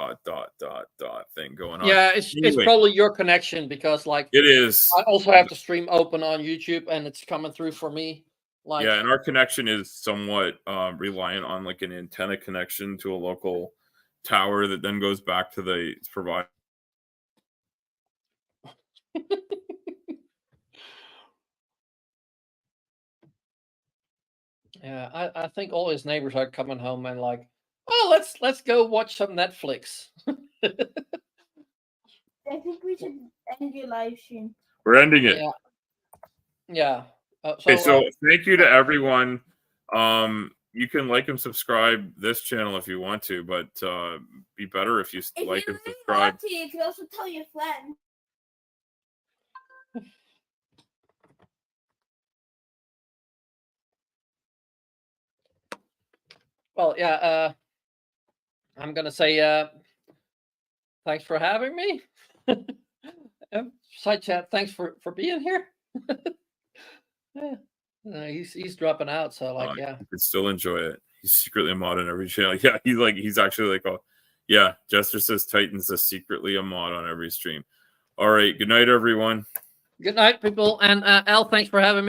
thing going on. Yeah, it's probably your connection, because it is. I also have the stream open on YouTube and it's coming through for me. Yeah, and our connection is somewhat reliant on like an antenna connection to a local tower that then goes back to the provider. Yeah, I think all his neighbors are coming home and like, oh, let's go watch some Netflix. I think we should end your live stream. We're ending it. Yeah. So thank you to everyone. You can like and subscribe this channel if you want to, but be better if you like and subscribe. You can also tell your friends. Well, yeah, I'm gonna say thanks for having me. Side chat, thanks for being here. Yeah, he's dropping out, so yeah, you can still enjoy it. He's secretly a mod on every channel. Yeah, he's actually like, oh yeah, Jester says Titan's is secretly a mod on every stream. All right, good night, everyone. Good night, people, and Al, thanks for having me.